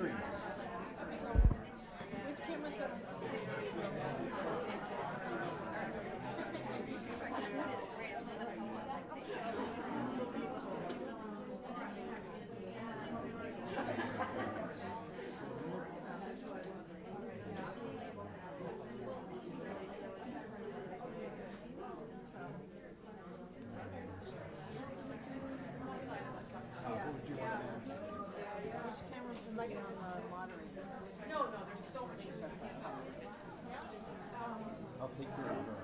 stream. Which camera's got? Which camera am I getting on the moderator? There's so much stuff. I'll take care of her,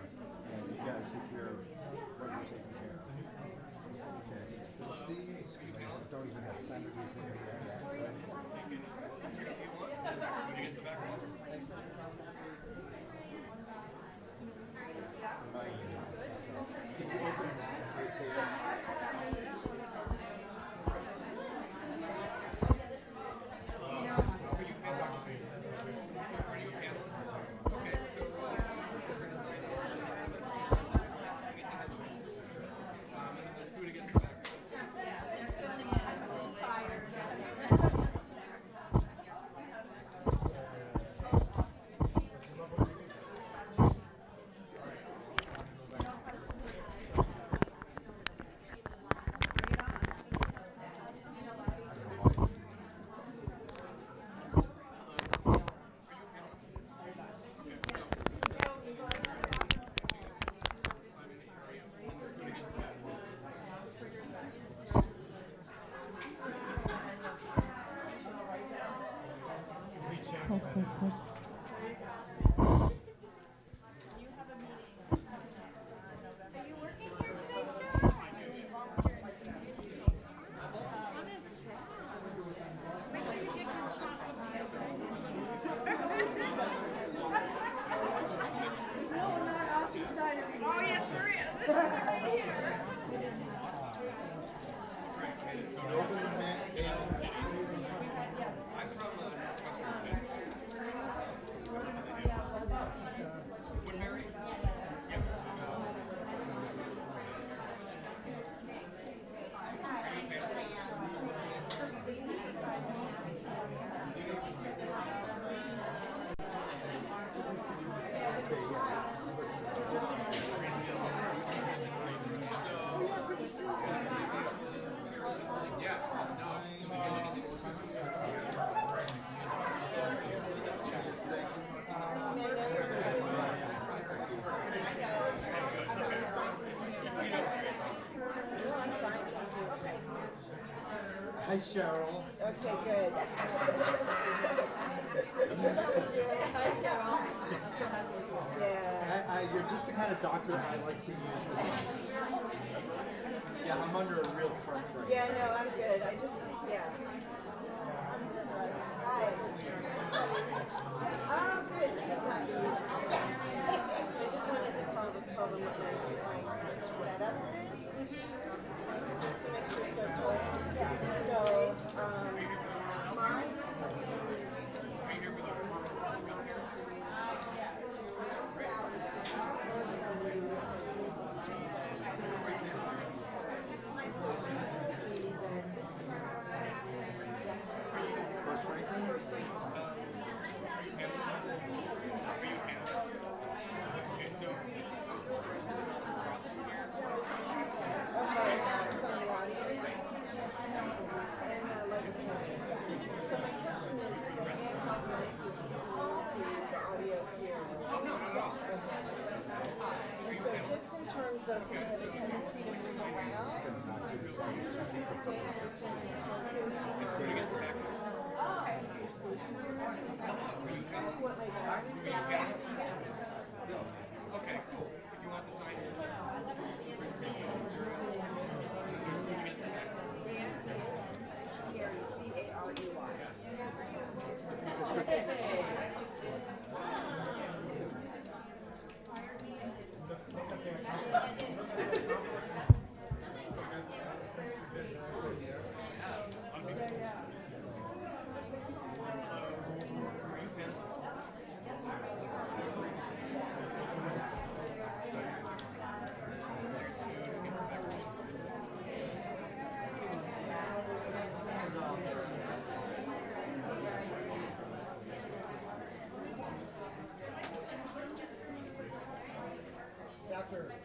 and you guys take care of what you're taking care of. Okay, finish these. Don't even have sandwiches in here. Can you open that right there? Hi, Cheryl. Okay, good. Hi, Cheryl. I'm so happy. Yeah. You're just the kind of doctor I like to use. Yeah, I'm under a real crunch right Yeah, no, I'm good. I just, yeah. Hi. Oh, good. I got time to do that. I just wanted to tell them what my setup is, just to make sure it's okay. So, mine. So he has a tendency to move around. Stay what my batteries are. Okay, cool. If you want the sign here. C-A-R-E-Y. after.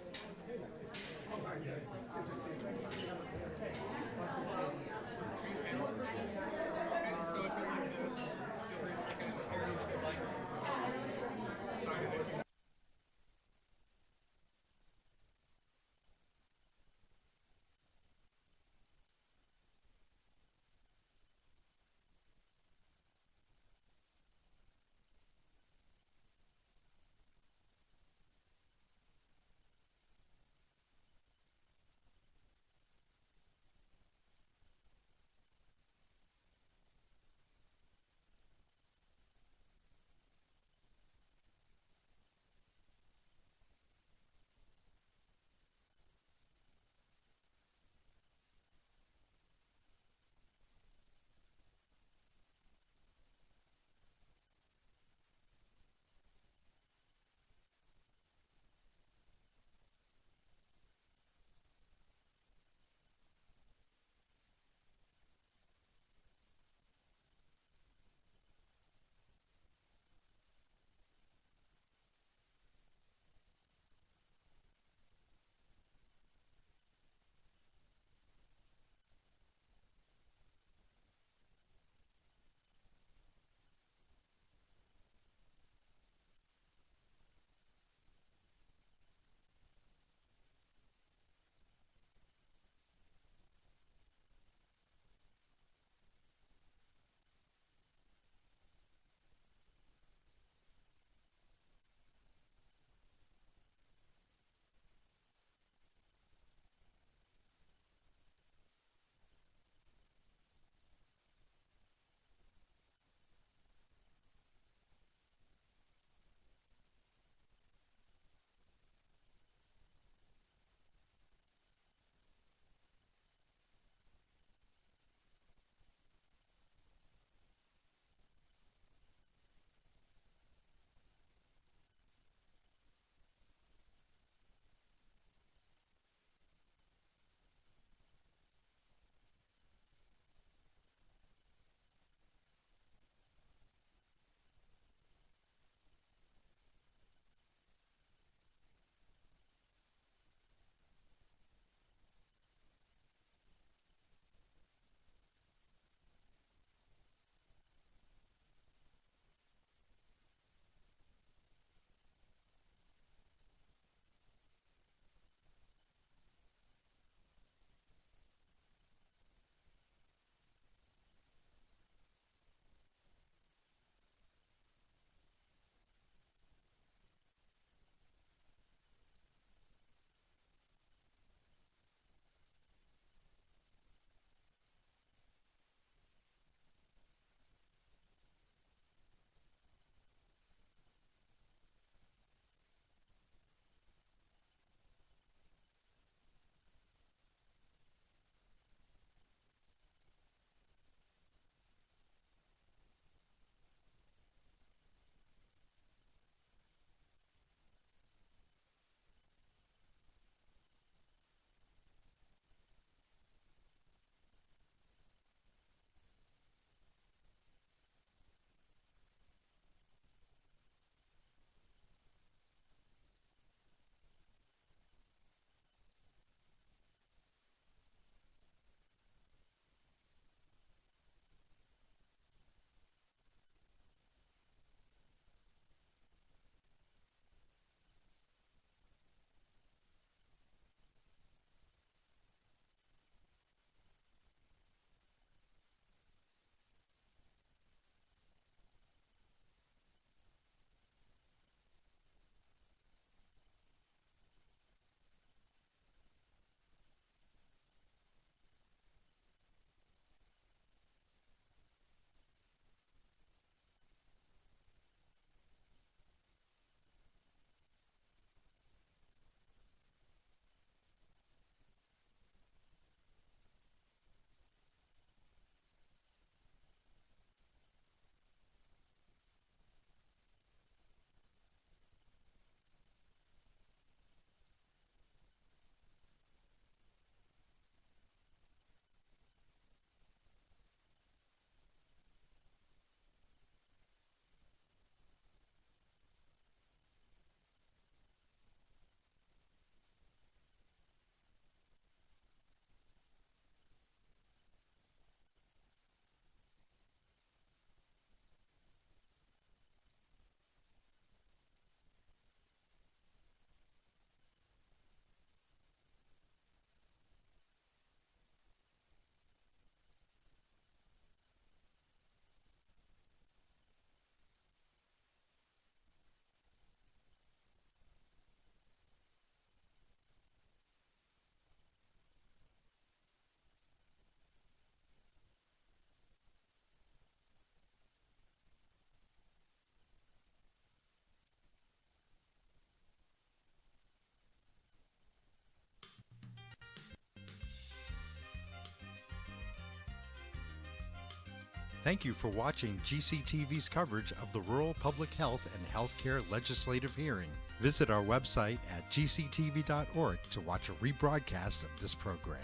Thank you for watching GCTV's coverage of the Rural Public Health and Healthcare Legislative Hearing. Visit our website at gctv.org to watch a rebroadcast of this program.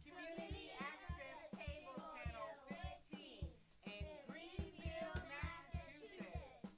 Community Access Cable Channel 15 in Greenfield, Massachusetts.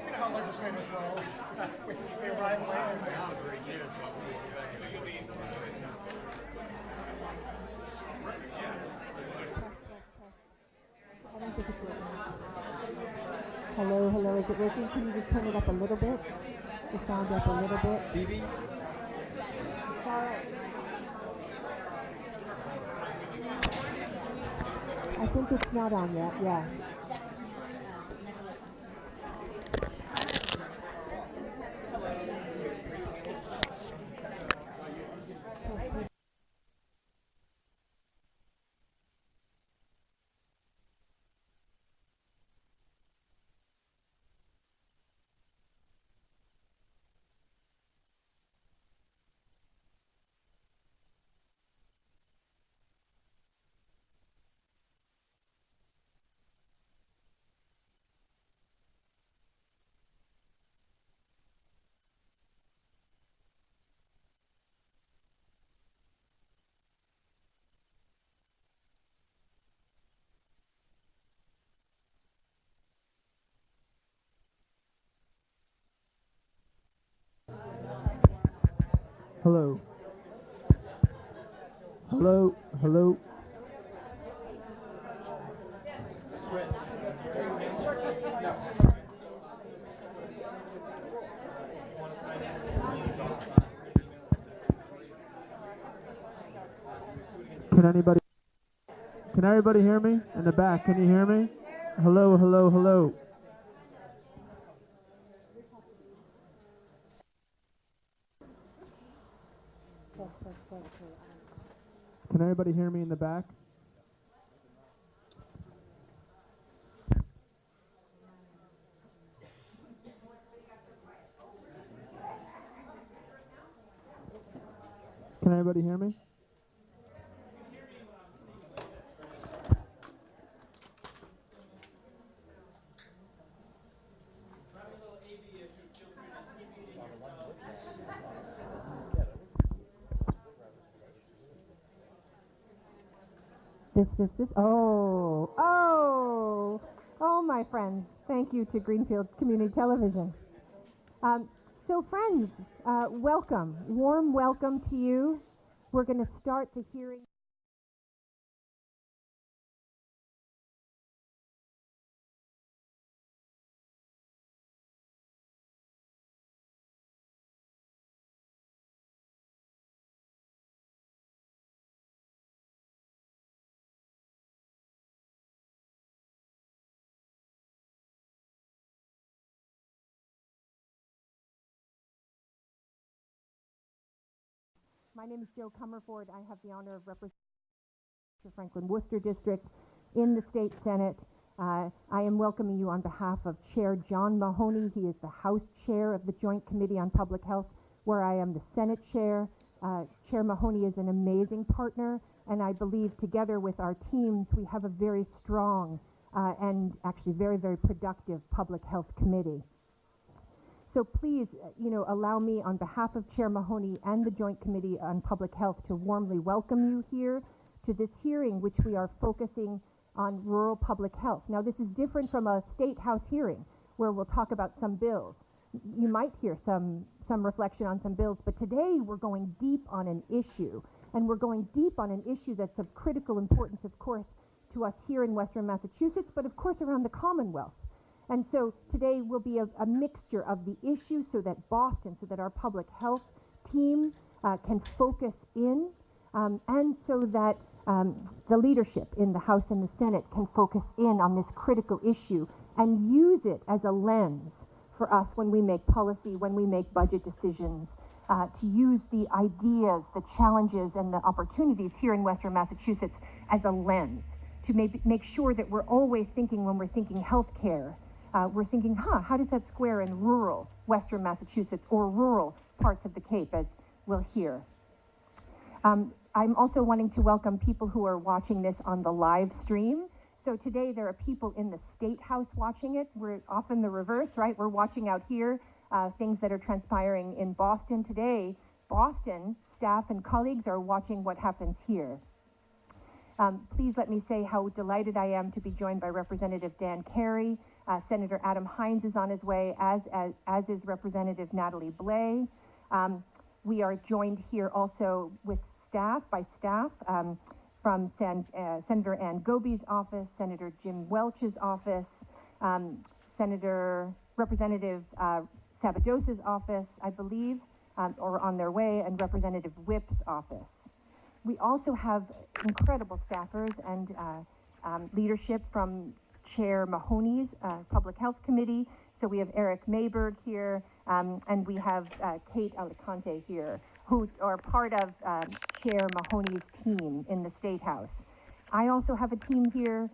You know how legislators roll. We arrive late. I don't think it's working. Hello, hello, is it working? Can you just turn it up a little bit? The sound up a little bit? Phoebe? Sorry. I think it's not on yet, yeah. Hello. Hello. Hello. Can everybody hear me? In the back, can you hear me? Hello, hello, hello. Can everybody hear me in the back? Can everybody hear me? Oh, my friends. Thank you to Greenfield Community Television. So friends, welcome. Warm welcome to you. We're going to start the hearing. My name is Joe Comerford. I have the honor of representing the Franklin Worcester District in the State Senate. I am welcoming you on behalf of Chair John Mahoney. He is the House Chair of the Joint Committee on Public Health, where I am the Senate Chair. Chair Mahoney is an amazing partner, and I believe together with our teams, we have a very strong and actually very, very productive Public Health Committee. So please, allow me on behalf of Chair Mahoney and the Joint Committee on Public Health to warmly welcome you here to this hearing, which we are focusing on rural public health. Now, this is different from a State House hearing where we'll talk about some bills. You might hear some reflection on some bills, but today we're going deep on an issue, and we're going deep on an issue that's of critical importance, of course, to us here in Western Massachusetts, but of course around the Commonwealth. And so today will be a mixture of the issue so that our public health team can focus in, and so that the leadership in the House and the Senate can focus in on this critical issue and use it as a lens for us when we make policy, when we make budget decisions, to use the ideas, the challenges, and the opportunities here in Western Massachusetts as a lens, to make sure that we're always thinking, when we're thinking healthcare, we're thinking, how does that square in rural Western Massachusetts or rural parts of the Cape, as we'll hear. I'm also wanting to welcome people who are watching this on the live stream. So today there are people in the State House watching it. We're often the reverse, right? We're watching out here things that are transpiring in Boston today. Boston staff and colleagues are watching what happens here. Please let me say how delighted I am to be joined by Representative Dan Carey. Senator Adam Hines is on his way, as is Representative Natalie Blais. We are joined here also with staff from Senator Ann Goby's office, Senator Jim Welch's office, Representative Sabados's office, I believe, or on their way, and Representative Whip's office. We also have incredible staffers and leadership from Chair Mahoney's Public Health Committee. So we have Eric Mayberg here, and we have Kate Alicante here, who are part of Chair Mahoney's team in the State House. I also have a team here.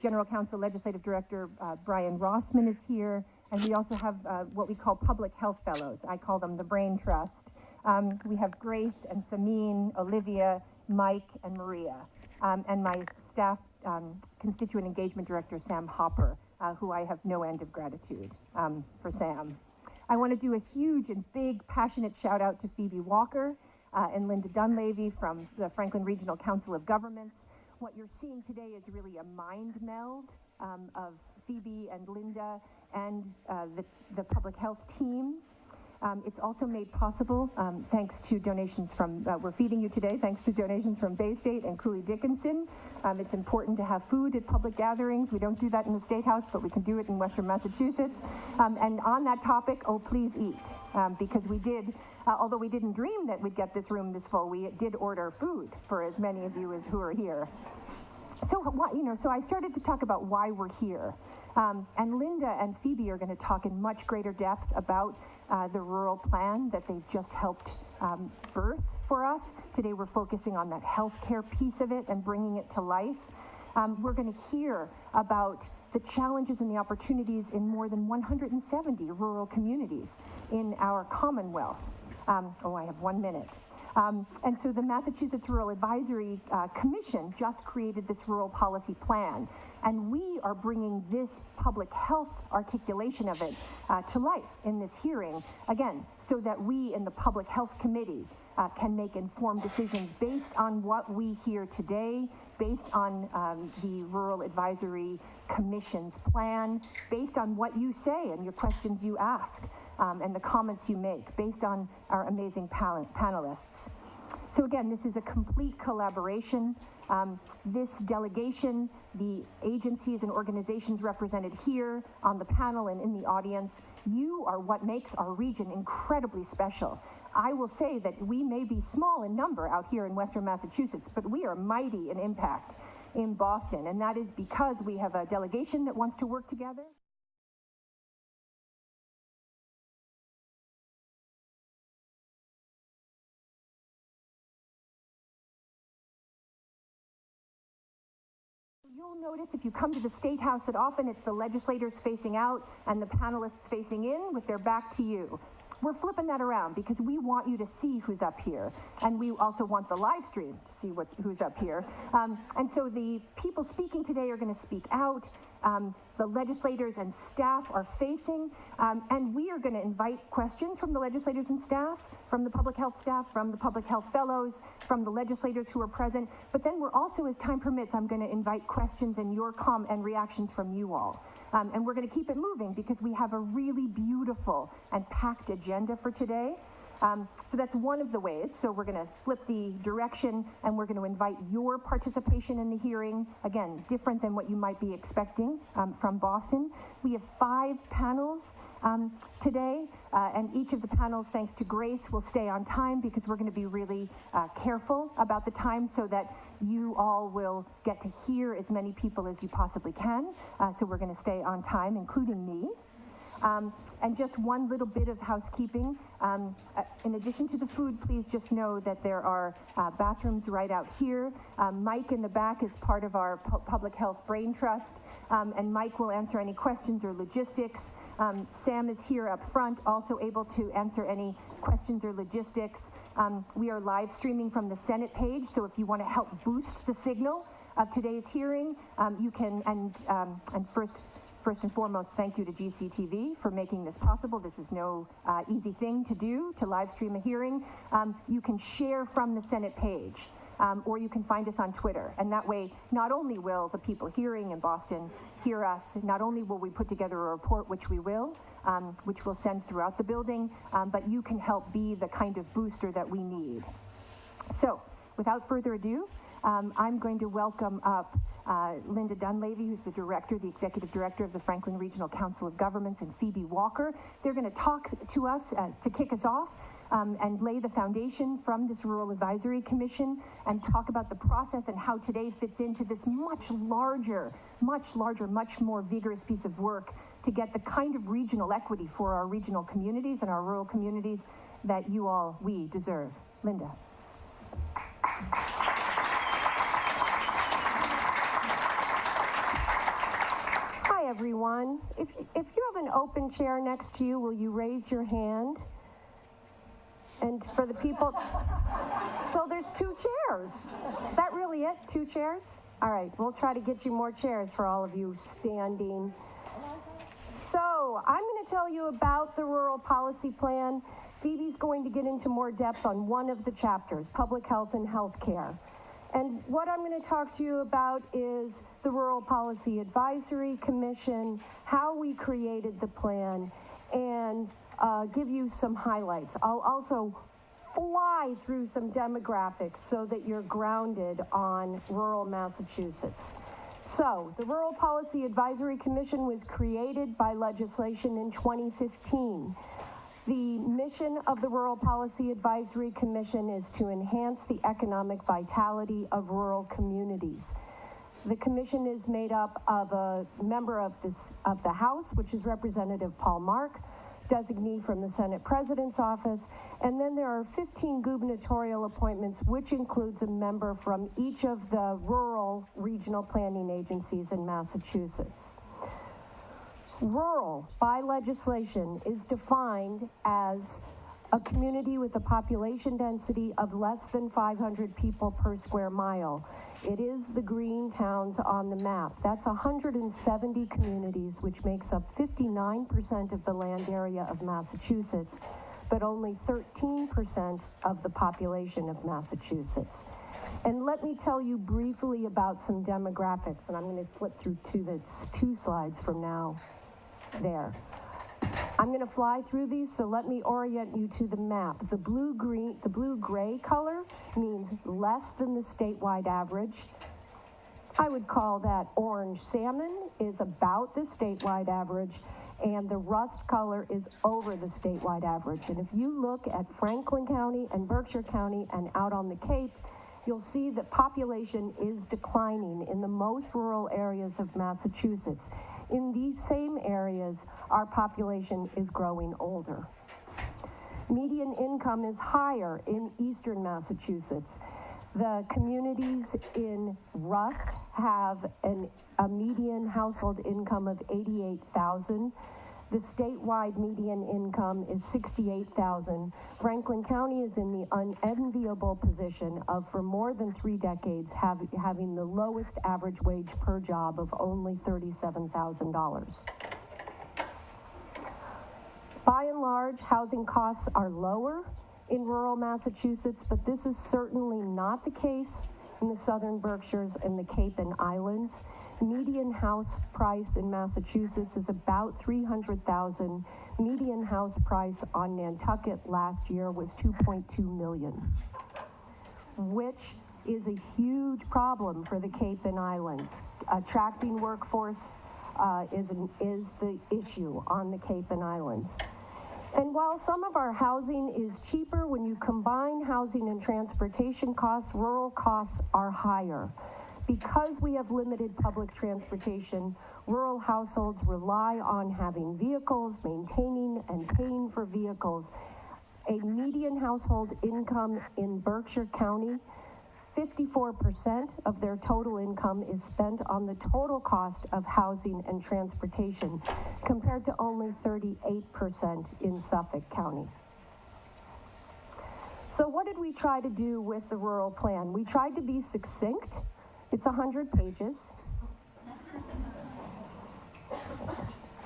General Counsel Legislative Director Brian Rossman is here, and we also have what we call Public Health Fellows. I call them the Brain Trust. We have Grace and Samine, Olivia, Mike, and Maria, and my staff Constituent Engagement Director, Sam Hopper, who I have no end of gratitude for Sam. I want to do a huge and big, passionate shout out to Phoebe Walker and Linda Dunleavy from the Franklin Regional Council of Governments. What you're seeing today is really a mind meld of Phoebe and Linda and the public health team. It's also made possible thanks to donations from, we're feeding you today, thanks to donations from Bay State and Cooley Dickinson. It's important to have food at public gatherings. We don't do that in the State House, but we can do it in Western Massachusetts. And on that topic, oh, please eat, because we did, although we didn't dream that we'd get this room this full, we did order food for as many of you as who are here. So, so I started to talk about why we're here. And Linda and Phoebe are going to talk in much greater depth about the rural plan that they've just helped birth for us. Today we're focusing on that healthcare piece of it and bringing it to life. We're going to hear about the challenges and the opportunities in more than 170 rural communities in our Commonwealth. I have 1 minute. And so the Massachusetts Rural Advisory Commission just created this rural policy plan. And we are bringing this public health articulation of it to life in this hearing, again, so that we in the Public Health Committee can make informed decisions based on what we hear today, based on the Rural Advisory Commission's plan, based on what you say and your questions you ask, and the comments you make, based on our amazing panelists. So again, this is a complete collaboration. This delegation, the agencies and organizations represented here on the panel and in the audience, you are what makes our region incredibly special. I will say that we may be small in number out here in Western Massachusetts, but we are mighty in impact in Boston, and that is because we have a delegation that wants to work together. You'll notice if you come to the State House that often it's the legislators facing out and the panelists facing in with their back to you. We're flipping that around because we want you to see who's up here, and we also want the live stream to see who's up here. And so the people speaking today are going to speak out. The legislators and staff are facing, and we are going to invite questions from the legislators and staff, from the public health staff, from the public health fellows, from the legislators who are present. But then we're also, as time permits, I'm going to invite questions and your and reactions from you all. And we're going to keep it moving because we have a really beautiful and packed agenda for today. So that's one of the ways. So we're going to flip the direction and we're going to invite your participation in the hearing. Again, different than what you might be expecting from Boston. We have 5 panels today, and each of the panels, thanks to Grace, will stay on time because we're going to be really careful about the time so that you all will get to hear as many people as you possibly can. So we're going to stay on time, including me. And just one little bit of housekeeping. In addition to the food, please just know that there are bathrooms right out here. Mike in the back is part of our Public Health Brain Trust, and Mike will answer any questions or logistics. Sam is here up front, also able to answer any questions or logistics. We are live streaming from the Senate page, so if you want to help boost the signal of today's hearing, you can, and First and foremost, thank you to GCTV for making this possible. This is no easy thing to do, to live stream a hearing. You can share from the Senate page, or you can find us on Twitter. And that way, not only will the people hearing in Boston hear us, not only will we put together a report, which we will, which we'll send throughout the building, but you can help be the kind of booster that we need. So, without further ado, I'm going to welcome up Linda Dunleavy, who's the executive director of the Franklin Regional Council of Governments, and Phoebe Walker. They're going to talk to us to kick us off and lay the foundation from this Rural Advisory Commission and talk about the process and how today fits into this much larger, much more vigorous piece of work to get the kind of regional equity for our regional communities and our rural communities that we deserve. Linda. Hi, everyone. If you have an open chair next to you, will you raise your hand? And for the people, so there's 2 chairs. Is that really it? 2 chairs? All right, we'll try to get you more chairs for all of you standing. So I'm going to tell you about the Rural Policy Plan. Phoebe's going to get into more depth on one of the chapters, public health and healthcare. And what I'm going to talk to you about is the Rural Policy Advisory Commission, how we created the plan, and give you some highlights. I'll also fly through some demographics so that you're grounded on rural Massachusetts. So, the Rural Policy Advisory Commission was created by legislation in 2015. The mission of the Rural Policy Advisory Commission is to enhance the economic vitality of rural communities. The commission is made up of a member of the House, which is Representative Paul Mark, designee from the Senate President's Office, and then there are 15 gubernatorial appointments, which includes a member from each of the rural regional planning agencies in Massachusetts. Rural, by legislation, is defined as a community with a population density of less than 500 people per square mile. It is the green towns on the map. That's 170 communities, which makes up 59% of the land area of Massachusetts, but only 13% of the population of Massachusetts. And let me tell you briefly about some demographics, and I'm going to flip through two slides from now there. I'm going to fly through these, so let me orient you to the map. The blue-gray color means less than the statewide average. I would call that orange salmon is about the statewide average, and the rust color is over the statewide average. And if you look at Franklin County and Berkshire County and out on the Cape, you'll see that population is declining in the most rural areas of Massachusetts. In these same areas, our population is growing older. Median income is higher in eastern Massachusetts. The communities in Rust have a median household income of $88,000. The statewide median income is $68,000. Franklin County is in the unenviable position of, for more than 3 decades, having the lowest average wage per job of only $37,000. By and large, housing costs are lower in rural Massachusetts, but this is certainly not the case in the southern Berkshires and the Cape and Islands. Median house price in Massachusetts is about $300,000. Median house price on Nantucket last year was $2.2 million, which is a huge problem for the Cape and Islands. Attracting workforce is the issue on the Cape and Islands. And while some of our housing is cheaper, when you combine housing and transportation costs, rural costs are higher. Because we have limited public transportation, rural households rely on having vehicles, maintaining and paying for vehicles. A median household income in Berkshire County, 54% of their total income is spent on the total cost of housing and transportation, compared to only 38% in Suffolk County. So what did we try to do with the rural plan? We tried to be succinct. It's 100 pages.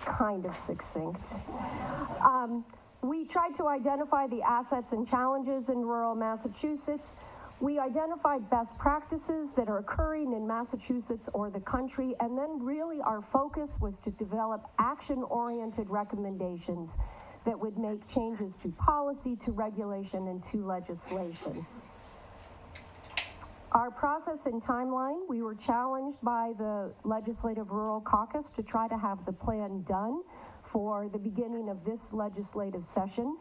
Kind of succinct. We tried to identify the assets and challenges in rural Massachusetts. We identified best practices that are occurring in Massachusetts or the country, and then really our focus was to develop action-oriented recommendations that would make changes to policy, to regulation, and to legislation. Our process and timeline, we were challenged by the Legislative Rural Caucus to try to have the plan done for the beginning of this legislative session.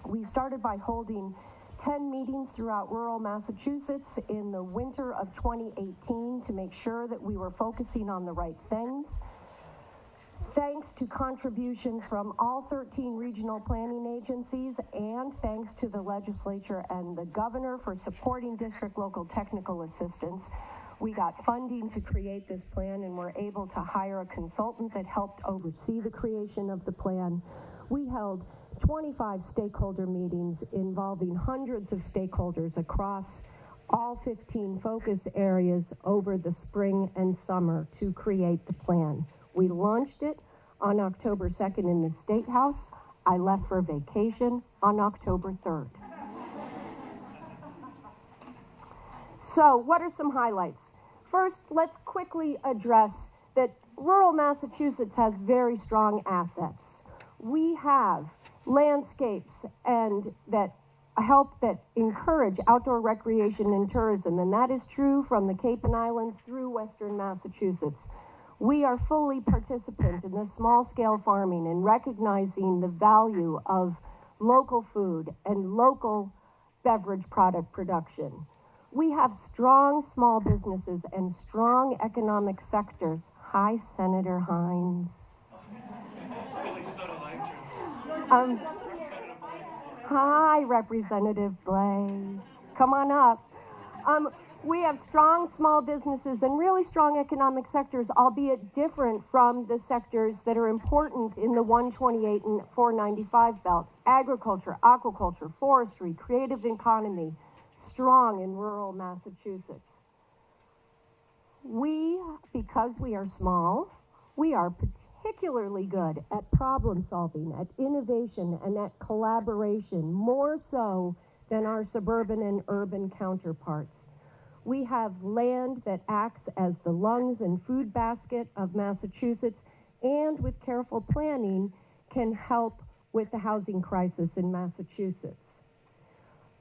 We started by holding 10 meetings throughout rural Massachusetts in the winter of 2018 to make sure that we were focusing on the right things. Thanks to contributions from all 13 regional planning agencies, and thanks to the legislature and the governor for supporting district local technical assistance, we got funding to create this plan and were able to hire a consultant that helped oversee the creation of the plan. We held 25 stakeholder meetings involving hundreds of stakeholders across all 15 focus areas over the spring and summer to create the plan. We launched it on October 2nd in the State House. I left for vacation on October 3rd. So what are some highlights? First, let's quickly address that rural Massachusetts has very strong assets. We have landscapes and that encourage outdoor recreation and tourism, and that is true from the Cape and Islands through Western Massachusetts. We are fully participant in the small-scale farming and recognizing the value of local food and local beverage product production. We have strong small businesses and strong economic sectors. Hi, Senator Hines. Really subtle entrance. Hi, Representative Blay. Come on up. We have strong small businesses and really strong economic sectors, albeit different from the sectors that are important in the 128 and 495 belt. Agriculture, aquaculture, forestry, creative economy, strong in rural Massachusetts. Because we are small, we are particularly good at problem solving, at innovation, and at collaboration, more so than our suburban and urban counterparts. We have land that acts as the lungs and food basket of Massachusetts, and with careful planning can help with the housing crisis in Massachusetts.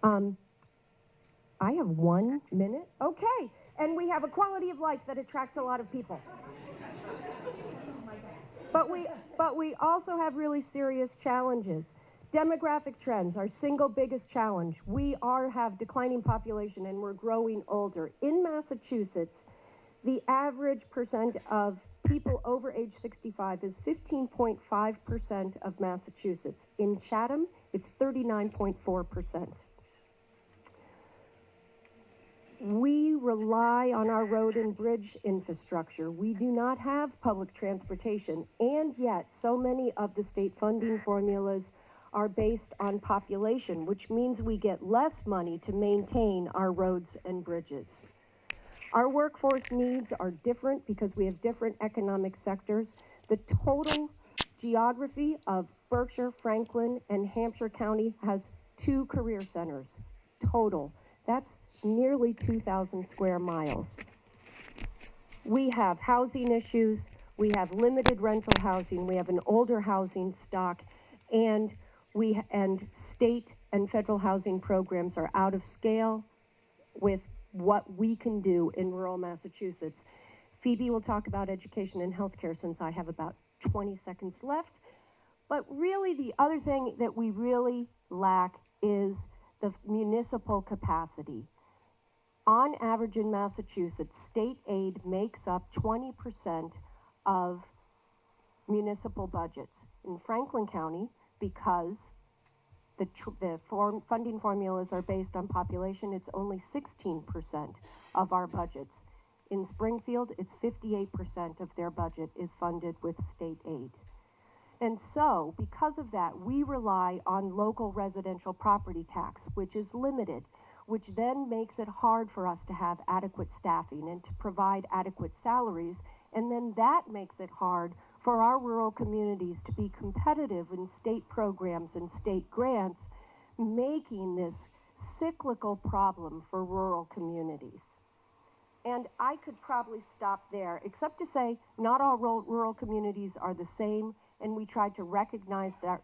I have 1 minute. Okay, and we have a quality of life that attracts a lot of people. But we also have really serious challenges. Demographic trends, our single biggest challenge. We have declining population and we're growing older. In Massachusetts, the average percent of people over age 65 is 15.5% of Massachusetts. In Chatham, it's 39.4%. We rely on our road and bridge infrastructure. We do not have public transportation, and yet so many of the state funding formulas are based on population, which means we get less money to maintain our roads and bridges. Our workforce needs are different because we have different economic sectors. The total geography of Berkshire, Franklin, and Hampshire County has 2 career centers total. That's nearly 2,000 square miles. We have housing issues, we have limited rental housing, we have an older housing stock, and state and federal housing programs are out of scale with what we can do in rural Massachusetts. Phoebe will talk about education and healthcare since I have about 20 seconds left. But really the other thing that we really lack is the municipal capacity. On average in Massachusetts, state aid makes up 20% of municipal budgets. In Franklin County, because the funding formulas are based on population, it's only 16% of our budgets. In Springfield, it's 58% of their budget is funded with state aid. And so, because of that, we rely on local residential property tax, which is limited, which then makes it hard for us to have adequate staffing and to provide adequate salaries, and then that makes it hard for our rural communities to be competitive in state programs and state grants, making this cyclical problem for rural communities. And I could probably stop there, except to say not all rural communities are the same, and we tried to recognize that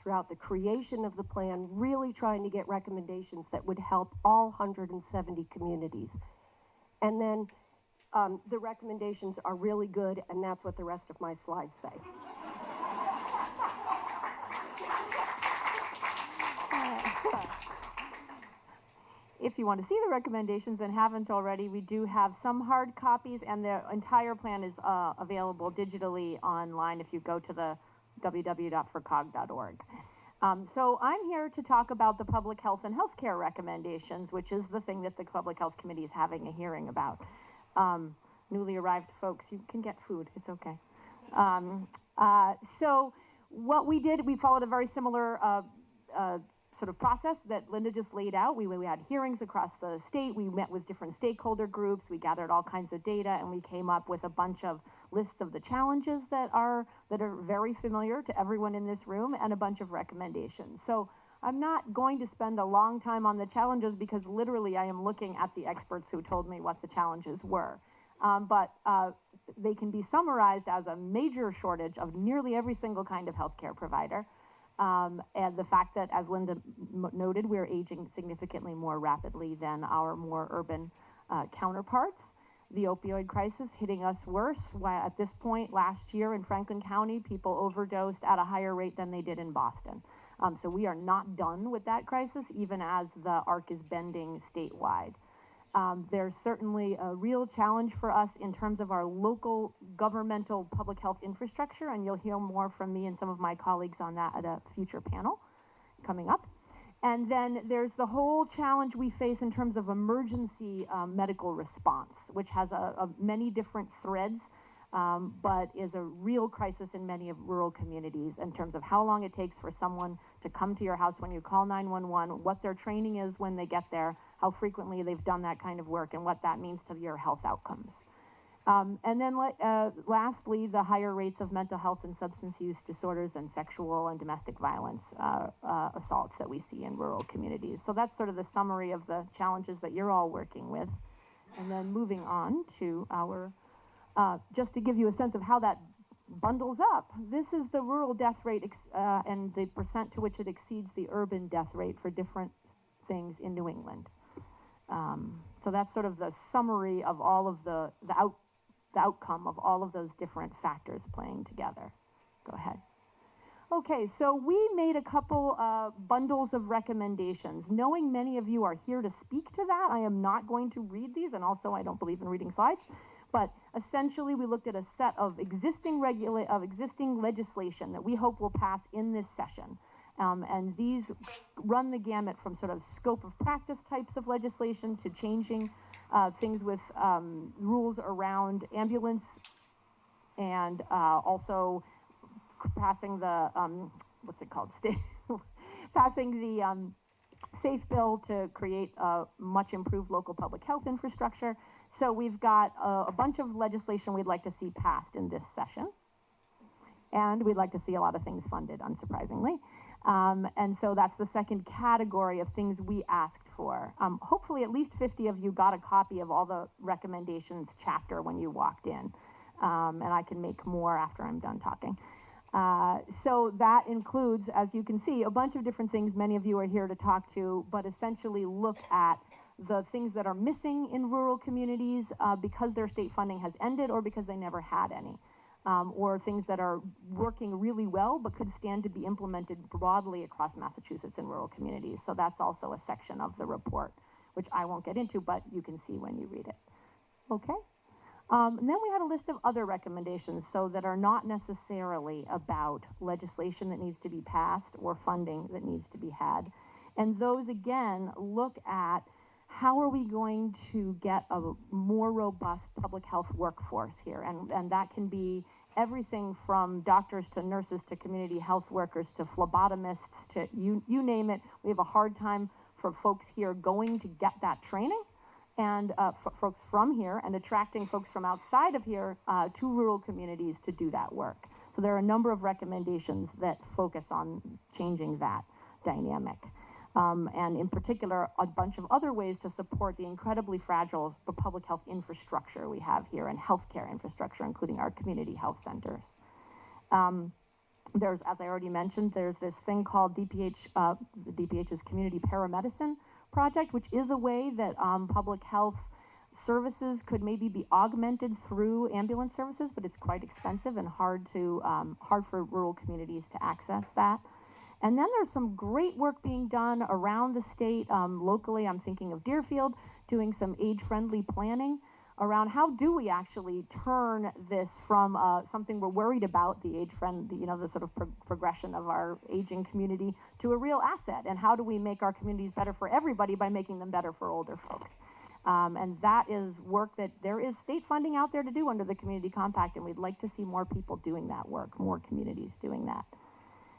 throughout the creation of the plan, really trying to get recommendations that would help all 170 communities. And then the recommendations are really good, and that's what the rest of my slides say. If you want to see the recommendations and haven't already, we do have some hard copies, and the entire plan is available digitally online if you go to the www.FRCOG.org. So I'm here to talk about the public health and healthcare recommendations, which is the thing that the Public Health Committee is having a hearing about. Newly arrived folks, you can get food, it's okay. So what we did, we followed a very similar sort of process that Linda just laid out. We had hearings across the state. We met with different stakeholder groups. We gathered all kinds of data, and we came up with a bunch of lists of the challenges that are very familiar to everyone in this room, and a bunch of recommendations. So I'm not going to spend a long time on the challenges because literally I am looking at the experts who told me what the challenges were. But they can be summarized as a major shortage of nearly every single kind of healthcare provider. And the fact that, as Linda noted, we're aging significantly more rapidly than our more urban counterparts. The opioid crisis hitting us worse. At this point last year in Franklin County, people overdosed at a higher rate than they did in Boston. So we are not done with that crisis, even as the arc is bending statewide. There's certainly a real challenge for us in terms of our local governmental public health infrastructure, and you'll hear more from me and some of my colleagues on that at a future panel coming up. And then there's the whole challenge we face in terms of emergency medical response, which has many different threads, but is a real crisis in many of rural communities in terms of how long it takes for someone to come to your house when you call 911, what their training is when they get there, how frequently they've done that kind of work, and what that means to your health outcomes. And then lastly, the higher rates of mental health and substance use disorders and sexual and domestic violence assaults that we see in rural communities. So that's sort of the summary of the challenges that you're all working with. And then moving on to our, just to give you a sense of how that bundles up, this is the rural death rate and the percent to which it exceeds the urban death rate for different things in New England. So that's sort of the summary of all of the outcome of all of those different factors playing together. Go ahead. Okay, so we made a couple bundles of recommendations. Knowing many of you are here to speak to that, I am not going to read these, and also I don't believe in reading slides. But essentially, we looked at a set of existing legislation that we hope will pass in this session. And these run the gamut from sort of scope of practice types of legislation to changing things with rules around ambulance, and also passing the, what's it called, passing the SAFE bill to create a much improved local public health infrastructure. So we've got a bunch of legislation we'd like to see passed in this session. And we'd like to see a lot of things funded, unsurprisingly. And so that's the second category of things we asked for. Hopefully at least 50 of you got a copy of all the recommendations chapter when you walked in. And I can make more after I'm done talking. So that includes, as you can see, a bunch of different things many of you are here to talk to, but essentially look at the things that are missing in rural communities because their state funding has ended or because they never had any. Or things that are working really well but could stand to be implemented broadly across Massachusetts and rural communities. So that's also a section of the report, which I won't get into, but you can see when you read it. Okay? And then we had a list of other recommendations, so that are not necessarily about legislation that needs to be passed or funding that needs to be had. And those, again, look at how are we going to get a more robust public health workforce here? And that can be everything from doctors to nurses to community health workers to phlebotomists to you name it. We have a hard time for folks here going to get that training, and folks from here, and attracting folks from outside of here to rural communities to do that work. So there are a number of recommendations that focus on changing that dynamic. And in particular, a bunch of other ways to support the incredibly fragile public health infrastructure we have here, and healthcare infrastructure, including our community health centers. There's, as I already mentioned, there's this thing called DPH, the DPH's Community Paramedicine Project, which is a way that public health services could maybe be augmented through ambulance services, but it's quite expensive and hard for rural communities to access that. And then there's some great work being done around the state. Locally, I'm thinking of Deerfield, doing some age-friendly planning around how do we actually turn this from something we're worried about, the age-friendly, the sort of progression of our aging community, to a real asset. And how do we make our communities better for everybody by making them better for older folks? And that is work that there is state funding out there to do under the Community Compact, and we'd like to see more people doing that work, more communities doing that.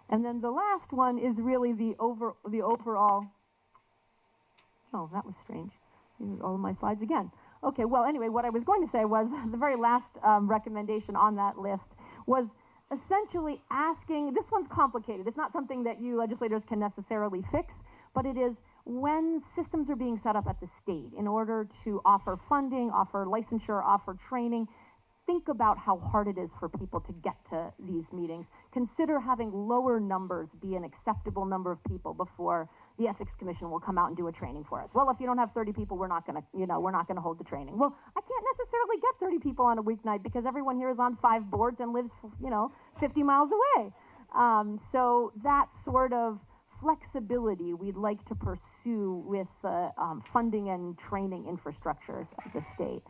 And then the last one is really the overall, oh, that was strange. These are all of my slides again. Okay, well, anyway, what I was going to say was the very last recommendation on that list was essentially asking, this one's complicated. It's not something that you legislators can necessarily fix, but it is when systems are being set up at the state in order to offer funding, offer licensure, offer training, think about how hard it is for people to get to these meetings. Consider having lower numbers be an acceptable number of people before the Ethics Commission will come out and do a training for us. Well, if you don't have 30 people, we're not going to hold the training. Well, I can't necessarily get 30 people on a weeknight because everyone here is on 5 boards and lives, 50 miles away. So that sort of flexibility we'd like to pursue with the funding and training infrastructures of the state.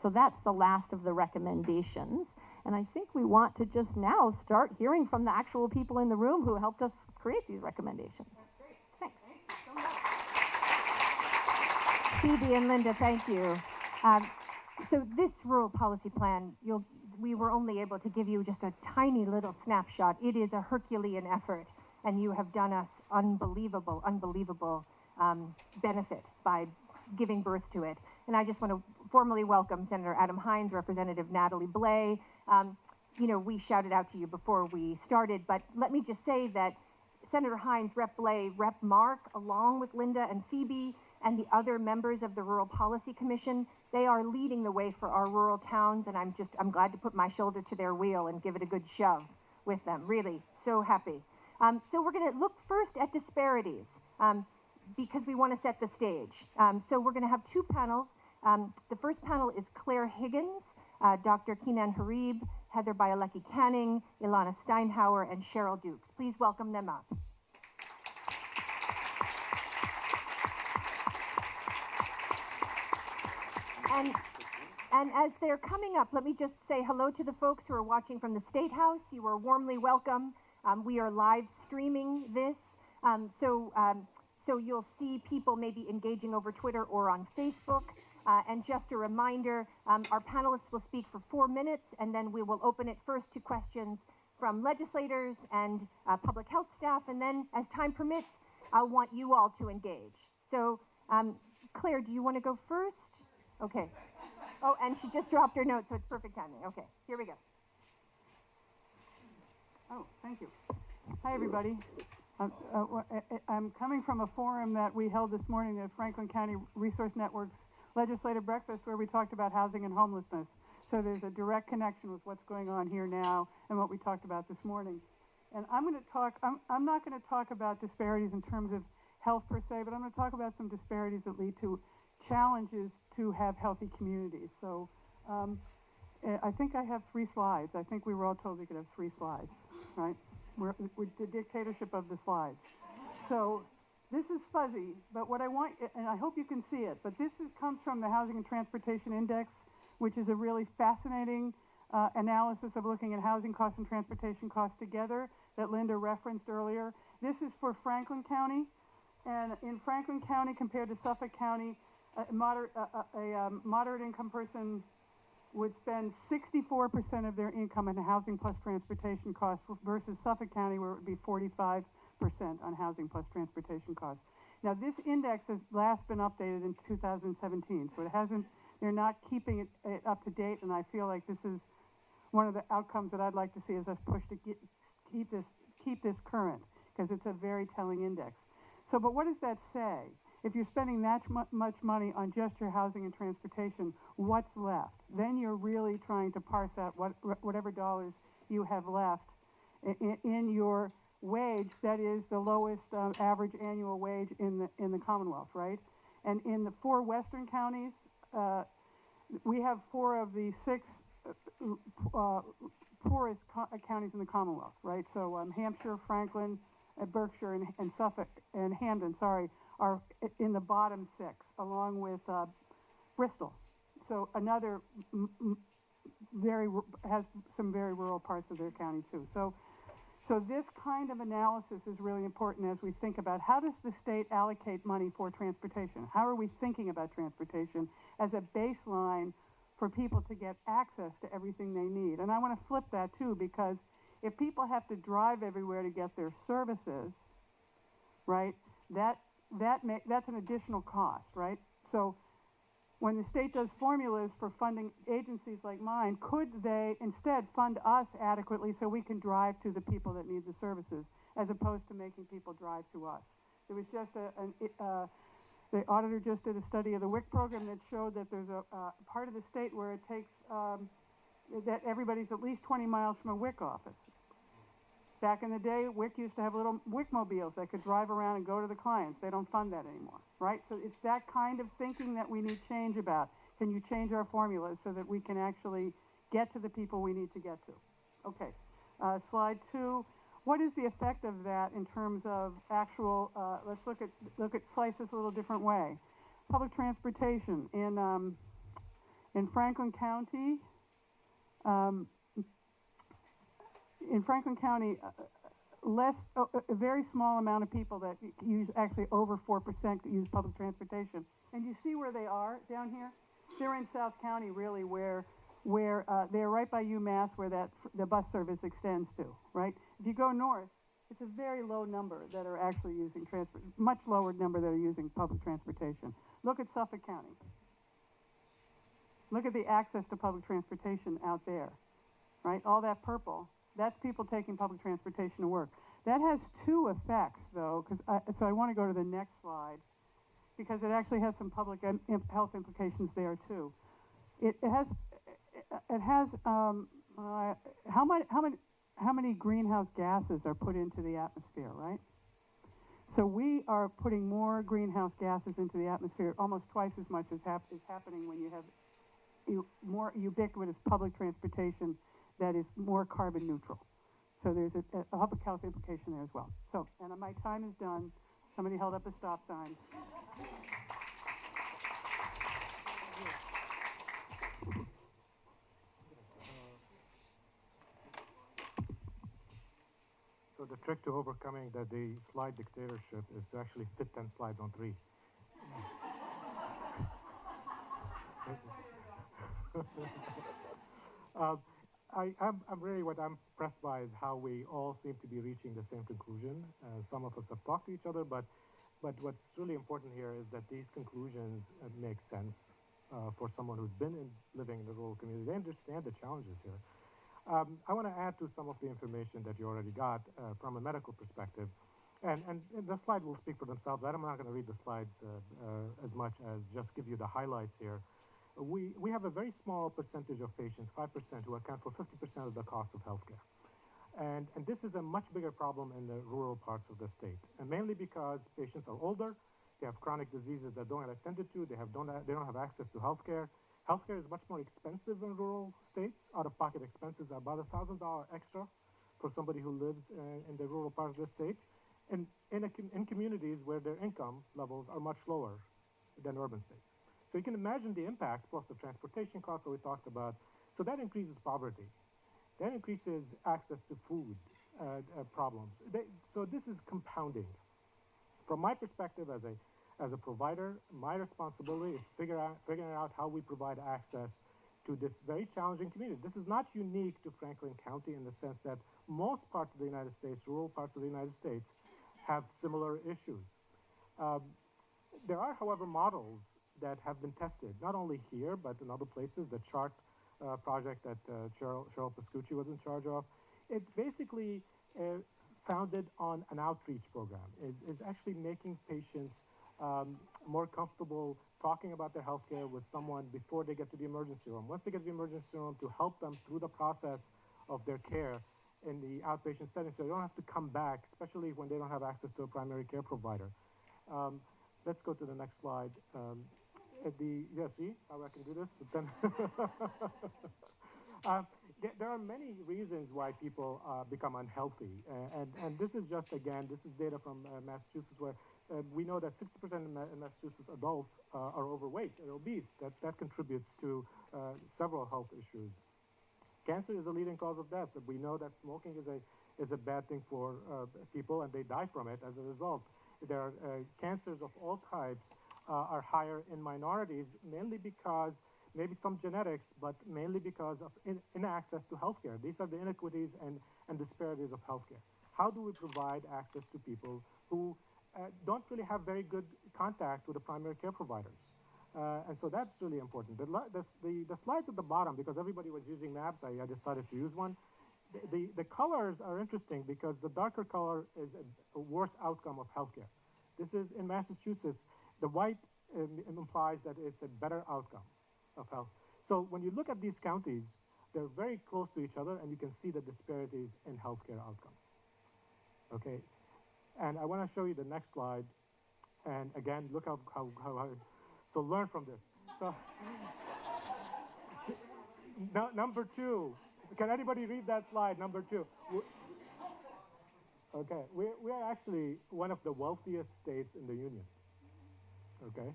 So that's the last of the recommendations. And I think we want to just now start hearing from the actual people in the room who helped us create these recommendations. That's great. Phoebe and Linda, thank you. So this rural policy plan, we were only able to give you just a tiny little snapshot. It is a Herculean effort, and you have done us unbelievable benefit by giving birth to it. And I just want to formally welcome Senator Adam Hines, Representative Natalie Blais. You know, we shouted out to you before we started, but let me just say that Senator Hines, Rep. Blais, Rep. Mark, along with Linda and Phoebe, and the other members of the Rural Policy Commission, they are leading the way for our rural towns, and I'm glad to put my shoulder to their wheel and give it a good shove with them. Really, so happy. So we're going to look first at disparities because we want to set the stage. So we're going to have two panels. The first panel is Claire Higgins, Dr. Kenan Harib, Heather Bielecki Canning, Ilana Steinhauer, and Cheryl Dukes. Please welcome them up. And as they're coming up, let me just say hello to the folks who are watching from the State House. You are warmly welcome. We are live streaming this, so you'll see people maybe engaging over Twitter or on Facebook. And just a reminder, our panelists will speak for 4 minutes, and then we will open it first to questions from legislators and public health staff, and then as time permits, I want you all to engage. So Claire, do you want to go first? Okay. Oh, and she just dropped her note, so it's perfect timing. Okay, here we go. Oh, thank you. Hi, everybody. I'm coming from a forum that we held this morning at Franklin County Resource Network's legislative breakfast where we talked about housing and homelessness. So there's a direct connection with what's going on here now and what we talked about this morning. And I'm not going to talk about disparities in terms of health per se, but I'm going to talk about some disparities that lead to challenges to have healthy communities. So I think I have 3 slides. I think we were all told we could have 3 slides, right? We're the dictatorship of the slides. So this is fuzzy, but what I want, and I hope you can see it, but this comes from the Housing and Transportation Index, which is a really fascinating analysis of looking at housing costs and transportation costs together that Linda referenced earlier. This is for Franklin County, and in Franklin County compared to Suffolk County, a moderate income person would spend 64% of their income on housing plus transportation costs versus Suffolk County where it would be 45% on housing plus transportation costs. Now this index has last been updated in 2017, so they're not keeping it up to date, and I feel like this is one of the outcomes that I'd like to see as us push to keep this current, because it's a very telling index. So, but what does that say? If you're spending that much money on just your housing and transportation, what's left? Then you're really trying to parse out whatever dollars you have left in your wage that is the lowest average annual wage in the Commonwealth, right? And in the 4 western counties, we have 4 of the 6 poorest counties in the Commonwealth, right? So Hampshire, Franklin, Berkshire, and Suffolk, and Hampden, sorry, are in the bottom 6, along with Bristol. So another has some very rural parts of their county too. So this kind of analysis is really important as we think about how does the state allocate money for transportation? How are we thinking about transportation as a baseline for people to get access to everything they need? And I want to flip that too, because if people have to drive everywhere to get their services, right, that's an additional cost, right? So when the state does formulas for funding agencies like mine, could they instead fund us adequately so we can drive to the people that need the services, as opposed to making people drive to us? There was just the auditor just did a study of the WIC program that showed that there's a part of the state where it takes, that everybody's at least 20 miles from a WIC office. Back in the day, WIC used to have little WIC mobiles that could drive around and go to the clients. They don't fund that anymore, right? So it's that kind of thinking that we need change about. Can you change our formulas so that we can actually get to the people we need to get to? Okay, slide 2. What is the effect of that in terms of actual, let's look at slice this a little different way. Public transportation in Franklin County, a very small amount of people that use, actually over 4% that use public transportation And you see where they are down here? They're in South County, really, where they're right by UMass, where the bus service extends to, right? If you go north, it's a very low number that are actually using much lower number that are using public transportation. Look at Suffolk County. Look at the access to public transportation out there, right? All that purple, that's people taking public transportation to work. That has two effects, though, so I want to go to the next slide, because it actually has some public health implications there too. It has how many greenhouse gases are put into the atmosphere, right? So we are putting more greenhouse gases into the atmosphere, almost twice as much as is happening when you have more ubiquitous public transportation that is more carbon neutral. So there's a public health implication there as well. So, and my time is done. Somebody held up a stop sign. So the trick to overcoming the slide dictatorship is to actually fit 10 slides on 3. I'm really, what I'm impressed by is how we all seem to be reaching the same conclusion. Some of us have talked to each other, but what's really important here is that these conclusions make sense for someone who's been living in the rural community. They understand the challenges here. I want to add to some of the information that you already got from a medical perspective. And the slide will speak for themselves. I'm not going to read the slides as much as just give you the highlights here. We have a very small percentage of patients, 5%, who account for 50% of the cost of healthcare. And this is a much bigger problem in the rural parts of the state, and mainly because patients are older, they have chronic diseases that don't get attended to, they don't have access to healthcare. Healthcare is much more expensive in rural states. Out-of-pocket expenses are about $1,000 extra for somebody who lives in the rural part of the state, and in communities where their income levels are much lower than urban states. So you can imagine the impact, plus the transportation costs that we talked about. So that increases poverty. That increases access to food problems. So this is compounding. From my perspective as a provider, my responsibility is figuring out how we provide access to this very challenging community. This is not unique to Franklin County in the sense that most parts of the United States, rural parts of the United States, have similar issues. There are, however, models that have been tested, not only here, but in other places. The CHART project that Cheryl Pascucci was in charge of, it basically founded on an outreach program. It's actually making patients more comfortable talking about their healthcare with someone before they get to the emergency room. Once they get to the emergency room, to help them through the process of their care in the outpatient setting, so they don't have to come back, especially when they don't have access to a primary care provider. Let's go to the next slide. See how I can do this? There are many reasons why people become unhealthy, and this is just, again, this is data from Massachusetts, where we know that 60% of Massachusetts adults are overweight and obese. That contributes to several health issues. Cancer is a leading cause of death. We know that smoking is a bad thing for people, and they die from it as a result. There are cancers of all types are higher in minorities, mainly because maybe some genetics, but mainly because of inaccess to healthcare. These are the inequities and disparities of healthcare. How do we provide access to people who don't really have very good contact with the primary care providers? And so that's really important. The slides at the bottom, because everybody was using maps, I decided to use one. The colors are interesting because the darker color is a worse outcome of healthcare. This is in Massachusetts. The white implies that it's a better outcome of health. So when you look at these counties, they're very close to each other, and you can see the disparities in healthcare outcomes. Okay, and I want to show you the next slide. And again, look how so learn from this. So, number 2. Can anybody read that slide? Number 2. Okay, we are actually one of the wealthiest states in the union. Okay,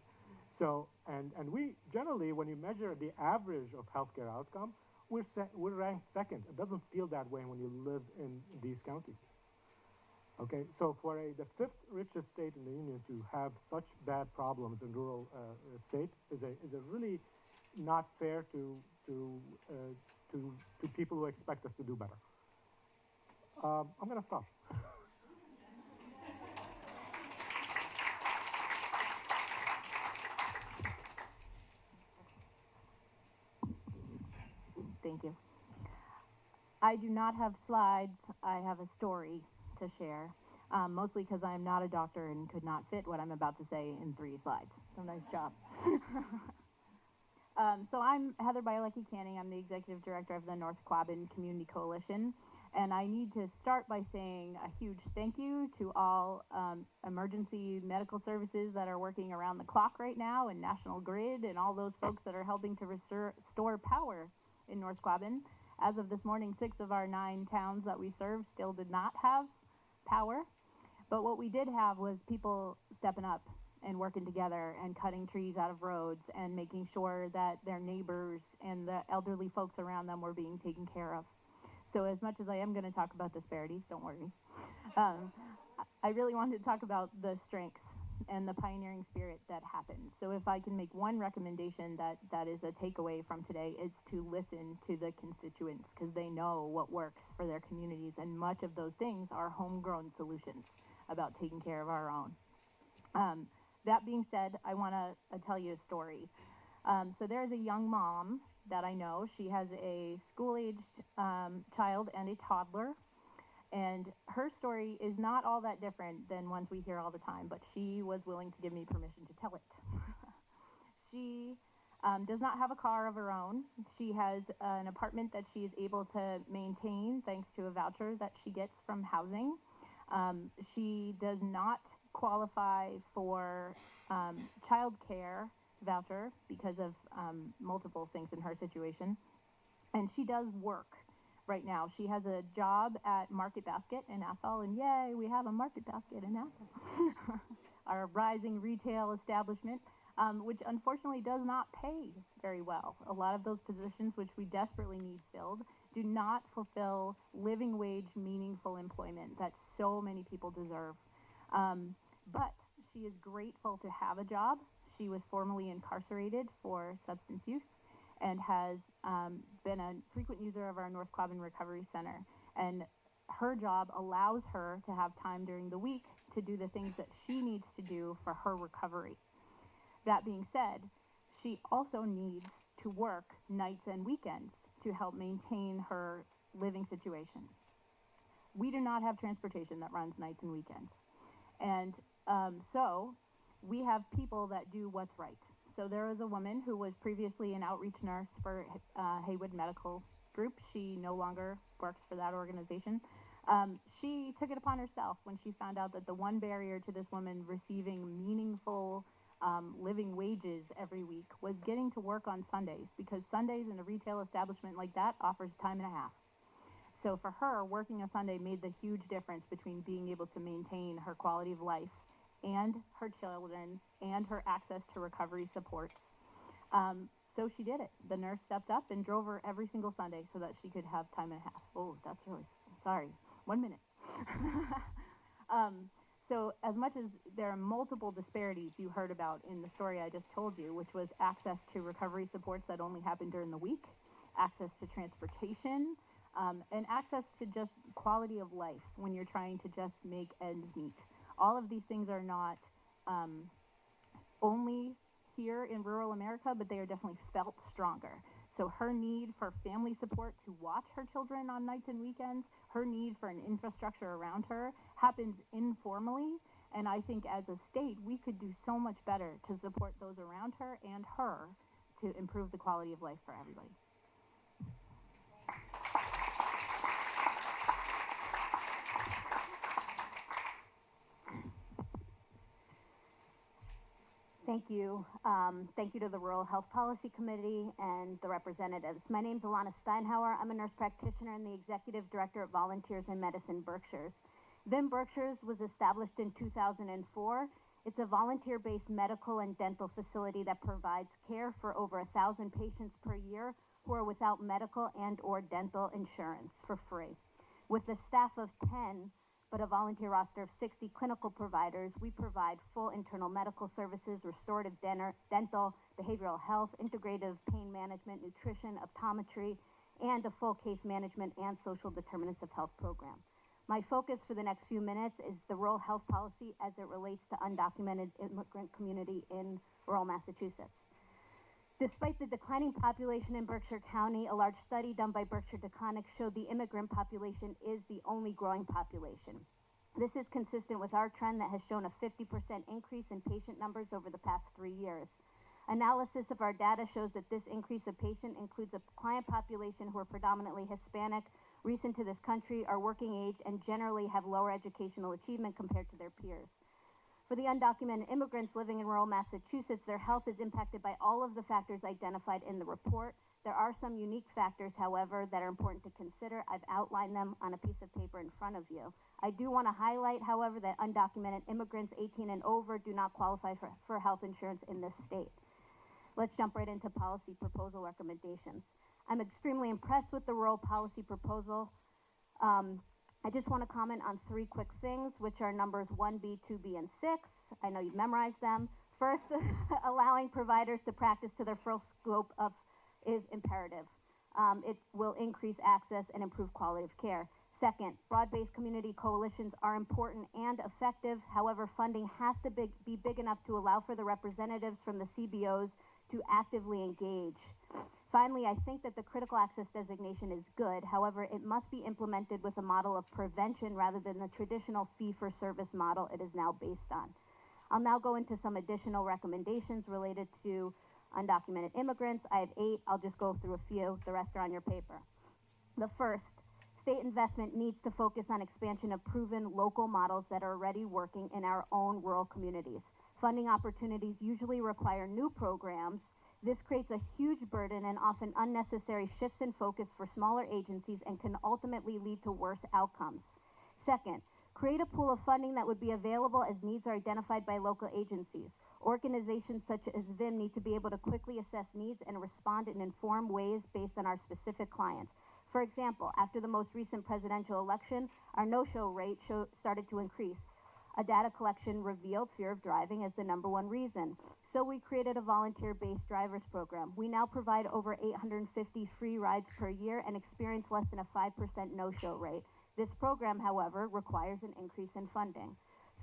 so and we generally, when you measure the average of healthcare outcome, we're ranked second. It doesn't feel that way when you live in these counties. Okay, so for the fifth richest state in the union to have such bad problems in rural state is a really not fair to people who expect us to do better. I'm going to stop. Thank you. I do not have slides. I have a story to share, mostly because I'm not a doctor and could not fit what I'm about to say in 3 slides. So nice job. So I'm Heather Bielecki Canning. I'm the executive director of the North Quabbin Community Coalition. And I need to start by saying a huge thank you to all emergency medical services that are working around the clock right now, and National Grid, and all those folks that are helping to restore power in North Quabbin. As of this morning, 6 of our 9 towns that we serve still did not have power. But what we did have was people stepping up and working together and cutting trees out of roads and making sure that their neighbors and the elderly folks around them were being taken care of. So as much as I am going to talk about disparities, don't worry. I really wanted to talk about the strengths and the pioneering spirit that happened. So if I can make one recommendation that is a takeaway from today, it's to listen to the constituents, because they know what works for their communities, and much of those things are homegrown solutions about taking care of our own. That being said, I want to tell you a story. So there's a young mom that I know. She has a school-aged child and a toddler. And her story is not all that different than ones we hear all the time, but she was willing to give me permission to tell it. She does not have a car of her own. She has an apartment that she is able to maintain thanks to a voucher that she gets from housing. She does not qualify for child care voucher because of multiple things in her situation. And she does work right now. She has a job at Market Basket in Athol, and yay, we have a Market Basket in Athol. Our rising retail establishment, which unfortunately does not pay very well. A lot of those positions, which we desperately need filled, do not fulfill living wage, meaningful employment that so many people deserve. But she is grateful to have a job. She was formerly incarcerated for substance use and has been a frequent user of our North Quabbin Recovery Center. And her job allows her to have time during the week to do the things that she needs to do for her recovery. That being said, she also needs to work nights and weekends to help maintain her living situation. We do not have transportation that runs nights and weekends. And so we have people that do what's right. So there is a woman who was previously an outreach nurse for Haywood Medical Group. She no longer works for that organization. She took it upon herself when she found out that the one barrier to this woman receiving meaningful living wages every week was getting to work on Sundays, because Sundays in a retail establishment like that offers time and a half. So for her, working a Sunday made the huge difference between being able to maintain her quality of life and her children and her access to recovery supports. So she did it. The nurse stepped up and drove her every single Sunday so that she could have time and a half. Oh, that's really, sorry, 1 minute. So as much as there are multiple disparities you heard about in the story I just told you, which was access to recovery supports that only happen during the week, access to transportation, and access to just quality of life when you're trying to just make ends meet. All of these things are not only here in rural America, but they are definitely felt stronger. So her need for family support to watch her children on nights and weekends, her need for an infrastructure around her happens informally. And I think as a state, we could do so much better to support those around her and her to improve the quality of life for everybody. Thank you. Thank you to the Rural Health Policy Committee and the representatives. My name is Alana Steinhauer. I'm a nurse practitioner and the Executive Director at Volunteers in Medicine Berkshires. VIM Berkshires was established in 2004. It's a volunteer-based medical and dental facility that provides care for over 1,000 patients per year who are without medical and or dental insurance for free. With a staff of 10 but a volunteer roster of 60 clinical providers. We provide full internal medical services, restorative dental, behavioral health, integrative pain management, nutrition, optometry, and a full case management and social determinants of health program. My focus for the next few minutes is the rural health policy as it relates to undocumented immigrant community in rural Massachusetts. Despite the declining population in Berkshire County, a large study done by Berkshire Deconic showed the immigrant population is the only growing population. This is consistent with our trend that has shown a 50% increase in patient numbers over the past 3 years. Analysis of our data shows that this increase of patient includes a client population who are predominantly Hispanic, recent to this country, are working age, and generally have lower educational achievement compared to their peers. For the undocumented immigrants living in rural Massachusetts, their health is impacted by all of the factors identified in the report. There are some unique factors, however, that are important to consider. I've outlined them on a piece of paper in front of you. I do want to highlight, however, that undocumented immigrants 18 and over do not qualify for health insurance in this state. Let's jump right into policy proposal recommendations. I'm extremely impressed with the rural policy proposal. I just want to comment on 3 quick things, which are numbers 1B, 2B, and 6. I know you've memorized them. First, allowing providers to practice to their full scope of is imperative. It will increase access and improve quality of care. Second, broad-based community coalitions are important and effective. However, funding has to be big enough to allow for the representatives from the CBOs to actively engage. Finally, I think that the critical access designation is good. However, it must be implemented with a model of prevention rather than the traditional fee-for-service model it is now based on. I'll now go into some additional recommendations related to undocumented immigrants. I have 8. I'll just go through a few. The rest are on your paper. The first, state investment needs to focus on expansion of proven local models that are already working in our own rural communities. Funding opportunities usually require new programs. This creates a huge burden and often unnecessary shifts in focus for smaller agencies and can ultimately lead to worse outcomes. Second, create a pool of funding that would be available as needs are identified by local agencies. Organizations such as VIM need to be able to quickly assess needs and respond in informed ways based on our specific clients. For example, after the most recent presidential election, our no-show rate started to increase. A data collection revealed fear of driving as the #1 reason. So we created a volunteer-based drivers program. We now provide over 850 free rides per year and experience less than a 5% no-show rate. This program, however, requires an increase in funding.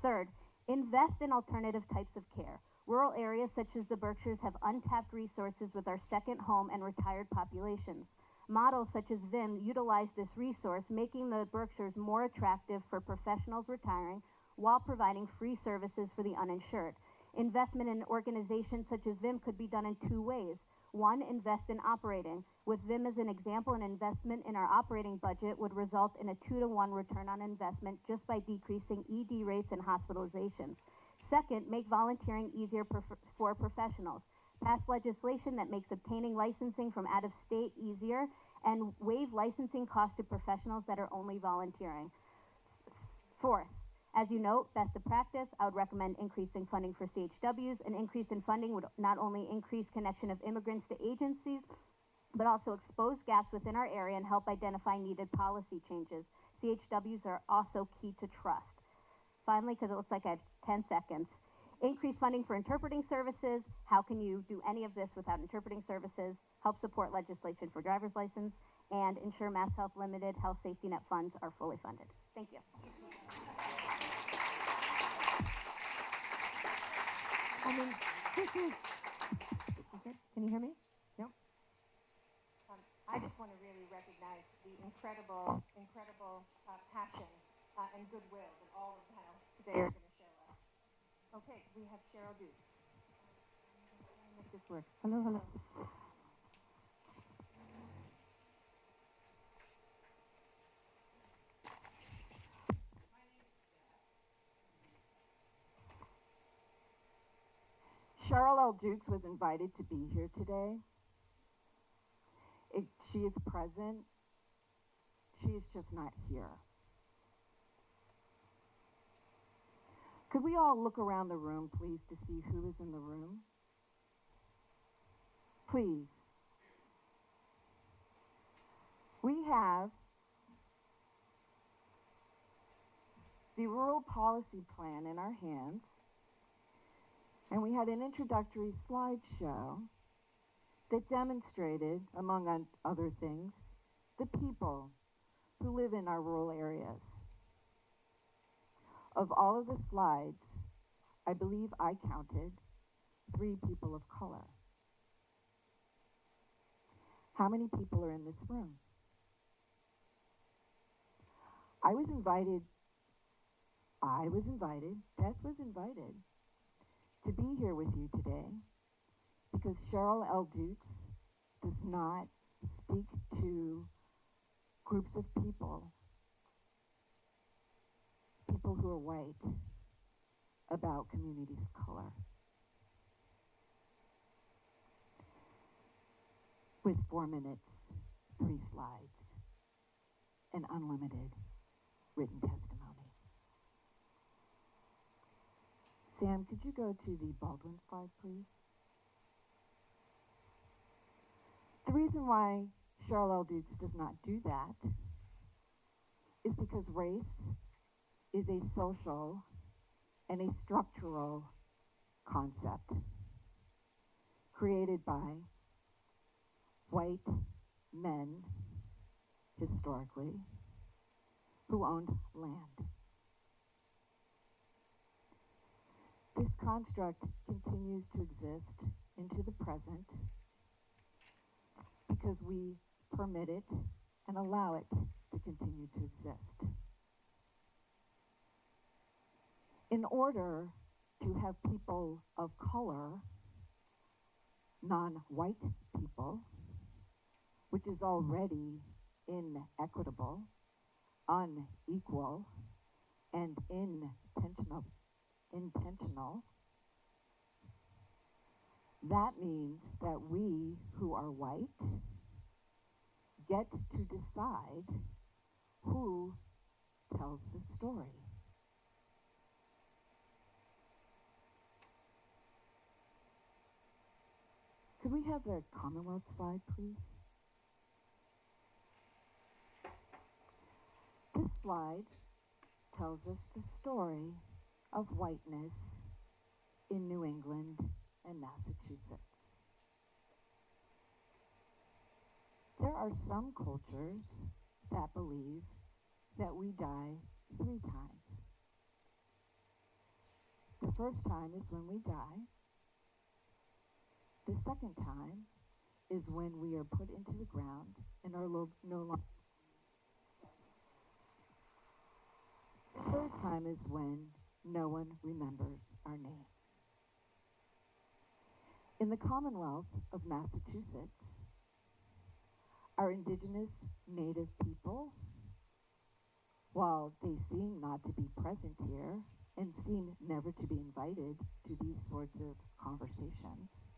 Third, invest in alternative types of care. Rural areas such as the Berkshires have untapped resources with our second home and retired populations. Models such as VIM utilize this resource, making the Berkshires more attractive for professionals retiring while providing free services for the uninsured. Investment in organizations such as VIM could be done in 2 ways. 1, invest in operating. With VIM as an example, an investment in our operating budget would result in a 2-to-1 return on investment just by decreasing ED rates and hospitalizations. Second, make volunteering easier for professionals. Pass legislation that makes obtaining licensing from out of state easier and waive licensing costs to professionals that are only volunteering. Fourth, as you note, best of practice, I would recommend increasing funding for CHWs. An increase in funding would not only increase connection of immigrants to agencies, but also expose gaps within our area and help identify needed policy changes. CHWs are also key to trust. Finally, because it looks like I have 10 seconds, increase funding for interpreting services. How can you do any of this without interpreting services? Help support legislation for driver's license, and ensure Mass Health Limited health safety net funds are fully funded. Thank you. Can you hear me? No? I just want to really recognize the incredible passion and goodwill that all of the panelists today are going to show us. Okay, we have Cheryl Dukes. Make this work. Hello. Cheryl L. Dukes was invited to be here today. She is present. She is just not here. Could we all look around the room, please, to see who is in the room? Please. We have the rural policy plan in our hands, and we had an introductory slideshow that demonstrated, among other things, the people who live in our rural areas. Of all of the slides, I believe I counted 3 people of color. How many people are in this room? I was invited, Beth was invited to be here with you today because Cheryl L. Dukes does not speak to groups of people who are white, about communities of color. With 4 minutes, 3 slides, and unlimited written testimony. Sam, could you go to the Baldwin slide, please? The reason why Cheryl L. Dukes does not do that is because race is a social and a structural concept created by white men, historically, who owned land. This construct continues to exist into the present because we permit it and allow it to continue to exist. In order to have people of color, non-white people, which is already inequitable, unequal, and intentional, that means that we who are white get to decide who tells the story. Could we have the Commonwealth slide, please? This slide tells us the story of whiteness in New England and Massachusetts. There are some cultures that believe that we die 3 times. The first time is when we die. The second time is when we are put into the ground and are no longer. The third time is when no one remembers our name. In the Commonwealth of Massachusetts, our indigenous native people, while they seem not to be present here and seem never to be invited to these sorts of conversations,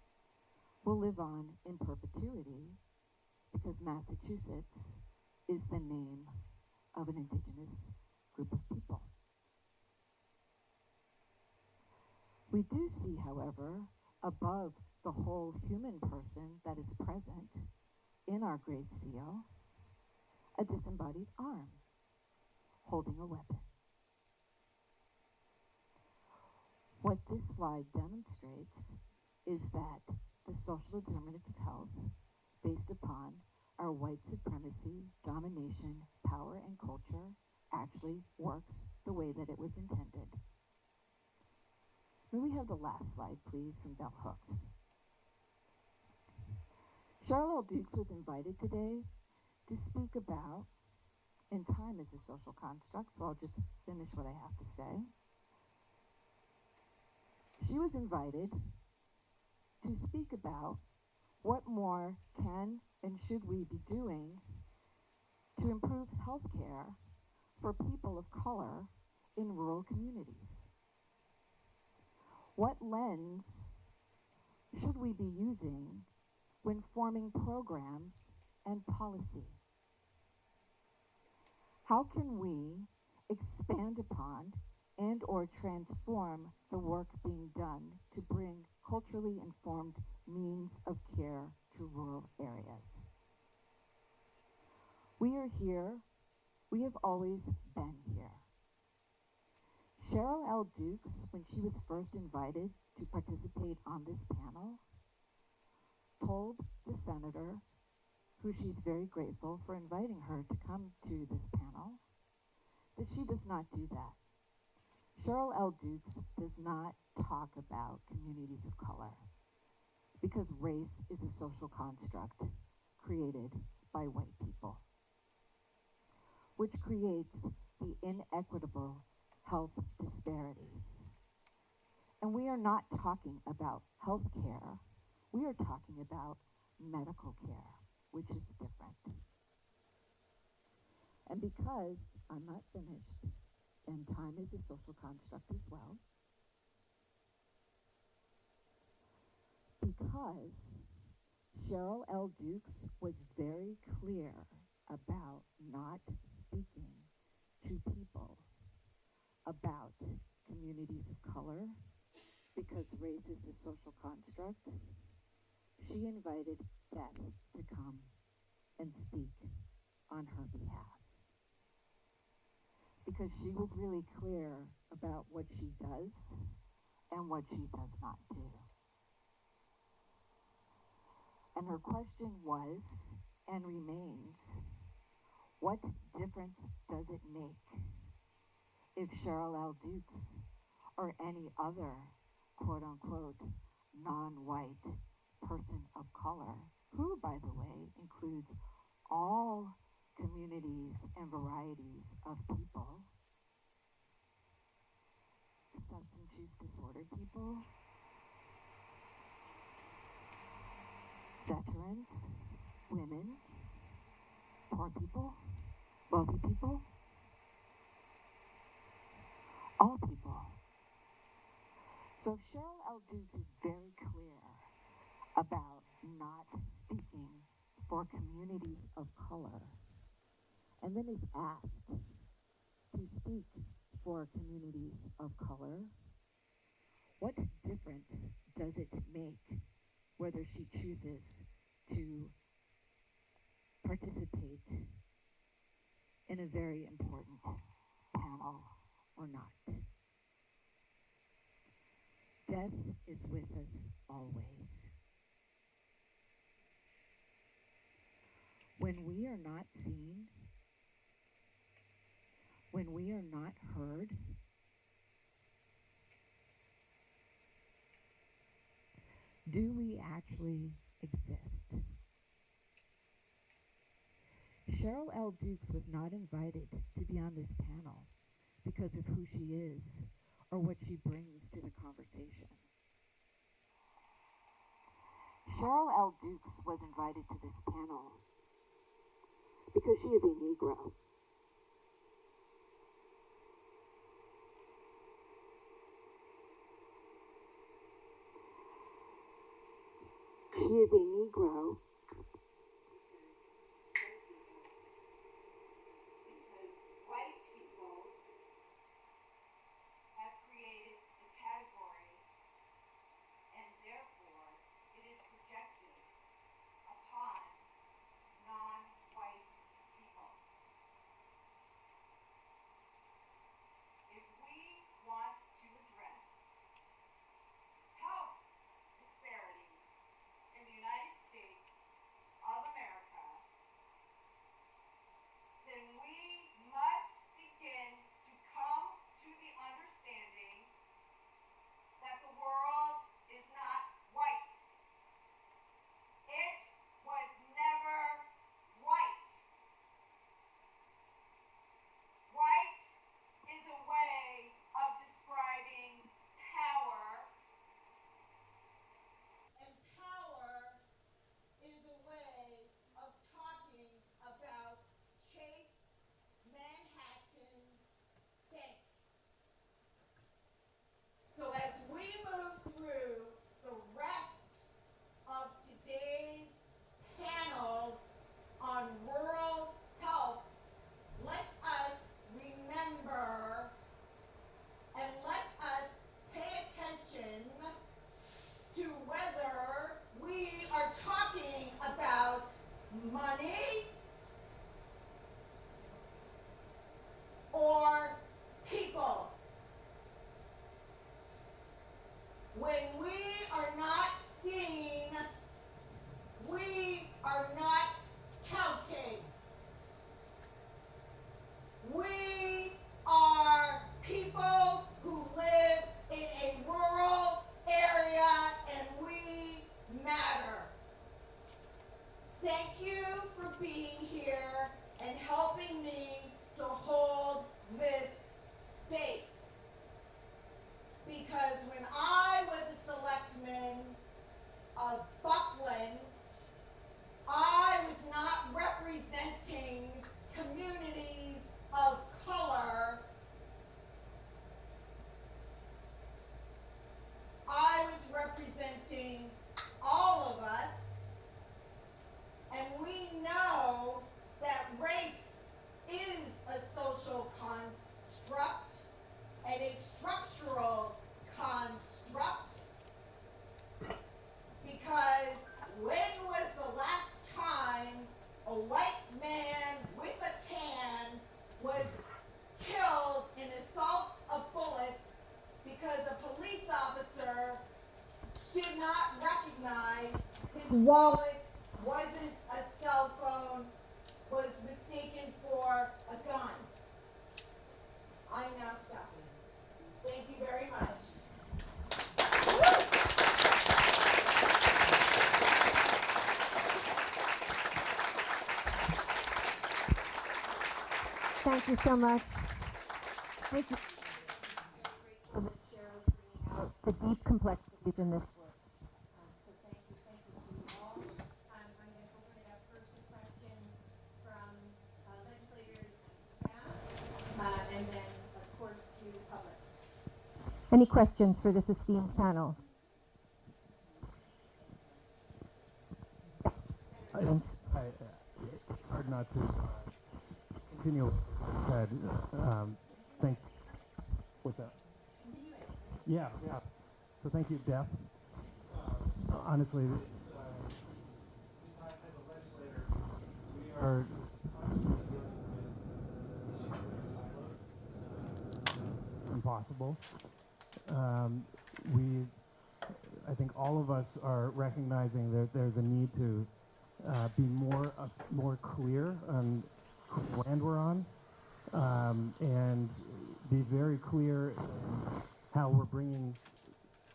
will live on in perpetuity because Massachusetts is the name of an indigenous group of people. We do see, however, above the whole human person that is present in our Great Seal, a disembodied arm holding a weapon. What this slide demonstrates is that the social determinants of health, based upon our white supremacy, domination, power, and culture, actually works the way that it was intended. May we have the last slide, please, from Bell Hooks. Cheryl L. Dukes was invited today to speak about, and time is a social construct, so I'll just finish what I have to say. She was invited to speak about what more can and should we be doing to improve health care for people of color in rural communities. What lens should we be using when forming programs and policy? How can we expand upon and or transform the work being done to bring culturally informed means of care to rural areas? We are here. We have always been here. Cheryl L. Dukes, when she was first invited to participate on this panel, told the senator, who she's very grateful for inviting her to come to this panel, that she does not do that. Cheryl L. Dukes does not talk about communities of color because race is a social construct created by white people, which creates the inequitable health disparities. And we are not talking about health care, we are talking about medical care, which is different. And because I'm not finished, and time is a social construct as well, because Cheryl L. Dukes was very clear about not speaking to people about communities of color, because race is a social construct, she invited Beth to come and speak on her behalf. Because she was really clear about what she does and what she does not do. And her question was, and remains, what difference does it make if Cheryl L. Dukes or any other quote-unquote non-white person of color, who, by the way, includes all communities and varieties of people, substance use disorder people, veterans, women, poor people, wealthy people, all people. So Cheryl L. Dukes is very clear about not speaking for communities of color, and then is asked to speak for communities of color. What difference does it make whether she chooses to participate in a very important panel or not? Death is with us always. When we are not seen, when we are not heard, do we actually exist? Cheryl L. Dukes was not invited to be on this panel because of who she is or what she brings to the conversation. Cheryl L. Dukes was invited to this panel because she is a Negro. She is a Negro because white people have created the category, and therefore it is projected upon non-white people. If we want to address health disparity in the United States, wallet wasn't a cell phone, was mistaken for a gun. I'm now stopping. Thank you very much. Thank you so much. Thank you. The deep complexities in this work. So thank you to you all. I'm going to open it up first to questions from legislators and staff, and then, of course, to public. Any questions for this esteemed panel? It's hard not to continue what you said. Thank. What's that? Yeah. So thank you, Def. Honestly, as a legislator, we are impossible. I think all of us are recognizing that there's a need to be more clear on what land we're on, and be very clear in how we're bringing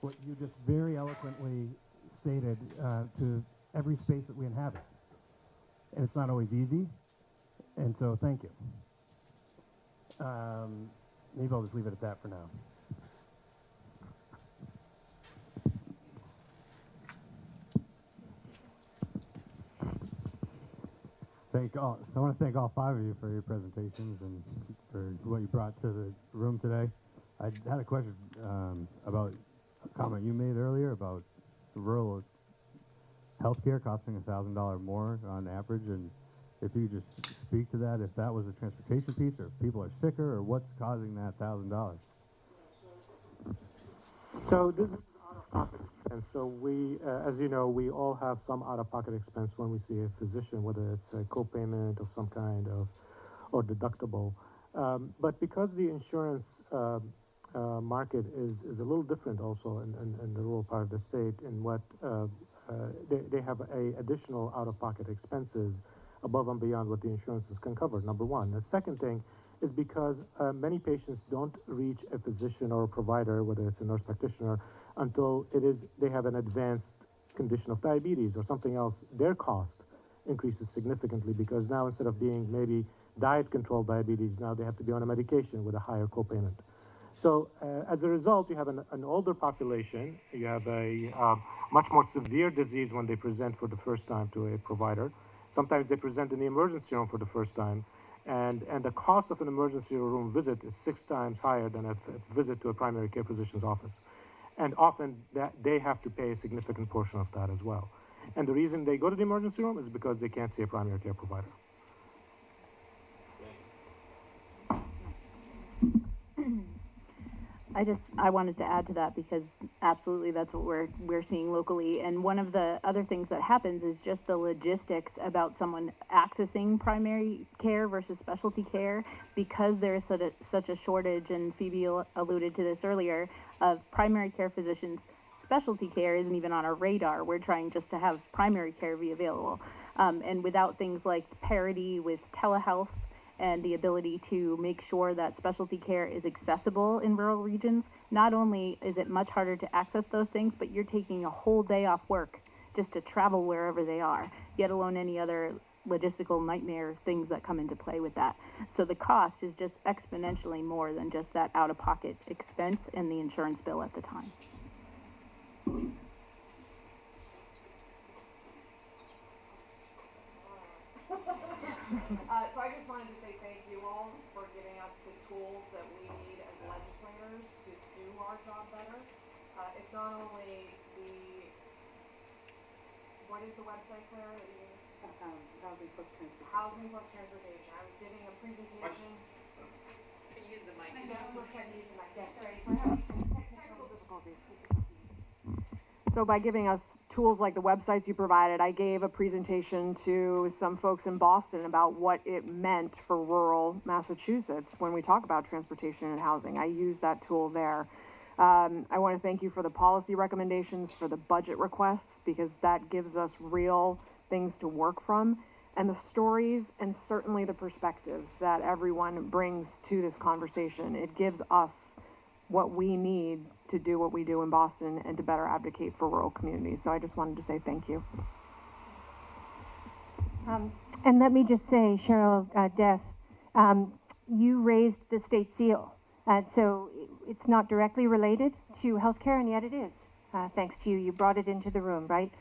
what you just very eloquently stated to every space that we inhabit. And it's not always easy, and so thank you. Maybe I'll just leave it at that for now. I want to thank all five of you for your presentations and for what you brought to the room today. I had a question about a comment you made earlier about rural healthcare costing $1,000 more on average, and if you could just speak to that, if that was a transportation piece, or if people are sicker, or what's causing that $1,000? So this is out-of-pocket expense. So we, as you know, we all have some out-of-pocket expense when we see a physician, whether it's a co-payment of some kind or deductible. But because the insurance market is a little different also in the rural part of the state, in what they have additional out-of-pocket expenses above and beyond what the insurances can cover, number one. The second thing is because many patients don't reach a physician or a provider, whether it's a nurse practitioner, until they have an advanced condition of diabetes or something else. Their cost increases significantly because now instead of being maybe diet-controlled diabetes, now they have to be on a medication with a higher copayment. So as a result, you have an older population. You have a much more severe disease when they present for the first time to a provider. Sometimes they present in the emergency room for the first time. And the cost of an emergency room visit is 6 times higher than a visit to a primary care physician's office. And often they have to pay a significant portion of that as well. And the reason they go to the emergency room is because they can't see a primary care provider. I wanted to add to that because absolutely that's what we're seeing locally. And one of the other things that happens is just the logistics about someone accessing primary care versus specialty care, because there is such a shortage, and Phoebe alluded to this earlier, of primary care physicians. Specialty care isn't even on our radar. We're trying just to have primary care be available. And without things like parity with telehealth, and the ability to make sure that specialty care is accessible in rural regions, not only is it much harder to access those things, but you're taking a whole day off work just to travel wherever they are, yet alone any other logistical nightmare things that come into play with that. So the cost is just exponentially more than just that out-of-pocket expense and the insurance bill at the time. So I just wanted to say thank you all for giving us the tools that we need as legislators to do our job better. It's not only what is the website, Claire, that you use? Housing plus Transportation. Housing plus Transportation. I was giving a presentation. Can you use the mic? Yeah, of course I can use the mic. Yes, sorry. We're having some technical difficulties. So by giving us tools like the websites you provided, I gave a presentation to some folks in Boston about what it meant for rural Massachusetts when we talk about transportation and housing. I used that tool there. I want to thank you for the policy recommendations, for the budget requests, because that gives us real things to work from, and the stories and certainly the perspectives that everyone brings to this conversation. It gives us what we need to do what we do in Boston and to better advocate for rural communities. So I just wanted to say thank you. And let me just say, Cheryl Deff, you raised the state seal. So it's not directly related to healthcare, and yet it is, thanks to you. You brought it into the room, right?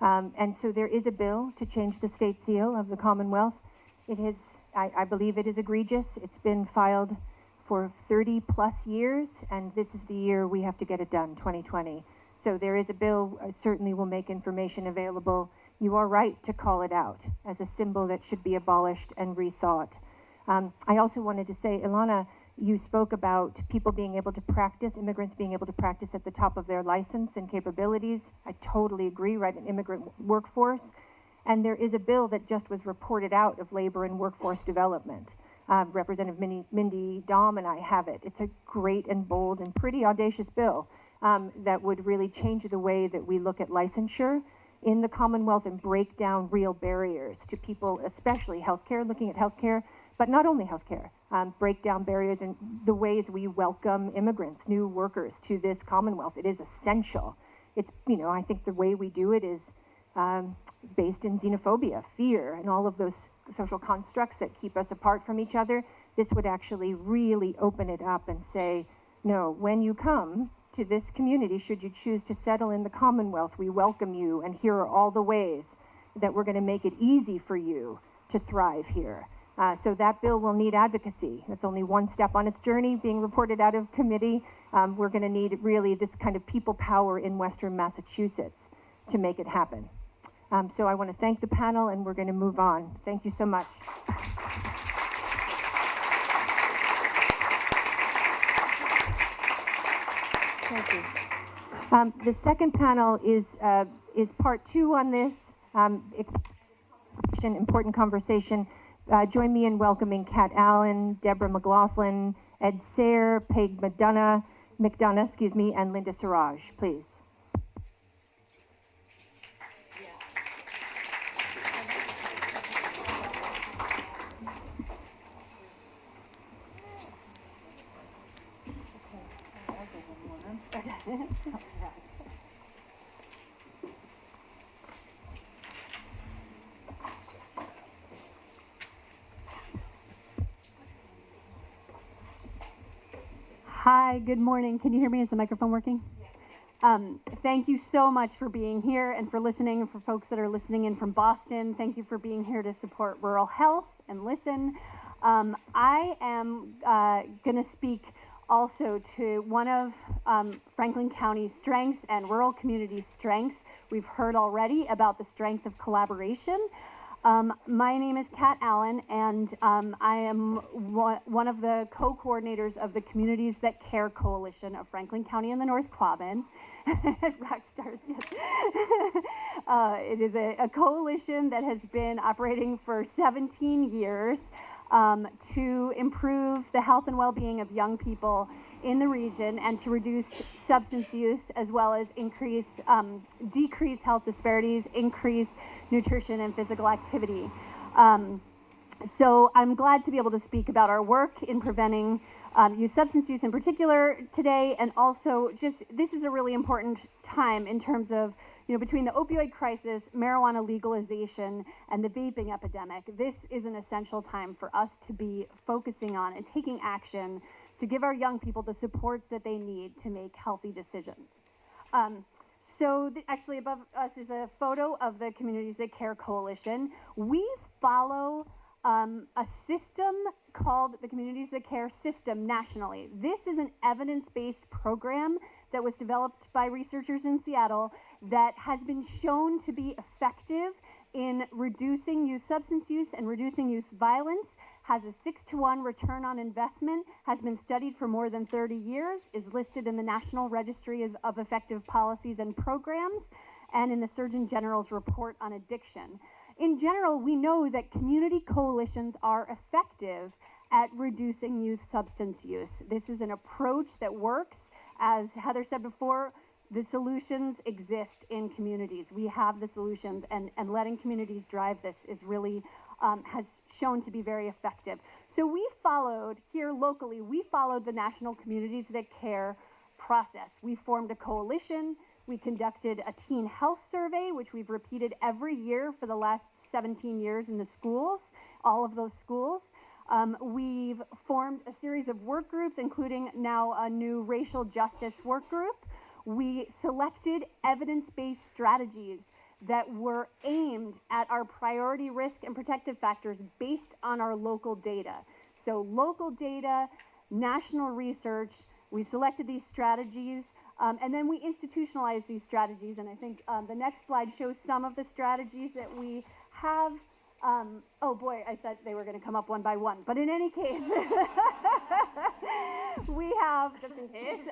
And so there is a bill to change the state seal of the Commonwealth. It is, I believe it is egregious. It's been filed for 30 plus years, and this is the year we have to get it done, 2020. So there is a bill, certainly will make information available. You are right to call it out as a symbol that should be abolished and rethought. I also wanted to say, Ilana, you spoke about people being able to practice, immigrants being able to practice at the top of their license and capabilities. I totally agree, right, an immigrant workforce. And there is a bill that just was reported out of Labor and Workforce Development. Representative Mindy Dahm and I have it. It's a great and bold and pretty audacious bill that would really change the way that we look at licensure in the Commonwealth and break down real barriers to people, especially healthcare, looking at healthcare, but not only healthcare, break down barriers in the ways we welcome immigrants, new workers to this Commonwealth. It is essential. It's, you know, I think the way we do it is based in xenophobia, fear, and all of those social constructs that keep us apart from each other. This would actually really open it up and say, no, when you come to this community, should you choose to settle in the Commonwealth, we welcome you, and here are all the ways that we're going to make it easy for you to thrive here. So that bill will need advocacy. It's only one step on its journey being reported out of committee. We're going to need really this kind of people power in Western Massachusetts to make it happen. So I want to thank the panel, and we're going to move on. Thank you so much. Thank you. The second panel is part two on this important conversation. Join me in welcoming Kat Allen, Deborah McLaughlin, Ed Sayre, Peg McDonough, and Linda Siraj, please. Hi, good morning. Can you hear me? Is the microphone working? Thank you so much for being here and for listening, and for folks that are listening in from Boston. Thank you for being here to support rural health and listen. I am going to speak also to one of Franklin County's strengths and rural community strengths. We've heard already about the strength of collaboration. My name is Kat Allen, and I am one of the co-coordinators of the Communities That Care Coalition of Franklin County and the North Quabbin. Rock stars, yes. It is a coalition that has been operating for 17 years to improve the health and well-being of young people in the region and to reduce substance use, as well as decrease health disparities, increase nutrition and physical activity. So I'm glad to be able to speak about our work in preventing youth substance use in particular today, and also just this is a really important time in terms of, you know, between the opioid crisis, marijuana legalization, and the vaping epidemic. This is an essential time for us to be focusing on and taking action to give our young people the supports that they need to make healthy decisions. Actually above us is a photo of the Communities That Care Coalition. We follow a system called the Communities That Care System nationally. This is an evidence-based program that was developed by researchers in Seattle that has been shown to be effective in reducing youth substance use and reducing youth violence, has a 6-to-1 return on investment, has been studied for more than 30 years, is listed in the National Registry of Effective Policies and Programs, and in the Surgeon General's report on addiction. In general, we know that community coalitions are effective at reducing youth substance use. This is an approach that works As Heather said before, the solutions exist in communities. We have the solutions, and letting communities drive this is really, has shown to be very effective. So we followed, here locally, we followed the National Communities That Care process. We formed a coalition. We conducted a teen health survey, which we've repeated every year for the last 17 years in the schools, all of those schools. We've formed a series of work groups, including now a new racial justice work group. We selected evidence-based strategies that were aimed at our priority risk and protective factors based on our local data. So local data, national research, we selected these strategies, and then we institutionalized these strategies. And I think the next slide shows some of the strategies that we have. Oh boy, I thought they were going to come up one by one. But in any case, we have, just in case,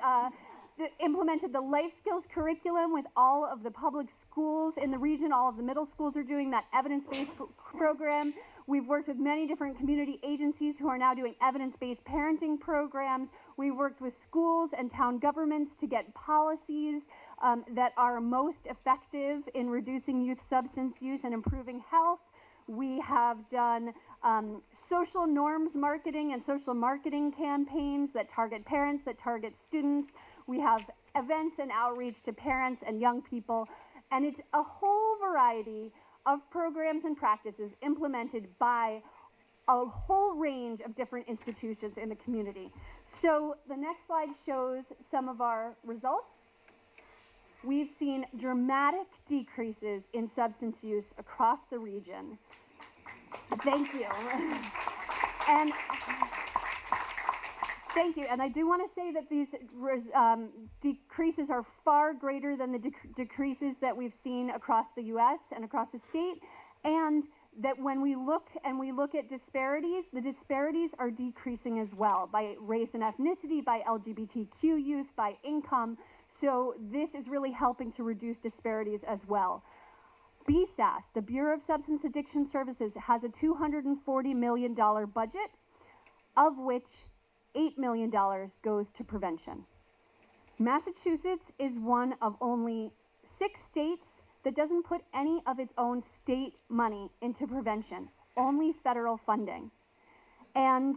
implemented the life skills curriculum with all of the public schools in the region. All of the middle schools are doing that evidence-based program. We've worked with many different community agencies who are now doing evidence-based parenting programs. We've worked with schools and town governments to get policies that are most effective in reducing youth substance use and improving health. We have done social norms marketing and social marketing campaigns that target parents, that target students. We have events and outreach to parents and young people, and it's a whole variety of programs and practices implemented by a whole range of different institutions in the community. So the next slide shows some of our results. We've seen dramatic decreases in substance use across the region. Thank you. And thank you. And I do want to say that these decreases are far greater than the decreases that we've seen across the U.S. and across the state, and that when we look at disparities, the disparities are decreasing as well by race and ethnicity, by LGBTQ youth, by income. So this is really helping to reduce disparities as well. BSAS, the Bureau of Substance Addiction Services, has a $240 million budget, of which $8 million goes to prevention. Massachusetts is one of only 6 states that doesn't put any of its own state money into prevention, only federal funding. And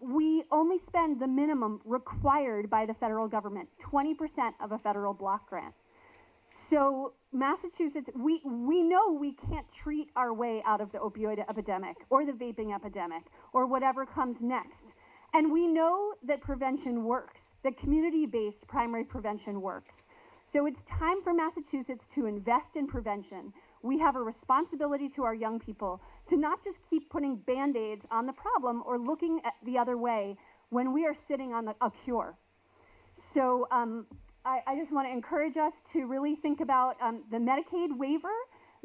we only spend the minimum required by the federal government, 20% of a federal block grant. So Massachusetts, we know we can't treat our way out of the opioid epidemic or the vaping epidemic or whatever comes next. And we know that prevention works, that community-based primary prevention works. So it's time for Massachusetts to invest in prevention. We have a responsibility to our young people to not just keep putting Band-Aids on the problem or looking at the other way when we are sitting on a cure. So I just want to encourage us to really think about the Medicaid waiver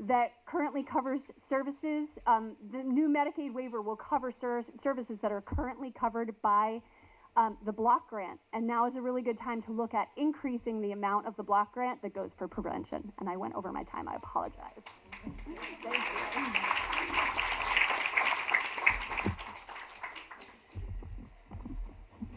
that currently covers services. The new Medicaid waiver will cover services that are currently covered by the block grant. And now is a really good time to look at increasing the amount of the block grant that goes for prevention. And I went over my time, I apologize. Thank you.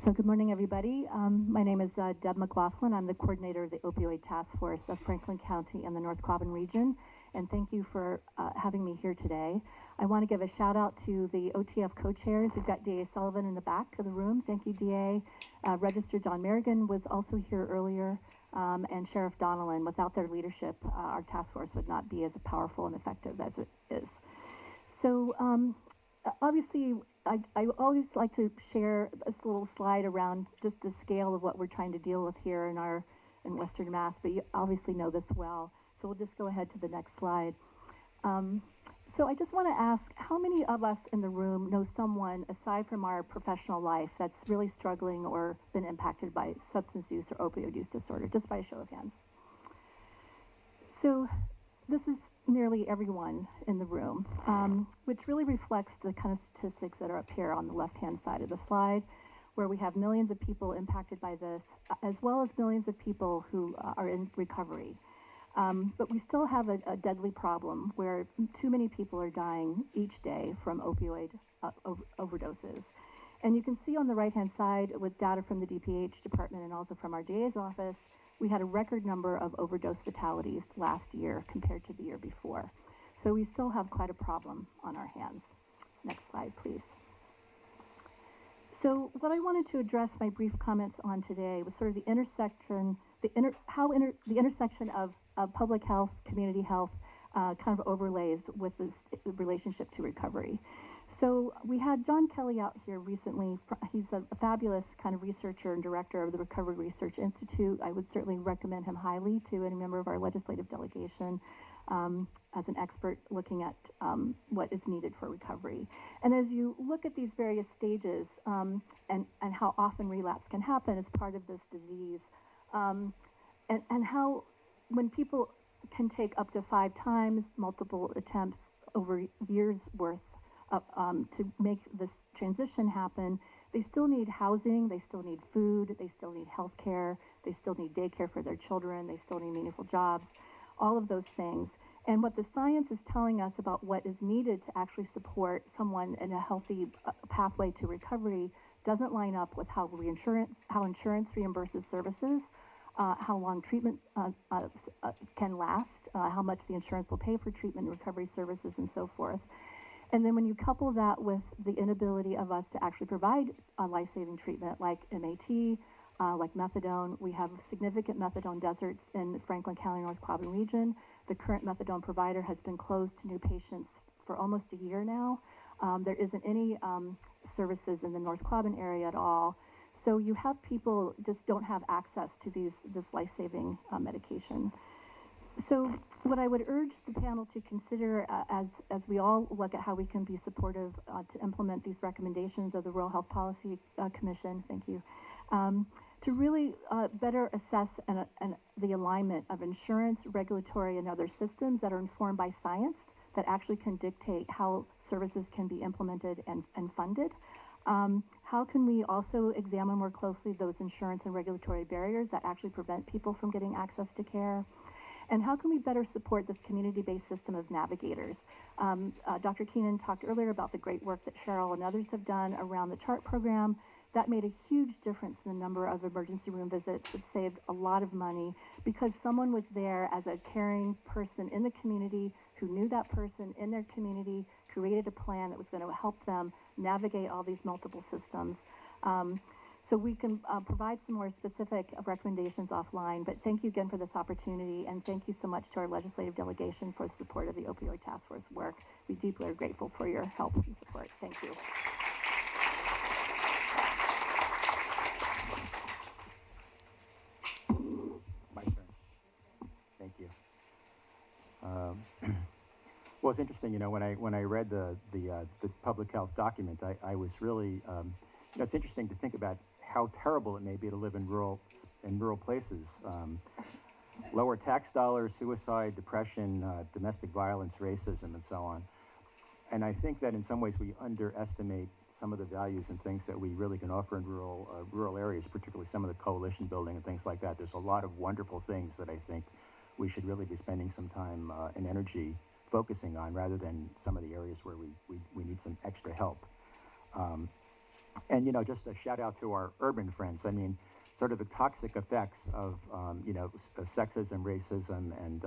So good morning, everybody. My name is Deb McLaughlin. I'm the coordinator of the Opioid Task Force of Franklin County and the North Quabbin region. And thank you for having me here today. I want to give a shout out to the OTF co-chairs. We've got DA Sullivan in the back of the room. Thank you, DA. Register John Merrigan was also here earlier, and Sheriff Donnellan. Without their leadership, our task force would not be as powerful and effective as it is. So obviously, I always like to share this little slide around just the scale of what we're trying to deal with here in Western Mass, but you obviously know this well. So we'll just go ahead to the next slide. So I just want to ask, how many of us in the room know someone, aside from our professional life, that's really struggling or been impacted by substance use or opioid use disorder, just by a show of hands? So this is nearly everyone in the room, which really reflects the kind of statistics that are up here on the left-hand side of the slide, where we have millions of people impacted by this, as well as millions of people who are in recovery. But we still have a deadly problem where too many people are dying each day from opioid overdoses. And you can see on the right-hand side with data from the DPH department and also from our DA's office, we had a record number of overdose fatalities last year compared to the year before. So we still have quite a problem on our hands. Next slide, please. So what I wanted to address my brief comments on today was sort of the intersection, the intersection of public health, community health, kind of overlays with this relationship to recovery. So we had John Kelly out here recently. He's a fabulous kind of researcher and director of the Recovery Research Institute. I would certainly recommend him highly to any member of our legislative delegation as an expert looking at what is needed for recovery. And as you look at these various stages and how often relapse can happen as part of this disease, and how when people can take up to 5 times multiple attempts over years worth to make this transition happen, they still need housing, they still need food, they still need health care, they still need daycare for their children, they still need meaningful jobs, all of those things. And what the science is telling us about what is needed to actually support someone in a healthy pathway to recovery doesn't line up with how insurance reimburses services, how long treatment can last, how much the insurance will pay for treatment and recovery services, and so forth. And then when you couple that with the inability of us to actually provide life-saving treatment like MAT, like methadone, we have significant methadone deserts in the Franklin County, North Quabbin region. The current methadone provider has been closed to new patients for almost a year now. There isn't any services in the North Quabbin area at all. So you have people just don't have access to this life-saving medication. So what I would urge the panel to consider as we all look at how we can be supportive to implement these recommendations of the Rural Health Policy Commission, thank you, to really better assess the alignment of insurance, regulatory, and other systems that are informed by science that actually can dictate how services can be implemented and funded. How can we also examine more closely those insurance and regulatory barriers that actually prevent people from getting access to care? And how can we better support this community-based system of navigators? Dr. Keenan talked earlier about the great work that Cheryl and others have done around the CHART program. That made a huge difference in the number of emergency room visits. It saved a lot of money because someone was there as a caring person in the community who knew that person in their community, created a plan that was going to help them navigate all these multiple systems. So we can provide some more specific recommendations offline, but thank you again for this opportunity, and thank you so much to our legislative delegation for the support of the Opioid Task Force work. We deeply are grateful for your help and support. Thank you. My turn. Thank you. Well, it's interesting, you know, when I read the public health document, I was really, you know, it's interesting to think about how terrible it may be to live in rural places. Lower tax dollars, suicide, depression, domestic violence, racism, and so on. And I think that in some ways we underestimate some of the values and things that we really can offer in rural areas, particularly some of the coalition building and things like that. There's a lot of wonderful things that I think we should really be spending some time and energy focusing on, rather than some of the areas where we need some extra help. And, you know, just a shout out to our urban friends. I mean, sort of the toxic effects of, you know, sexism, racism, and,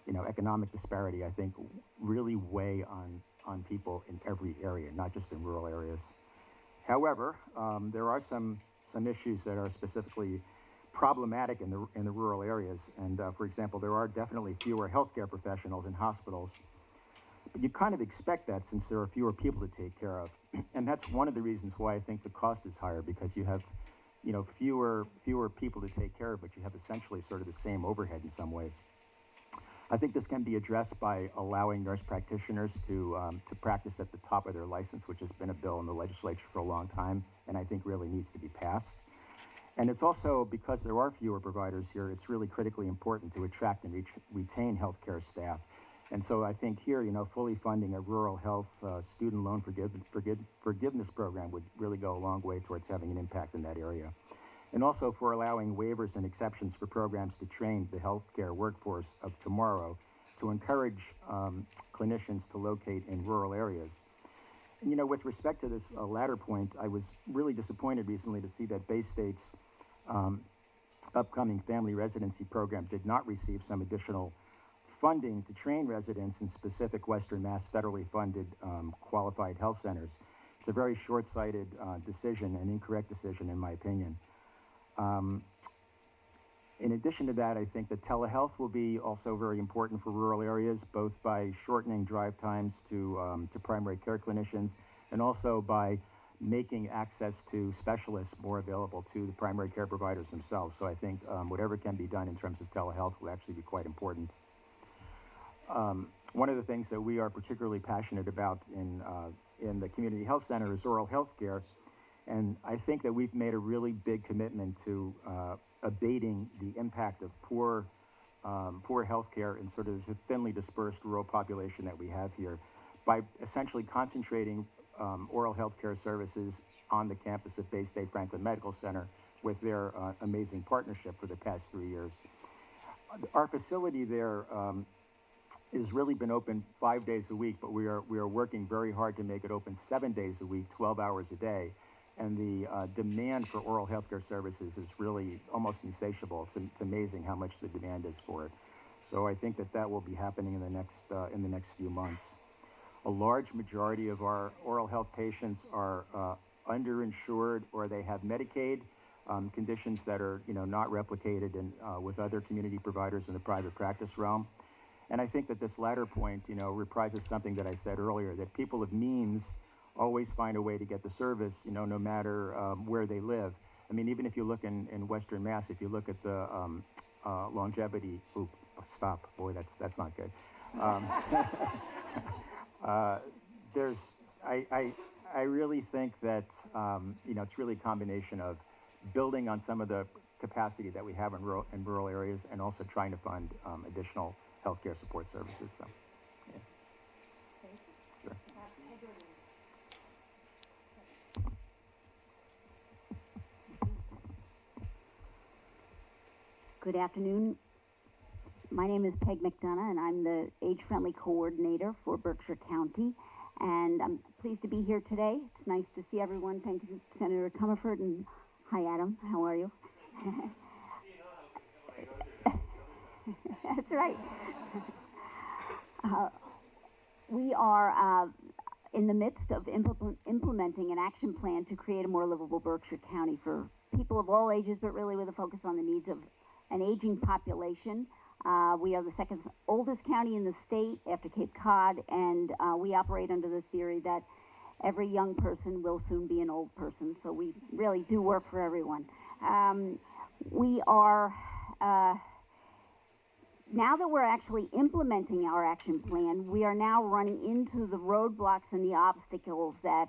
you know, economic disparity, I think, really weigh on people in every area, not just in rural areas. However, there are some issues that are specifically problematic in the rural areas. And for example, there are definitely fewer healthcare professionals in hospitals. But you kind of expect that since there are fewer people to take care of. And that's one of the reasons why I think the cost is higher, because you have, you know, fewer people to take care of, but you have essentially sort of the same overhead in some ways. I think this can be addressed by allowing nurse practitioners to practice at the top of their license, which has been a bill in the legislature for a long time, and I think really needs to be passed. And it's also, because there are fewer providers here, it's really critically important to attract and retain healthcare staff. And so I think here, you know, fully funding a rural health student loan forgiveness program would really go a long way towards having an impact in that area. And also for allowing waivers and exceptions for programs to train the healthcare workforce of tomorrow, to encourage clinicians to locate in rural areas. And, you know, with respect to this latter point, I was really disappointed recently to see that Bay State's upcoming family residency program did not receive some additional funding to train residents in specific Western Mass federally funded qualified health centers. It's a very short-sighted decision, an incorrect decision in my opinion. In addition to that, I think that telehealth will be also very important for rural areas, both by shortening drive times to primary care clinicians, and also by making access to specialists more available to the primary care providers themselves. So I think whatever can be done in terms of telehealth will actually be quite important. One of the things that we are particularly passionate about in the community health center is oral health care. And I think that we've made a really big commitment to abating the impact of poor health care in sort of the thinly dispersed rural population that we have here by essentially concentrating oral health care services on the campus of Bay State Franklin Medical Center with their amazing partnership for the past 3 years. Our facility there has really been open 5 days a week, but we are working very hard to make it open 7 days a week, 12 hours a day. And the demand for oral health care services is really almost insatiable. It's amazing how much the demand is for it. So I think that that will be happening in the next few months. A large majority of our oral health patients are underinsured, or they have Medicaid conditions that are not replicated with other community providers in the private practice realm. And I think that this latter point reprises something that I said earlier, that people of means always find a way to get the service, no matter where they live. I mean, even if you look in Western Mass, if you look at the longevity, boy, that's not good. I really think that, it's really a combination of building on some of the capacity that we have in rural areas and also trying to fund additional healthcare support services. So, yeah. Sure. Good afternoon. My name is Peg McDonough, and I'm the age-friendly coordinator for Berkshire County. And I'm pleased to be here today. It's nice to see everyone. Thank you, Senator Comerford, and hi, Adam. How are you? That's right. We are in the midst of implementing an action plan to create a more livable Berkshire County for people of all ages, but really with a focus on the needs of an aging population. We are the second oldest county in the state after Cape Cod, and we operate under the theory that every young person will soon be an old person, so we really do work for everyone. We are, now that we're actually implementing our action plan, we are now running into the roadblocks and the obstacles that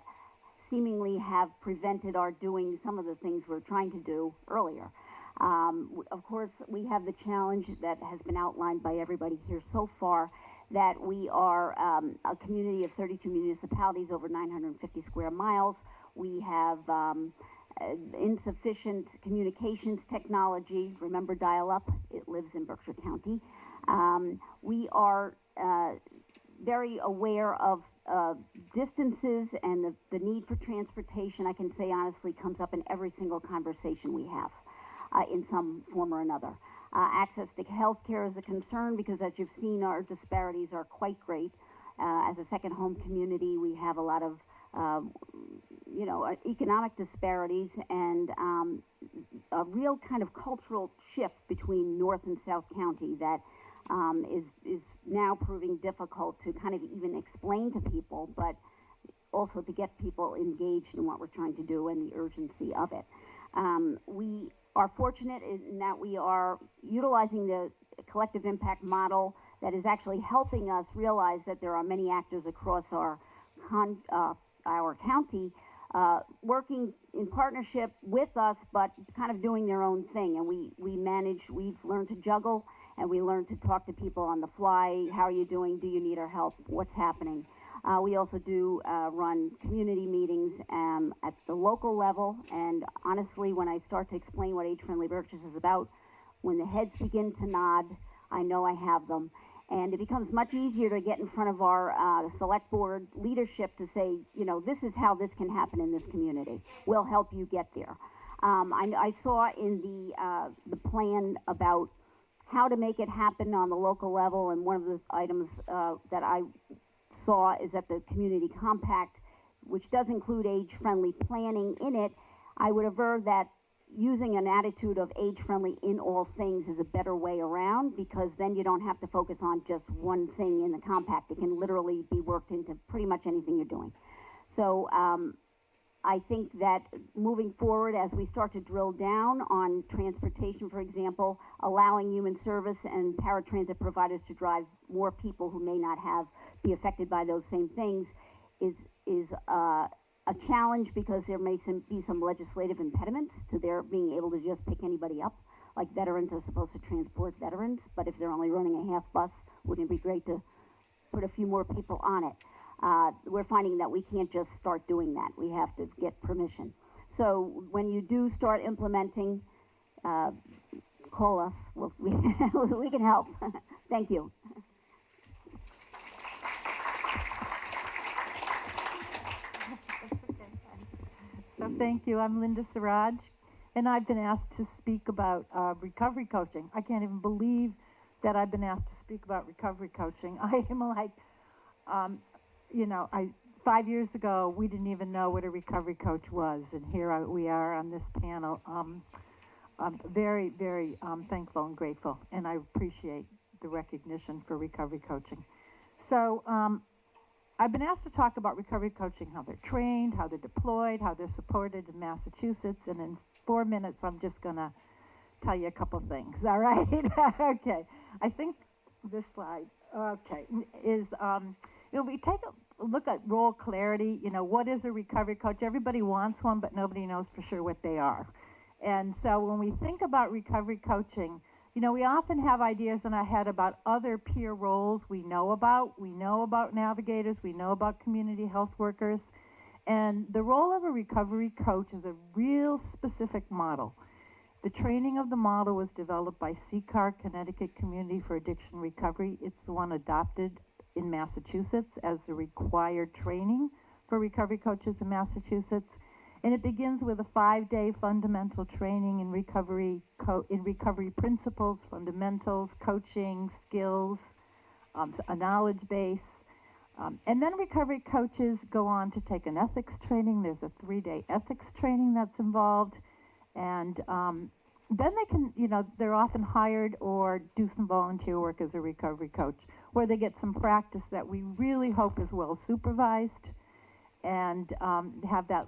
seemingly have prevented our doing some of the things we're trying to do earlier. Of course, we have the challenge that has been outlined by everybody here so far, that we are a community of 32 municipalities, over 950 square miles. We have insufficient communications technology. Remember dial-up? It lives in Berkshire County. We are very aware of distances, and the need for transportation, I can say honestly, comes up in every single conversation we have. In some form or another. Access to health care is a concern because, as you've seen, our disparities are quite great. As a second home community, we have a lot of, economic disparities and a real kind of cultural shift between North and South County that is now proving difficult to kind of even explain to people, but also to get people engaged in what we're trying to do and the urgency of it. We are fortunate in that we are utilizing the collective impact model that is actually helping us realize that there are many actors across our county working in partnership with us, but kind of doing their own thing. And we've learned to juggle, and we learned to talk to people on the fly. How are you doing? Do you need our help? What's happening? We also do run community meetings at the local level, and honestly, when I start to explain what Age Friendly Berkshire is about, when the heads begin to nod, I know I have them. And it becomes much easier to get in front of our select board leadership to say, you know, this is how this can happen in this community. We'll help you get there. I saw in the plan about how to make it happen on the local level, and one of the items that I saw is that the community compact, which does include age-friendly planning in it. I would aver that using an attitude of age-friendly in all things is a better way around, because then you don't have to focus on just one thing in the compact. It can literally be worked into pretty much anything you're doing. So I think that moving forward, as we start to drill down on transportation, for example, allowing human service and paratransit providers to drive more people who may not be affected by those same things is a challenge, because there may be some legislative impediments to their being able to just pick anybody up. Like veterans are supposed to transport veterans, but if they're only running a half bus, wouldn't it be great to put a few more people on it? We're finding that we can't just start doing that. We have to get permission. So when you do start implementing, call us. We can help. Thank you. So thank you. I'm Linda Siraj, and I've been asked to speak about recovery coaching. I can't even believe that I've been asked to speak about recovery coaching. I am like, you know, 5 years ago, we didn't even know what a recovery coach was, and here we are on this panel. I'm very, very thankful and grateful, and I appreciate the recognition for recovery coaching. So I've been asked to talk about recovery coaching, how they're trained, how they're deployed, how they're supported in Massachusetts, and in 4 minutes, I'm just going to tell you a couple things, all right? Okay, I think this slide, okay, is, you know, we take a look at role clarity. You know, what is a recovery coach? Everybody wants one, but nobody knows for sure what they are. And so when we think about recovery coaching, you know, we often have ideas in our head about other peer roles we know about. We know about navigators, we know about community health workers, and the role of a recovery coach is a real specific model. The training of the model was developed by CCAR, Connecticut Community for Addiction Recovery. It's the one adopted in Massachusetts as the required training for recovery coaches in Massachusetts. And it begins with a 5-day fundamental training in recovery principles, fundamentals, coaching, skills, a knowledge base. And then recovery coaches go on to take an ethics training. There's a 3-day ethics training that's involved. And then they can, you know, they're often hired or do some volunteer work as a recovery coach, where they get some practice that we really hope is well supervised, and have that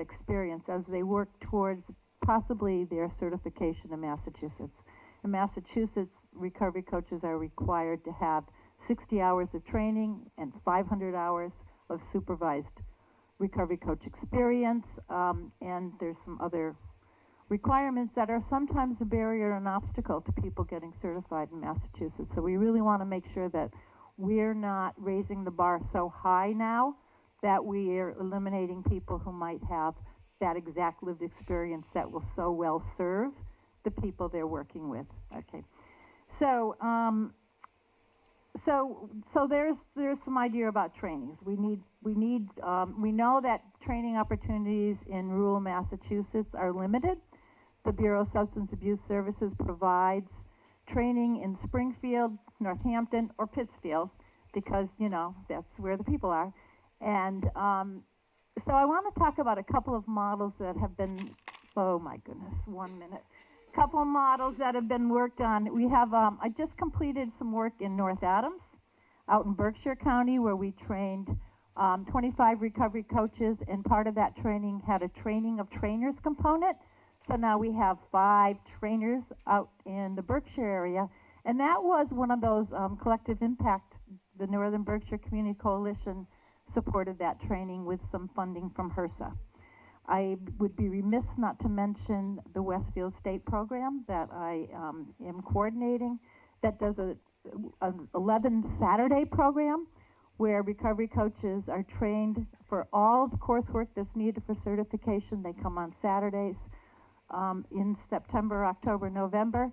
experience as they work towards possibly their certification in Massachusetts. In Massachusetts, recovery coaches are required to have 60 hours of training and 500 hours of supervised recovery coach experience, and there's some other requirements that are sometimes a barrier and obstacle to people getting certified in Massachusetts. So we really want to make sure that we're not raising the bar so high now that we are eliminating people who might have that exact lived experience that will so well serve the people they're working with. Okay, so so there's some idea about trainings. We know that training opportunities in rural Massachusetts are limited. The Bureau of Substance Abuse Services provides training in Springfield, Northampton, or Pittsfield, because, you know, that's where the people are. And so I want to talk about a couple of models that have been, oh my goodness, 1 minute. A couple of models that have been worked on. We have, I just completed some work in North Adams, out in Berkshire County, where we trained 25 recovery coaches, and part of that training had a training of trainers component. So now we have 5 trainers out in the Berkshire area, and that was one of those collective impact. The Northern Berkshire Community Coalition supported that training with some funding from HRSA. I would be remiss not to mention the Westfield State program that I am coordinating, that does an 11 Saturday program where recovery coaches are trained for all the coursework that's needed for certification. They come on Saturdays in September, October, November,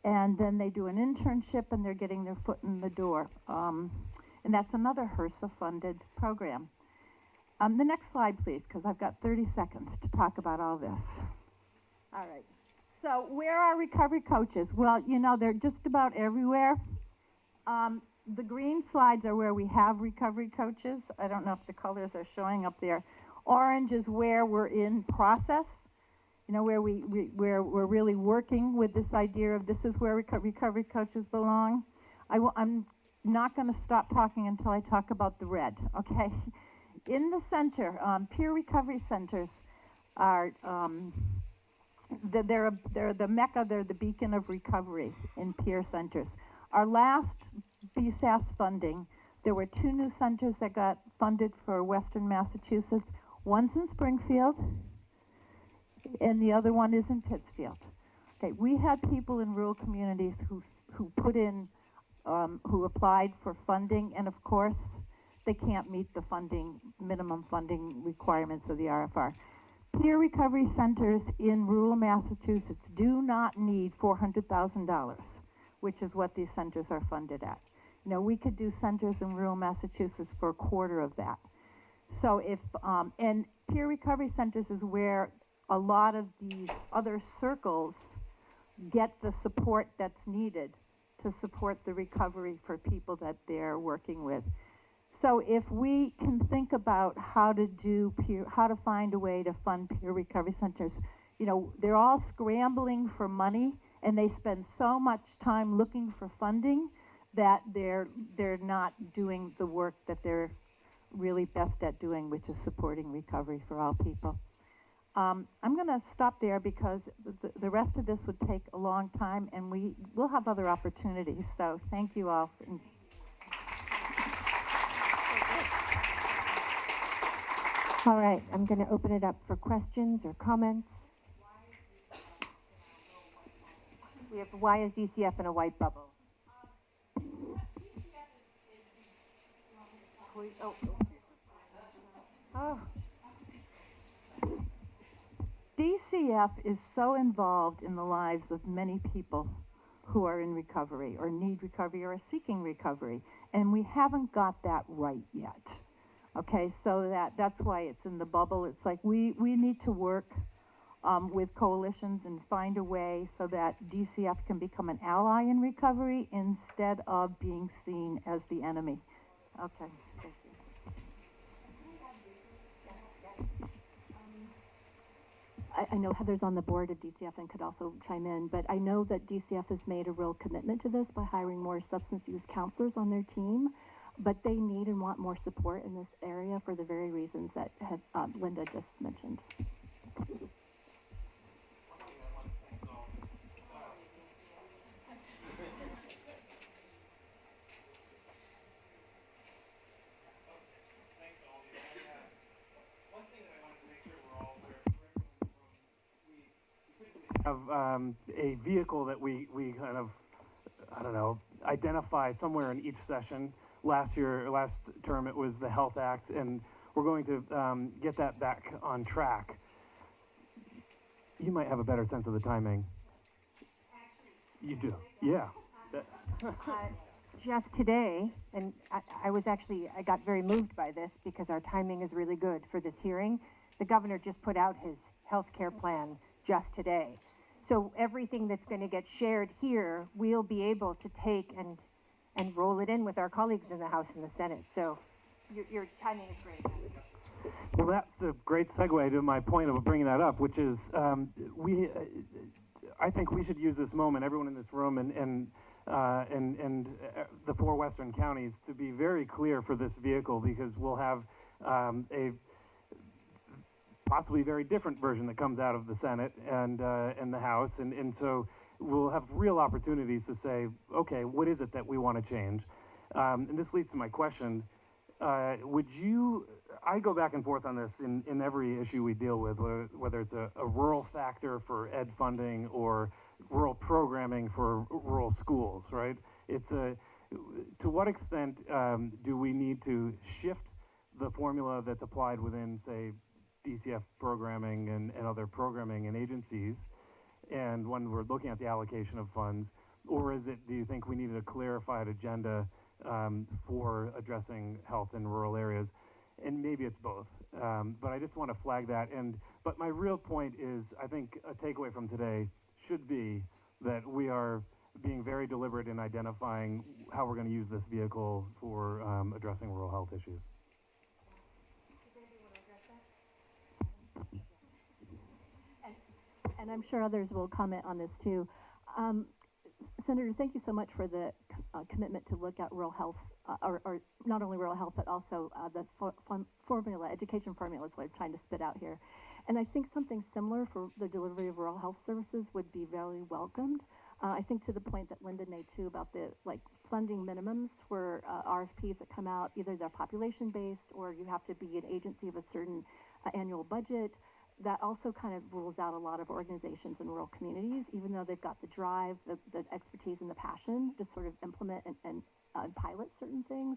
and then they do an internship and they're getting their foot in the door. And that's another HRSA-funded program. The next slide, please, because I've got 30 seconds to talk about all this. All right. So where are recovery coaches? Well, you know, they're just about everywhere. The green slides are where we have recovery coaches. I don't know if the colors are showing up there. Orange is where we're in process, you know, where where we're really working with this idea of this is where recovery coaches belong. I'm not going to stop talking until I talk about the red, okay? In the center, peer recovery centers are, they're the mecca, they're the beacon of recovery in peer centers. Our last BSAS funding, there were 2 new centers that got funded for Western Massachusetts. One's in Springfield, and the other one is in Pittsfield. Okay, we had people in rural communities who put in, who applied for funding, and of course, they can't meet the minimum funding requirements of the RFR. Peer recovery centers in rural Massachusetts do not need $400,000, which is what these centers are funded at. You know, we could do centers in rural Massachusetts for a quarter of that. So if, and peer recovery centers is where a lot of these other circles get the support that's needed to support the recovery for people that they're working with. So if we can think about how to find a way to fund peer recovery centers, you know, they're all scrambling for money and they spend so much time looking for funding that they're not doing the work that they're really best at doing, which is supporting recovery for all people. I'm going to stop there because the rest of this would take a long time and we'll have other opportunities. So thank you all. All right, I'm going to open it up for questions or comments. We have why is DCF in a white bubble? DCF is so involved in the lives of many people who are in recovery or need recovery or are seeking recovery, and we haven't got that right yet. Okay, so that's why it's in the bubble. It's like we need to work with coalitions and find a way so that DCF can become an ally in recovery instead of being seen as the enemy. Okay, thank you. I know Heather's on the board of DCF and could also chime in, but I know that DCF has made a real commitment to this by hiring more substance use counselors on their team, but they need and want more support in this area for the very reasons that Linda just mentioned. Have a vehicle that we kind of, I don't know, identify somewhere in each session. Last term it was the Health Act, and we're going to get that back on track. You might have a better sense of the timing. You do, yeah. Just today, and I got very moved by this because our timing is really good for this hearing. The governor just put out his health care plan just today. So everything that's going to get shared here, we'll be able to take and roll it in with our colleagues in the House and the Senate. So your timing is great. Well, that's a great segue to my point of bringing that up, which is I think we should use this moment, everyone in this room and the 4 Western counties, to be very clear for this vehicle, because we'll have a possibly very different version that comes out of the Senate and the House, and so we'll have real opportunities to say, okay, what is it that we want to change? And this leads to my question. I go back and forth on this in every issue we deal with, whether it's a rural factor for ed funding or rural programming for rural schools, right? To what extent do we need to shift the formula that's applied within, say, DCF programming and other programming and agencies, and when we're looking at the allocation of funds, or is it, do you think we needed a clarified agenda for addressing health in rural areas? And maybe it's both, but I just want to flag that. But my real point is, I think a takeaway from today should be that we are being very deliberate in identifying how we're going to use this vehicle for addressing rural health issues. And I'm sure others will comment on this too. Senator, thank you so much for the commitment to look at rural health, or not only rural health, but also the formula, education formula is what I'm trying to spit out here. And I think something similar for the delivery of rural health services would be very welcomed. I think to the point that Linda made too about the funding minimums for RFPs that come out, either they're population based or you have to be an agency of a certain annual budget. That also kind of rules out a lot of organizations in rural communities, even though they've got the drive, the expertise, and the passion to sort of implement and pilot certain things.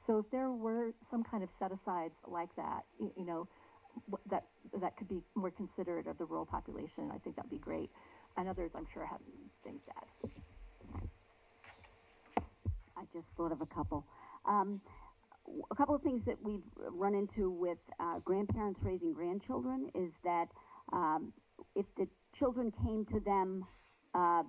So if there were some kind of set-asides like that, you know, that could be more considerate of the rural population, I think that'd be great. And others, I'm sure, have things to add. I just thought of a couple. A couple of things that we've run into with grandparents raising grandchildren is that if the children came to them,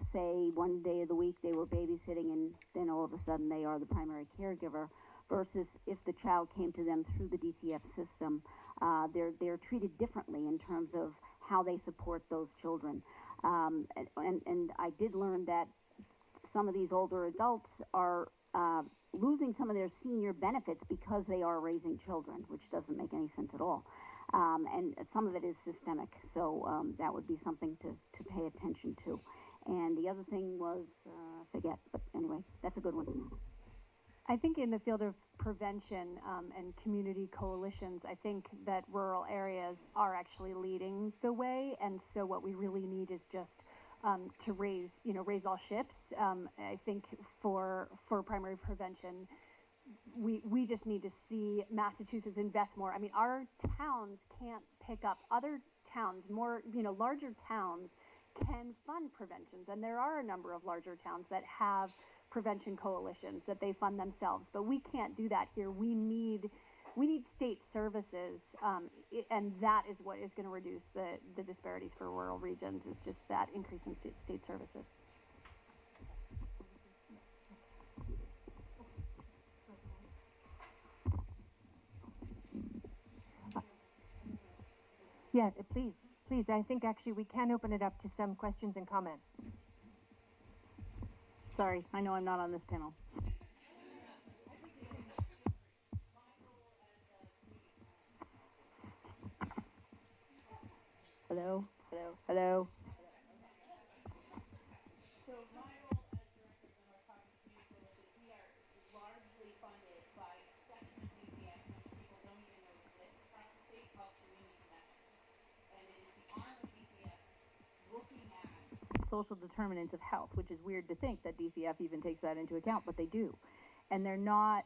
say one day of the week they were babysitting, and then all of a sudden they are the primary caregiver, versus if the child came to them through the DCF system, they're treated differently in terms of how they support those children. And I did learn that some of these older adults are losing some of their senior benefits because they are raising children, which doesn't make any sense at all. And some of it is systemic, so that would be something to pay attention to. And the other thing was, I forget, but anyway, that's a good one. I think in the field of prevention and community coalitions, I think that rural areas are actually leading the way, and so what we really need is just to raise all ships. I think for primary prevention, we just need to see Massachusetts invest more. I mean, our towns can't pick up other towns, larger towns can fund preventions, and there are a number of larger towns that have prevention coalitions that they fund themselves, but we can't do that here. We need state services, and that is what is going to reduce the disparities for rural regions. It's just that increase in state services. Yeah, please. I think actually we can open it up to some questions and comments. Sorry, I know I'm not on this panel. Hello? Hello? So my role as director of the North Cobb Community Coalition, we are largely funded by a section of DCF, which people don't even know exists across the state, called Community Connections. And it is the arm of DCF looking at Social determinants of health, which is weird to think that DCF even takes that into account, but they do. And they're not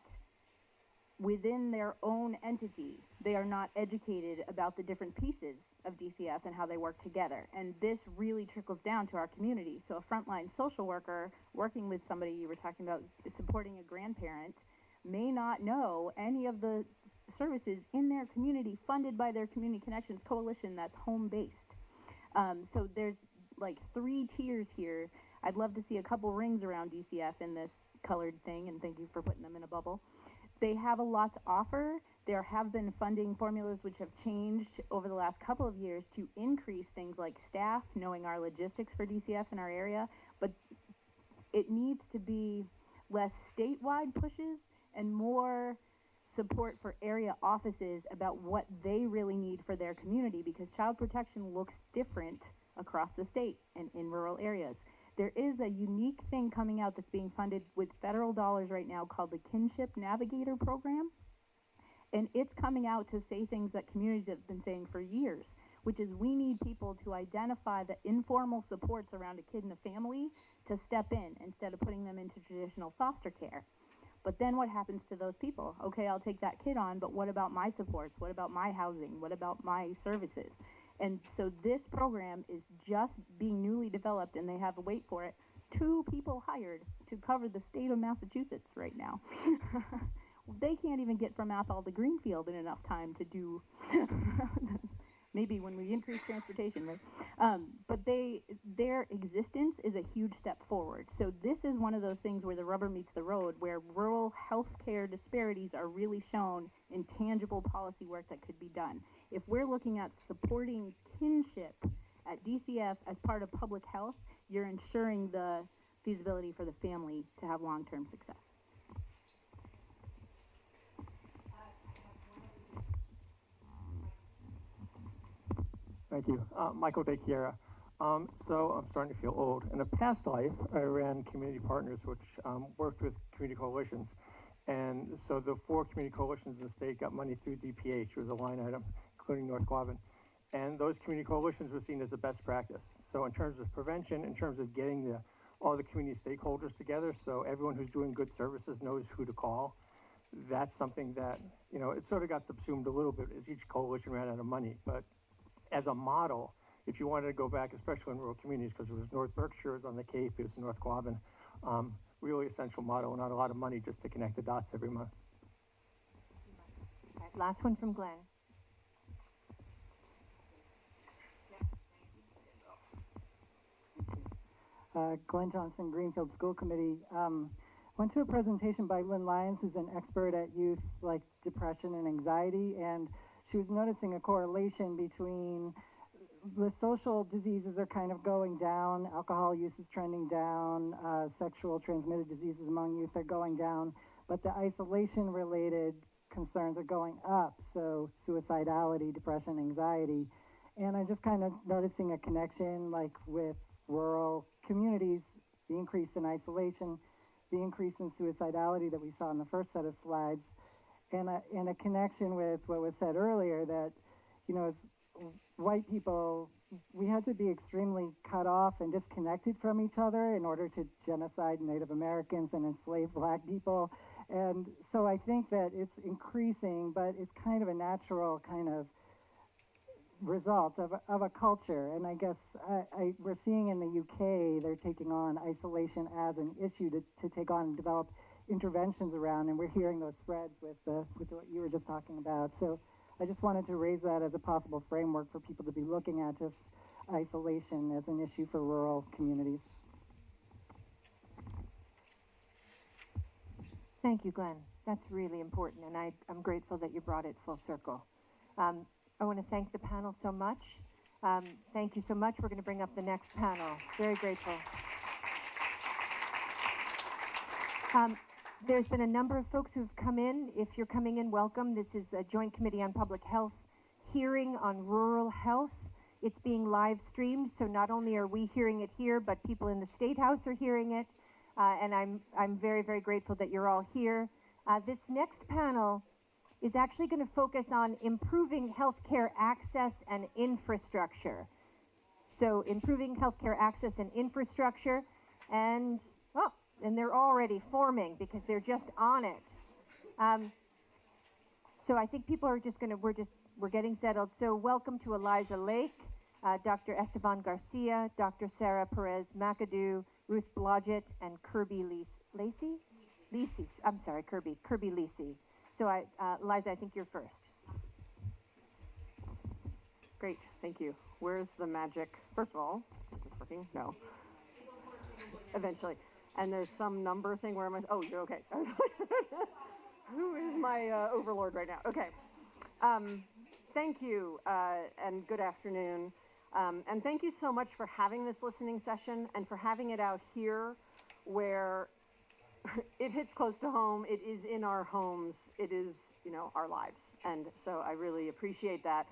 within their own entity. They are not educated about the different pieces of DCF and how they work together. And this really trickles down to our community. So a frontline social worker working with somebody, you were talking about supporting a grandparent, may not know any of the services in their community funded by their Community Connections Coalition that's home-based. So there's like 3 tiers here. I'd love to see a couple rings around DCF in this colored thing, and thank you for putting them in a bubble. They have a lot to offer. There have been funding formulas which have changed over the last couple of years to increase things like staff, knowing our logistics for DCF in our area, but it needs to be less statewide pushes and more support for area offices about what they really need for their community, because child protection looks different across the state and in rural areas. There is a unique thing coming out that's being funded with federal dollars right now called the Kinship Navigator Program. And it's coming out to say things that communities have been saying for years, which is we need people to identify the informal supports around a kid and a family to step in instead of putting them into traditional foster care. But then what happens to those people? Okay, I'll take that kid on, but what about my supports? What about my housing? What about my services? And so this program is just being newly developed, and they have, wait for it, 2 people hired to cover the state of Massachusetts right now. They can't even get from Athol to Greenfield in enough time to do maybe when we increase transportation, right? But their existence is a huge step forward. So this is one of those things where the rubber meets the road, where rural healthcare disparities are really shown in tangible policy work that could be done. If we're looking at supporting kinship at DCF as part of public health, you're ensuring the feasibility for the family to have long-term success. Thank you. Michael DeChiara. So I'm starting to feel old. In a past life, I ran community partners, which worked with community coalitions. And so the 4 community coalitions in the state got money through DPH, was a line item, including North Quabbin. And those community coalitions were seen as a best practice. So in terms of prevention, in terms of getting all the community stakeholders together, so everyone who's doing good services knows who to call, that's something that, you know, it sort of got subsumed a little bit as each coalition ran out of money. But as a model, if you wanted to go back, especially in rural communities, because it was North Berkshire, it was on the Cape, it was North Quabbin, really essential model, not a lot of money just to connect the dots every month. All right, last one from Glenn. Glenn Johnson, Greenfield School Committee. Went to a presentation by Lynn Lyons, who's an expert at youth like depression and anxiety, and she was noticing a correlation between the social diseases are kind of going down, alcohol use is trending down, sexual transmitted diseases among youth are going down, but the isolation related concerns are going up, so suicidality, depression, anxiety. And I'm just kind of noticing a connection like with rural communities, the increase in isolation, the increase in suicidality that we saw in the first set of slides, and a connection with what was said earlier that, you know, as white people, we had to be extremely cut off and disconnected from each other in order to genocide Native Americans and enslave Black people. And so I think that it's increasing, but it's kind of a natural kind of result of a culture. And I guess we're seeing in the UK, they're taking on isolation as an issue to take on and develop interventions around, and we're hearing those spreads with what you were just talking about. So I just wanted to raise that as a possible framework for people to be looking at just isolation as an issue for rural communities. Thank you, Glenn. That's really important, and I'm grateful that you brought it full circle. I want to thank the panel so much. Thank you so much. We're going to bring up the next panel. Very grateful. There's been a number of folks who've come in. If you're coming in, welcome. This is a Joint Committee on Public Health hearing on rural health. It's being live streamed, so not only are we hearing it here, but people in the State House are hearing it. And I'm very, very grateful that you're all here. This next panel is actually going to focus on improving healthcare access and infrastructure. So improving healthcare access and infrastructure, and they're already forming because they're just on it. So I think people are just going to, we're getting settled. So welcome to Eliza Lake, Dr. Esteban Garcia, Dr. Sarah Perez McAdoo, Ruth Blodgett, and Kirby Lacey? I'm sorry, Kirby Lacey. So Eliza, I think you're first. Great, thank you. Where's the magic? First of all, is this working? No. Eventually. And there's some number thing where am I? Oh, you're okay. Who is my overlord right now? Okay. Thank you, and good afternoon. And thank you so much for having this listening session and for having it out here where it hits close to home. It is in our homes. It is, you know, our lives. And so I really appreciate that.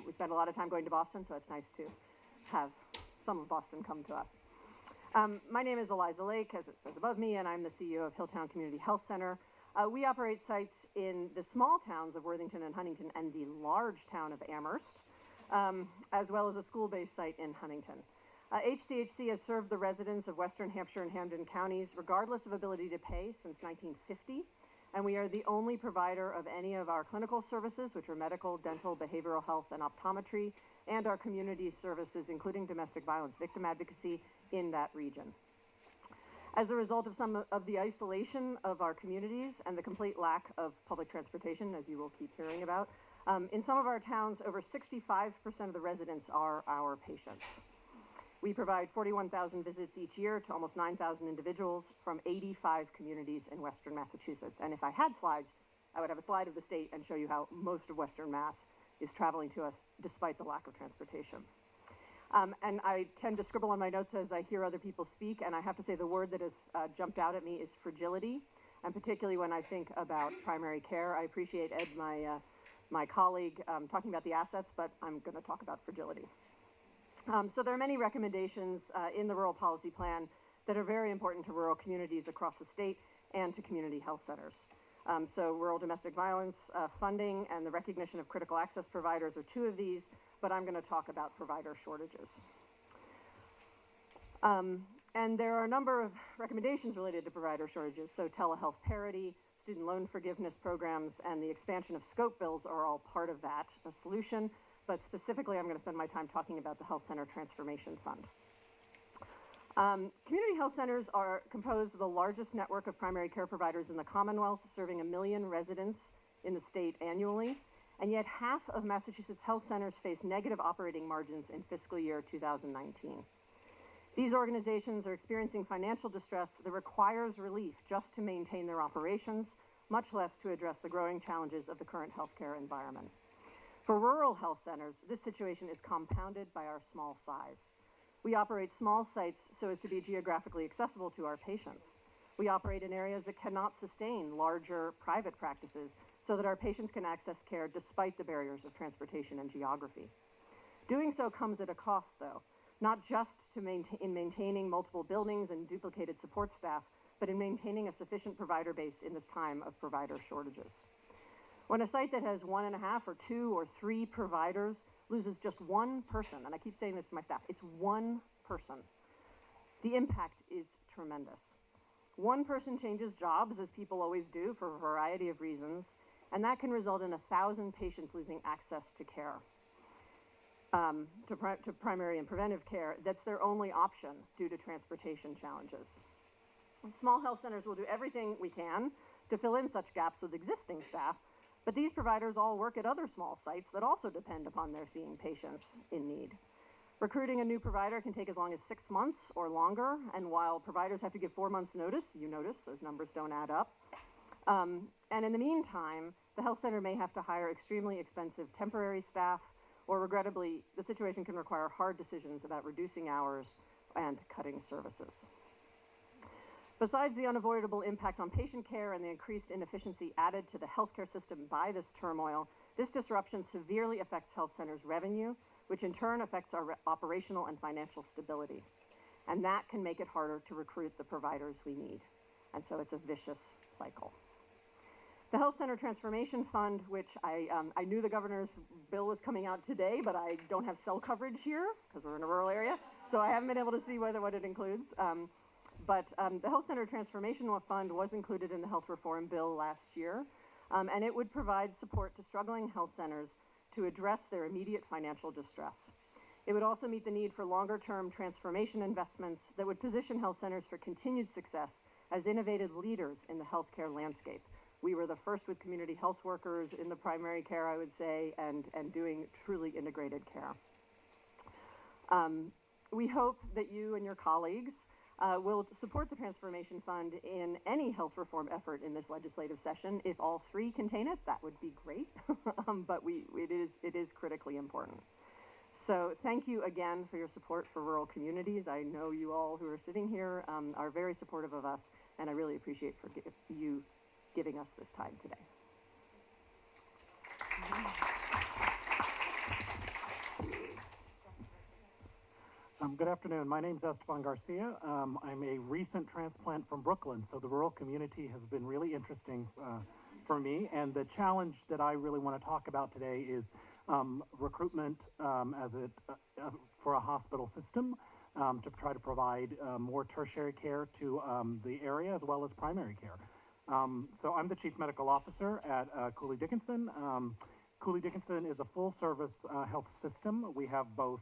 We spent a lot of time going to Boston, so it's nice to have some of Boston come to us. My name is Eliza Lake, as it says above me, and I'm the CEO of Hilltown Community Health Center. We operate sites in the small towns of Worthington and Huntington and the large town of Amherst, as well as a school-based site in Huntington. HCHC has served the residents of Western Hampshire and Hampden counties regardless of ability to pay since 1950, and we are the only provider of any of our clinical services, which are medical, dental, behavioral health, and optometry, and our community services, including domestic violence victim advocacy in that region. As a result of some of the isolation of our communities and the complete lack of public transportation, as you will keep hearing about, in some of our towns, over 65% of the residents are our patients. We provide 41,000 visits each year to almost 9,000 individuals from 85 communities in Western Massachusetts. And if I had slides, I would have a slide of the state and show you how most of Western Mass is traveling to us despite the lack of transportation. And I tend to scribble on my notes as I hear other people speak, and I have to say the word that has jumped out at me is fragility, and particularly when I think about primary care. I appreciate Ed, my colleague, talking about the assets, but I'm going to talk about fragility. So there are many recommendations in the rural policy plan that are very important to rural communities across the state and to community health centers. So rural domestic violence funding and the recognition of critical access providers are two of these, but I'm going to talk about provider shortages. And there are a number of recommendations related to provider shortages. So telehealth parity, student loan forgiveness programs, and the expansion of scope bills are all part of that solution. But specifically, I'm going to spend my time talking about the Health Center Transformation Fund. Community health centers are composed of the largest network of primary care providers in the Commonwealth, serving 1 million residents in the state annually. And yet half of Massachusetts health centers face negative operating margins in fiscal year 2019. These organizations are experiencing financial distress that requires relief just to maintain their operations, much less to address the growing challenges of the current healthcare environment. For rural health centers, this situation is compounded by our small size. We operate small sites so as to be geographically accessible to our patients. We operate in areas that cannot sustain larger private practices so that our patients can access care despite the barriers of transportation and geography. Doing so comes at a cost, though, not just in maintaining multiple buildings and duplicated support staff, but in maintaining a sufficient provider base in this time of provider shortages. When a site that has 1.5 or 2 or 3 providers loses just one person, and I keep saying this to my staff, it's one person, the impact is tremendous. One person changes jobs, as people always do, for a variety of reasons, and that can result in 1,000 patients losing access to care, to primary and preventive care. That's their only option due to transportation challenges. Small health centers will do everything we can to fill in such gaps with existing staff, but these providers all work at other small sites that also depend upon their seeing patients in need. Recruiting a new provider can take as long as 6 months or longer, and while providers have to give 4 months notice, you notice those numbers don't add up. And in the meantime, the health center may have to hire extremely expensive temporary staff, or regrettably, the situation can require hard decisions about reducing hours and cutting services. Besides the unavoidable impact on patient care and the increased inefficiency added to the healthcare system by this turmoil, this disruption severely affects health centers' revenue, which in turn affects our operational and financial stability. And that can make it harder to recruit the providers we need. And so it's a vicious cycle. The Health Center Transformation Fund, which I knew the governor's bill was coming out today, but I don't have cell coverage here because we're in a rural area, so I haven't been able to see what it includes. But the Health Center Transformation Fund was included in the health reform bill last year, and it would provide support to struggling health centers to address their immediate financial distress. It would also meet the need for longer-term transformation investments that would position health centers for continued success as innovative leaders in the healthcare landscape. We were the first with community health workers in the primary care, I would say, and doing truly integrated care. We hope that you and your colleagues will support the Transformation Fund in any health reform effort in this legislative session. If all 3 contain it, that would be great, but it is critically important. So thank you again for your support for rural communities. I know you all who are sitting here are very supportive of us, and I really appreciate you giving us this time today. Good afternoon. My name is Esteban Garcia. I'm a recent transplant from Brooklyn, so the rural community has been really interesting for me. And the challenge that I really want to talk about today is recruitment for a hospital system to try to provide more tertiary care to the area as well as primary care. So I'm the Chief Medical Officer at Cooley Dickinson. Cooley Dickinson is a full-service health system. We have both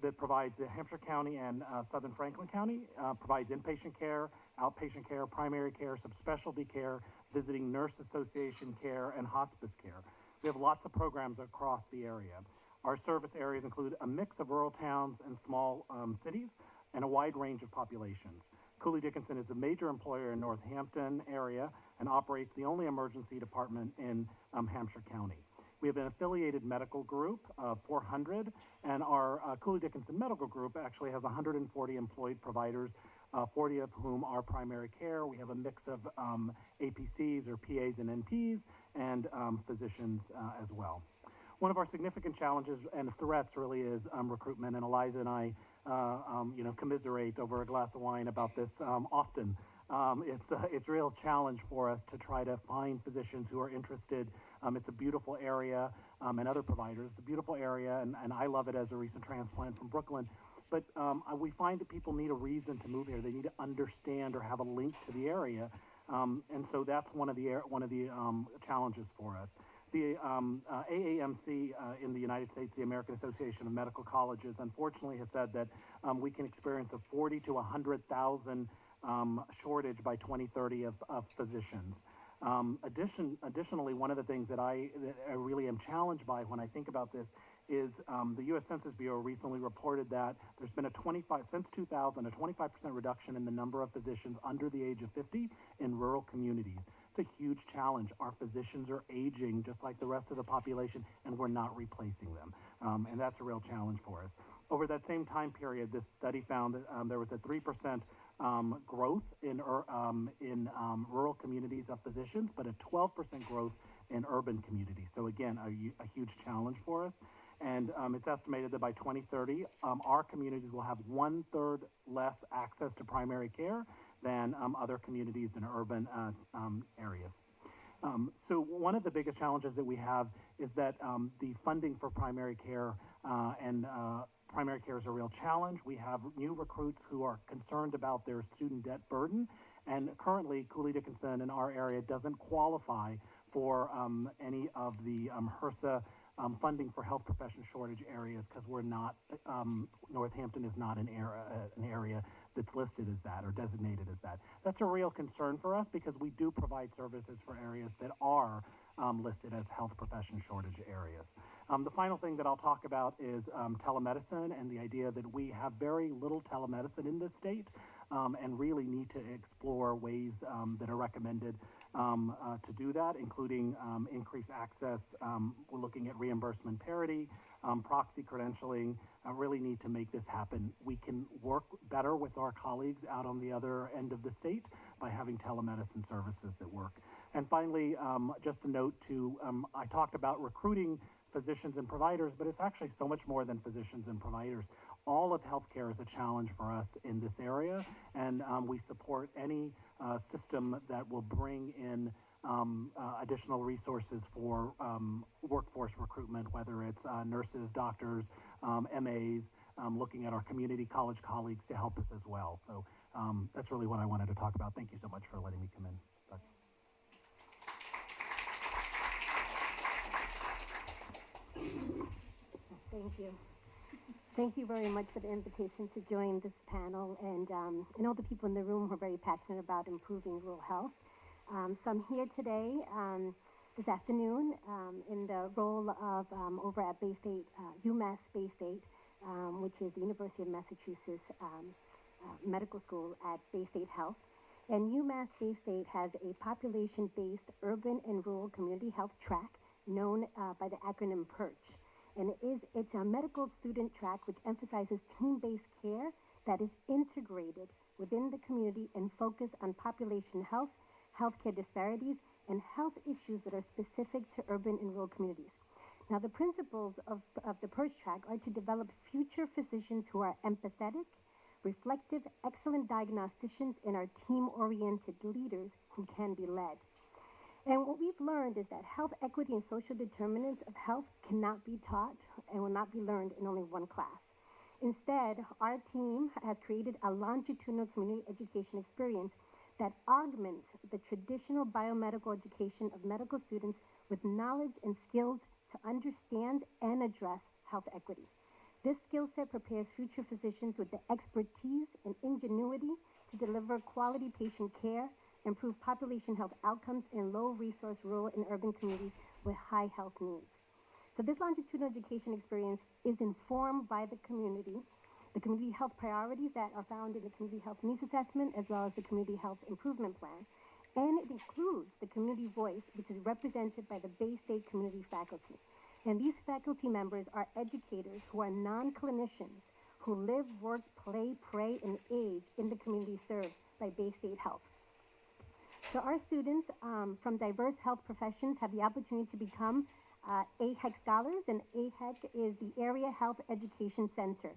that provides Hampshire County and Southern Franklin County, provides inpatient care, outpatient care, primary care, subspecialty care, visiting nurse association care, and hospice care. We have lots of programs across the area. Our service areas include a mix of rural towns and small cities and a wide range of populations. Cooley Dickinson is a major employer in Northampton area and operates the only emergency department in Hampshire County. We have an affiliated medical group of 400, and our Cooley Dickinson Medical Group actually has 140 employed providers, 40 of whom are primary care. We have a mix of APCs or PAs and NPs and physicians as well. One of our significant challenges and threats really is recruitment, and Eliza and I commiserate over a glass of wine about this often. It's a real challenge for us to try to find physicians who are interested. It's a beautiful area, and other providers. It's a beautiful area, and I love it as a recent transplant from Brooklyn. But we find that people need a reason to move here. They need to understand or have a link to the area, and so that's one of the challenges for us. The AAMC in the United States, the American Association of Medical Colleges, unfortunately has said that we can experience a 40 to 100,000 shortage by 2030 of physicians. Additionally, one of the things that I really am challenged by when I think about this is the U.S. Census Bureau recently reported that there's been since 2000, a 25% reduction in the number of physicians under the age of 50 in rural communities. It's a huge challenge. Our physicians are aging just like the rest of the population, and we're not replacing them. And that's a real challenge for us. Over that same time period, this study found that there was a 3% growth in rural communities of physicians, but a 12% growth in urban communities. So again, a huge challenge for us. And it's estimated that by 2030, our communities will have 1/3 less access to primary care than other communities in urban areas. So one of the biggest challenges that we have is that the funding for primary care and primary care is a real challenge. We have new recruits who are concerned about their student debt burden, and currently Cooley Dickinson in our area doesn't qualify for any of the HRSA funding for health profession shortage areas because we're not, Northampton is not an area that's listed as that or designated as that. That's a real concern for us because we do provide services for areas that are listed as health profession shortage areas. The final thing that I'll talk about is telemedicine and the idea that we have very little telemedicine in this state and really need to explore ways that are recommended to do that, including increased access. We're looking at reimbursement parity, proxy credentialing. Really need to make this happen. We can work better with our colleagues out on the other end of the state by having telemedicine services that work. And finally, just a note to, I talked about recruiting physicians and providers, but it's actually so much more than physicians and providers. All of healthcare is a challenge for us in this area, and we support any system that will bring in additional resources for workforce recruitment, whether it's nurses, doctors, MAs, looking at our community college colleagues to help us as well. So that's really what I wanted to talk about. Thank you so much for letting me come in. Thank you. Thank you very much for the invitation to join this panel, and all the people in the room who are very passionate about improving rural health. So I'm here today, this afternoon, in the role of over at Bay State, UMass Bay State, which is the University of Massachusetts Medical School at Bay State Health. And UMass Bay State has a population-based urban and rural community health track known by the acronym PERCH. And it's a medical student track which emphasizes team-based care that is integrated within the community and focused on population health, healthcare disparities, and health issues that are specific to urban and rural communities. Now, the principles of the PERCH track are to develop future physicians who are empathetic, reflective, excellent diagnosticians, and are team-oriented leaders who can be led. And what we've learned is that health equity and social determinants of health cannot be taught and will not be learned in only one class. Instead, our team has created a longitudinal community education experience that augments the traditional biomedical education of medical students with knowledge and skills to understand and address health equity. This skill set prepares future physicians with the expertise and ingenuity to deliver quality patient care, improve population health outcomes in low-resource rural and urban communities with high health needs. So this longitudinal education experience is informed by the community health priorities that are found in the community health needs assessment, as well as the community health improvement plan. And it includes the community voice, which is represented by the Bay State community faculty. And these faculty members are educators who are non-clinicians, who live, work, play, pray, and age in the community served by Bay State Health. So our students from diverse health professions have the opportunity to become AHEC scholars, and AHEC is the Area Health Education Center.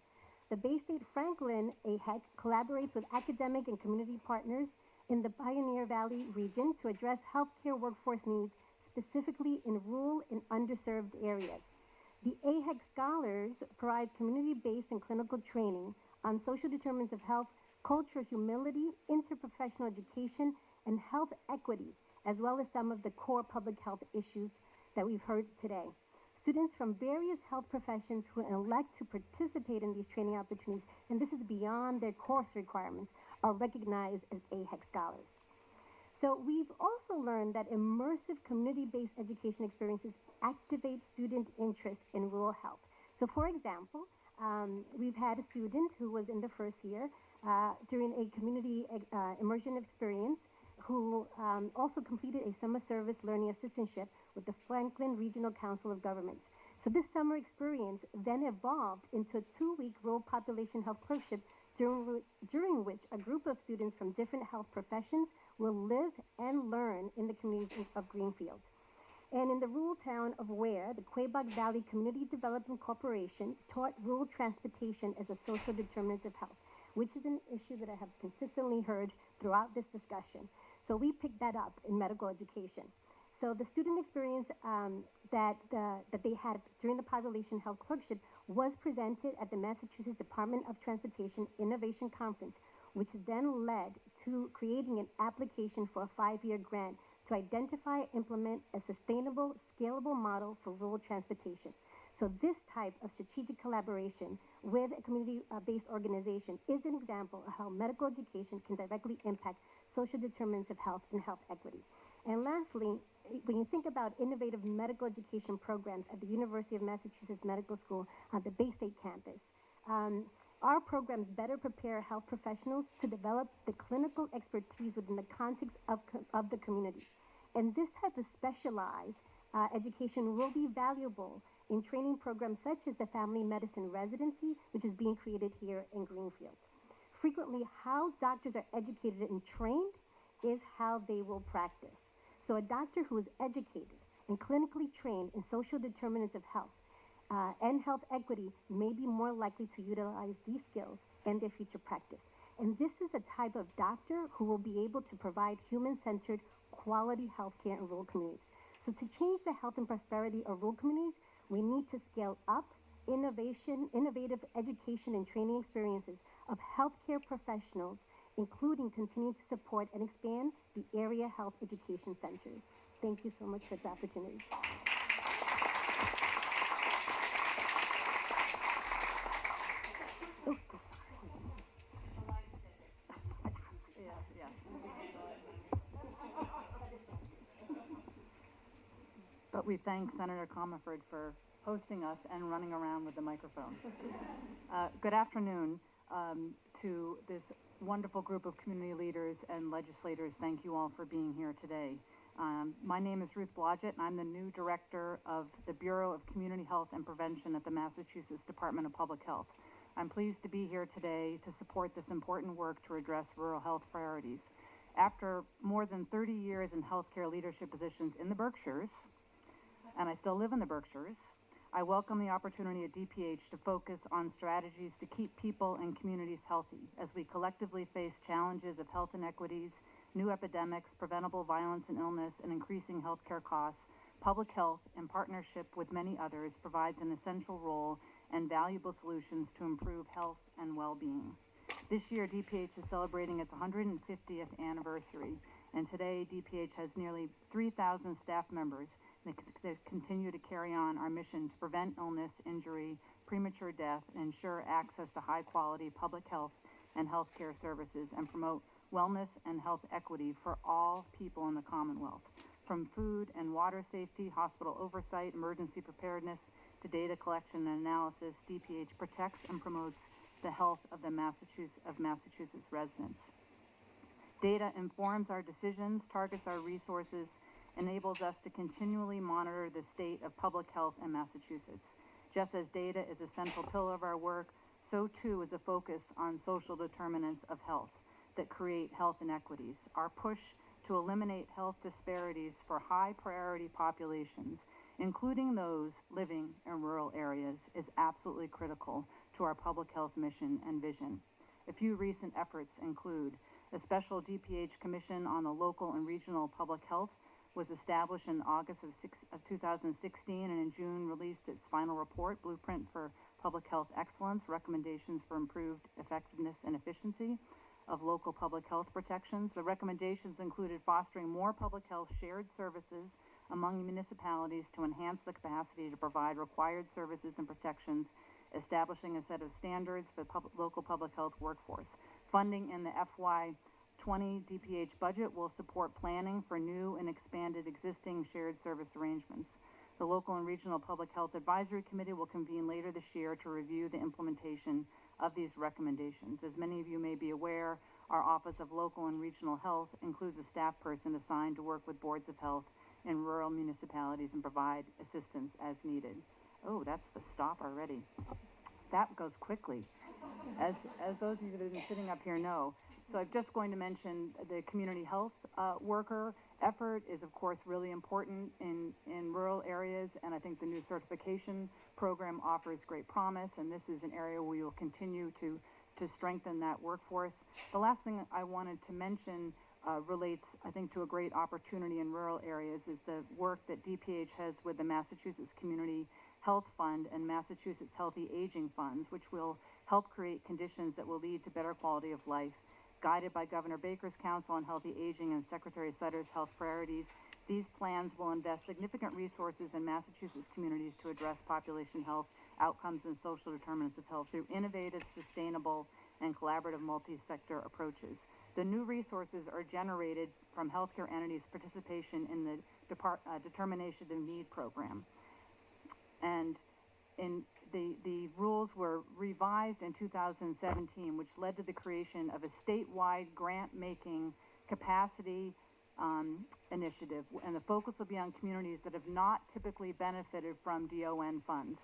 The Bay State Franklin AHEC collaborates with academic and community partners in the Pioneer Valley region to address healthcare workforce needs, specifically in rural and underserved areas. The AHEC scholars provide community-based and clinical training on social determinants of health, cultural humility, interprofessional education, and health equity, as well as some of the core public health issues that we've heard today. Students from various health professions who elect to participate in these training opportunities, and this is beyond their course requirements, are recognized as AHEC scholars. So we've also learned that immersive community-based education experiences activate student interest in rural health. So for example, we've had a student who was in the first year during a community immersion experience who also completed a summer service learning assistantship with the Franklin Regional Council of Governments. So this summer experience then evolved into a 2-week rural population health clerkship during which a group of students from different health professions will live and learn in the community of Greenfield. And in the rural town of Ware, the Quabog Valley Community Development Corporation taught rural transportation as a social determinant of health, which is an issue that I have consistently heard throughout this discussion. So we picked that up in medical education. So the student experience that they had during the population health clerkship was presented at the Massachusetts Department of Transportation Innovation Conference, which then led to creating an application for a 5-year grant to identify and implement a sustainable, scalable model for rural transportation. So this type of strategic collaboration with a community-based organization is an example of how medical education can directly impact social determinants of health and health equity. And lastly, when you think about innovative medical education programs at the University of Massachusetts Medical School at the Bay State campus, our programs better prepare health professionals to develop the clinical expertise within the context of the community. And this type of specialized education will be valuable in training programs such as the family medicine residency, which is being created here in Greenfield. Frequently, how doctors are educated and trained is how they will practice. So a doctor who is educated and clinically trained in social determinants of health and health equity may be more likely to utilize these skills in their future practice. And this is a type of doctor who will be able to provide human-centered quality healthcare in rural communities. So to change the health and prosperity of rural communities, we need to scale up innovative education and training experiences of healthcare professionals, including continue to support and expand the area health education centers. Thank you so much for this opportunity. But we thank Senator Comerford for hosting us and running around with the microphone. Good afternoon to this wonderful group of community leaders and legislators. Thank you all for being here today. My name is Ruth Blodgett, and I'm the new director of the Bureau of Community Health and Prevention at the Massachusetts Department of Public Health. I'm pleased to be here today to support this important work to address rural health priorities. After more than 30 years in healthcare leadership positions in the Berkshires, and I still live in the Berkshires, I welcome the opportunity at DPH to focus on strategies to keep people and communities healthy as we collectively face challenges of health inequities, new epidemics, preventable violence and illness, and increasing healthcare costs. Public health, in partnership with many others, provides an essential role and valuable solutions to improve health and well-being. This year, DPH is celebrating its 150th anniversary, and today DPH has nearly 3,000 staff members that continue to carry on our mission to prevent illness, injury, premature death, ensure access to high-quality public health and healthcare services, and promote wellness and health equity for all people in the Commonwealth. From food and water safety, hospital oversight, emergency preparedness, to data collection and analysis, DPH protects and promotes the health of Massachusetts residents. Data informs our decisions, targets our resources, enables us to continually monitor the state of public health in Massachusetts. Just as data is a central pillar of our work, so too is a focus on social determinants of health that create health inequities. Our push to eliminate health disparities for high priority populations, including those living in rural areas, is absolutely critical to our public health mission and vision. A few recent efforts include a special DPH commission on the local and regional public health was established in August of 2016 and in June released its final report, Blueprint for Public Health Excellence, Recommendations for Improved Effectiveness and Efficiency of Local Public Health Protections. The recommendations included fostering more public health shared services among municipalities to enhance the capacity to provide required services and protections, establishing a set of standards for local public health workforce. Funding in the FY20 DPH budget will support planning for new and expanded existing shared service arrangements. The Local and Regional Public Health Advisory Committee will convene later this year to review the implementation of these recommendations. As many of you may be aware, our Office of Local and Regional Health includes a staff person assigned to work with boards of health in rural municipalities and provide assistance as needed. Oh, that's the stop already. That goes quickly, as those of you that have been sitting up here know. So I'm just going to mention the community health worker effort is, of course, really important in rural areas, and I think the new certification program offers great promise, and this is an area where we will continue to strengthen that workforce. The last thing I wanted to mention relates, I think, to a great opportunity in rural areas is the work that DPH has with the Massachusetts Community Health Fund and Massachusetts Healthy Aging Funds, which will help create conditions that will lead to better quality of life. Guided by Governor Baker's Council on Healthy Aging and Secretary Sutter's health priorities, these plans will invest significant resources in Massachusetts communities to address population health outcomes and social determinants of health through innovative, sustainable, and collaborative multi-sector approaches. The new resources are generated from healthcare entities' participation in the Determination of Need program. And the rules were revised in 2017, which led to the creation of a statewide grant-making capacity initiative, and the focus will be on communities that have not typically benefited from DON funds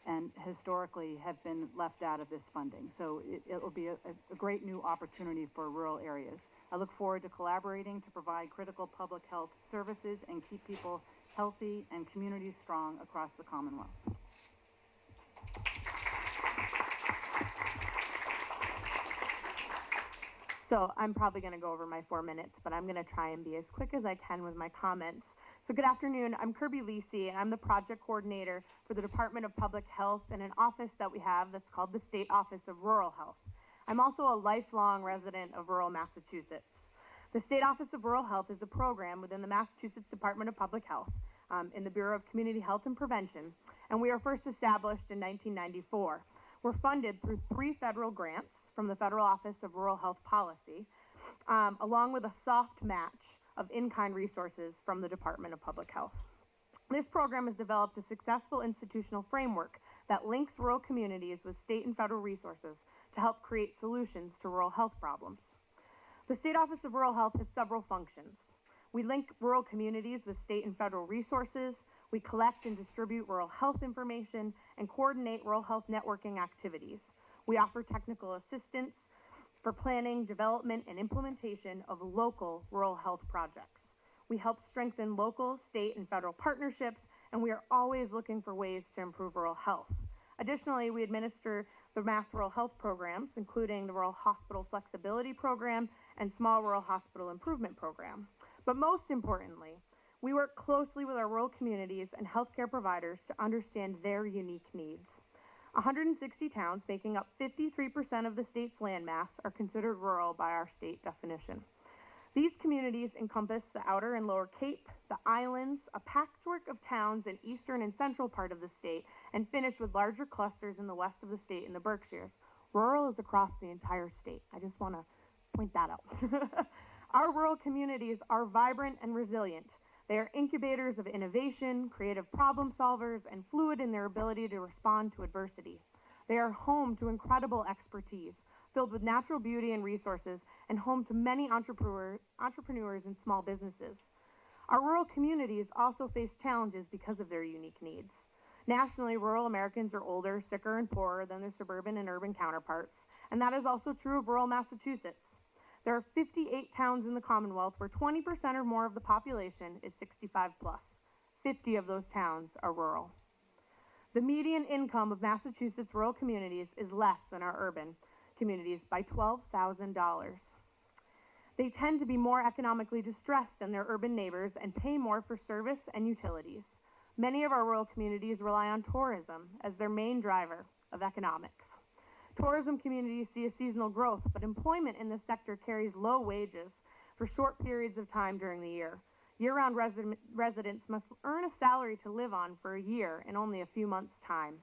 and historically have been left out of this funding. So it will be a great new opportunity for rural areas. I look forward to collaborating to provide critical public health services and keep people healthy and communities strong across the Commonwealth. So I'm probably going to go over my 4 minutes, but I'm going to try and be as quick as I can with my comments. So good afternoon, I'm Kirby Lisi, and I'm the project coordinator for the Department of Public Health in an office that we have that's called the State Office of Rural Health. I'm also a lifelong resident of rural Massachusetts. The State Office of Rural Health is a program within the Massachusetts Department of Public Health in the Bureau of Community Health and Prevention, and we were first established in 1994. We're funded through 3 federal grants from the Federal Office of Rural Health Policy, along with a soft match of in-kind resources from the Department of Public Health. This program has developed a successful institutional framework that links rural communities with state and federal resources to help create solutions to rural health problems. The State Office of Rural Health has several functions. We link rural communities with state and federal resources. We collect and distribute rural health information and coordinate rural health networking activities. We offer technical assistance for planning, development, and implementation of local rural health projects. We help strengthen local, state, and federal partnerships, and we are always looking for ways to improve rural health. Additionally, we administer the Mass Rural Health programs, including the Rural Hospital Flexibility Program and Small Rural Hospital Improvement Program. But most importantly, we work closely with our rural communities and healthcare providers to understand their unique needs. 160 towns, making up 53% of the state's landmass, are considered rural by our state definition. These communities encompass the Outer and Lower Cape, the islands, a patchwork of towns in eastern and central part of the state, and finish with larger clusters in the west of the state in the Berkshires. Rural is across the entire state. I just want to point that out. Our rural communities are vibrant and resilient. They are incubators of innovation, creative problem solvers, and fluid in their ability to respond to adversity. They are home to incredible expertise, filled with natural beauty and resources, and home to many entrepreneurs and small businesses. Our rural communities also face challenges because of their unique needs. Nationally, rural Americans are older, sicker, and poorer than their suburban and urban counterparts, and that is also true of rural Massachusetts. There are 58 towns in the Commonwealth where 20% or more of the population is 65 plus. 50 of those towns are rural. The median income of Massachusetts rural communities is less than our urban communities by $12,000. They tend to be more economically distressed than their urban neighbors and pay more for service and utilities. Many of our rural communities rely on tourism as their main driver of economics. Tourism communities see a seasonal growth, but employment in this sector carries low wages for short periods of time during the year. Year-round residents must earn a salary to live on for a year in only a few months' time.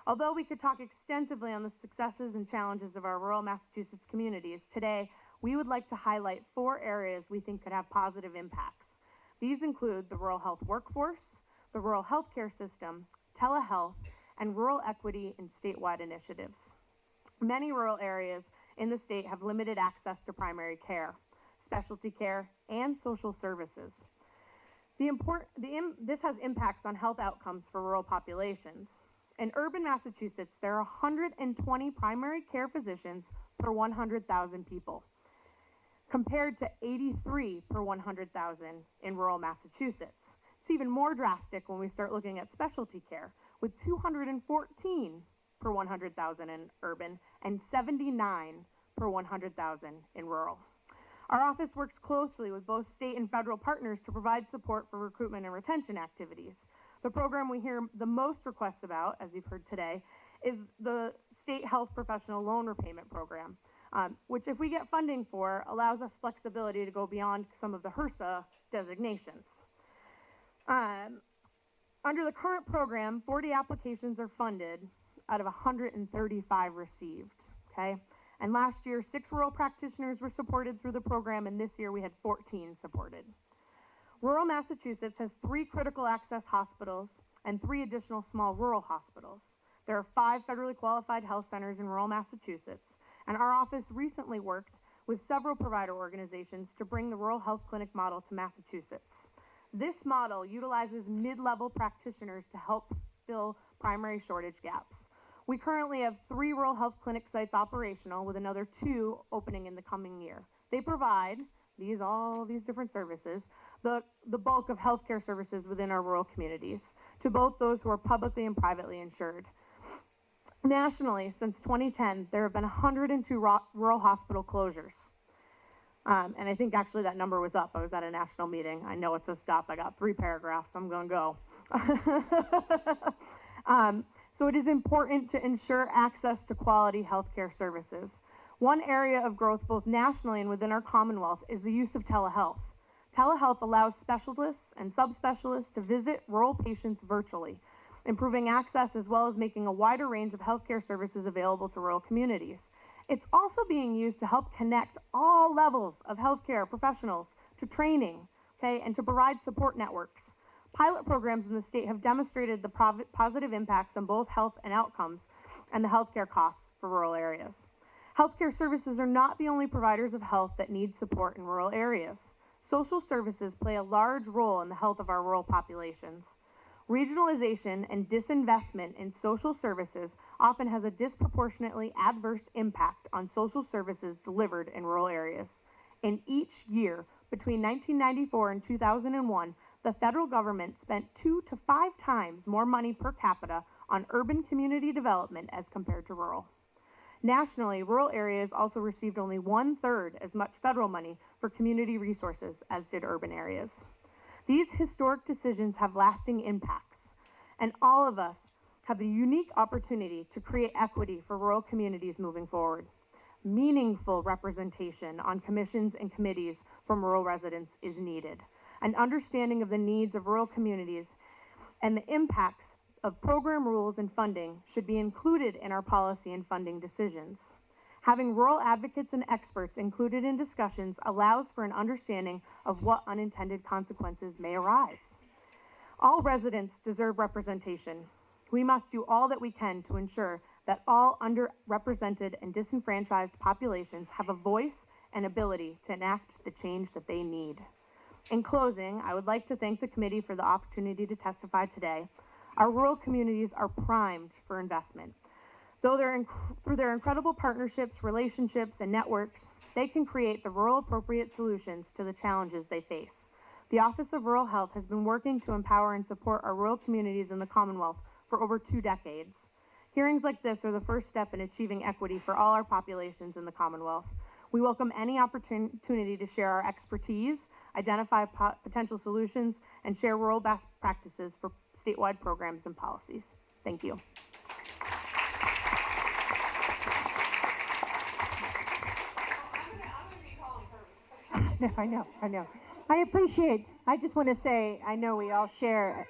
Although we could talk extensively on the successes and challenges of our rural Massachusetts communities, today we would like to highlight 4 areas we think could have positive impacts. These include the rural health workforce, the rural healthcare system, telehealth, and rural equity and statewide initiatives. Many rural areas in the state have limited access to primary care, specialty care, and social services. This has impacts on health outcomes for rural populations. In urban Massachusetts, there are 120 primary care physicians per 100,000 people, compared to 83 per 100,000 in rural Massachusetts. It's even more drastic when we start looking at specialty care, with 214 per 100,000 in urban and 79 per 100,000 in rural. Our office works closely with both state and federal partners to provide support for recruitment and retention activities. The program we hear the most requests about, as you've heard today, is the State Health Professional Loan Repayment Program, which, if we get funding for, allows us flexibility to go beyond some of the HRSA designations. Under the current program, 40 applications are funded out of 135 received, okay? And last year, 6 rural practitioners were supported through the program, and this year we had 14 supported. Rural Massachusetts has 3 critical access hospitals and 3 additional small rural hospitals. There are 5 federally qualified health centers in rural Massachusetts, and our office recently worked with several provider organizations to bring the rural health clinic model to Massachusetts. This model utilizes mid-level practitioners to help fill primary shortage gaps. We currently have 3 rural health clinic sites operational, with another 2 opening in the coming year. They provide all these different services, the bulk of healthcare services within our rural communities, to both those who are publicly and privately insured. Nationally, since 2010, there have been 102 rural hospital closures. And I think actually that number was up. I was at a national meeting. I know it's a stop. I got 3 paragraphs. I'm going to go. So it is important to ensure access to quality healthcare services. One area of growth, both nationally and within our Commonwealth, is the use of telehealth. Telehealth allows specialists and subspecialists to visit rural patients virtually, improving access as well as making a wider range of healthcare services available to rural communities. It's also being used to help connect all levels of healthcare professionals to training, okay, and to provide support networks. Pilot programs in the state have demonstrated the positive impacts on both health and outcomes and the healthcare costs for rural areas. Healthcare services are not the only providers of health that need support in rural areas. Social services play a large role in the health of our rural populations. Regionalization and disinvestment in social services often has a disproportionately adverse impact on social services delivered in rural areas. In each year, between 1994 and 2001, the federal government spent 2 to 5 times more money per capita on urban community development as compared to rural. Nationally, rural areas also received only 1/3 as much federal money for community resources as did urban areas. These historic decisions have lasting impacts, and all of us have the unique opportunity to create equity for rural communities moving forward. Meaningful representation on commissions and committees from rural residents is needed. An understanding of the needs of rural communities and the impacts of program rules and funding should be included in our policy and funding decisions. Having rural advocates and experts included in discussions allows for an understanding of what unintended consequences may arise. All residents deserve representation. We must do all that we can to ensure that all underrepresented and disenfranchised populations have a voice and ability to enact the change that they need. In closing, I would like to thank the committee for the opportunity to testify today. Our rural communities are primed for investment. Through their incredible partnerships, relationships, and networks, they can create the rural appropriate solutions to the challenges they face. The Office of Rural Health has been working to empower and support our rural communities in the Commonwealth for over 2 decades. Hearings like this are the first step in achieving equity for all our populations in the Commonwealth. We welcome any opportunity to share our expertise, identify potential solutions, and share rural best practices for statewide programs and policies. Thank you. I know. I appreciate, I just want to say, I know we all share,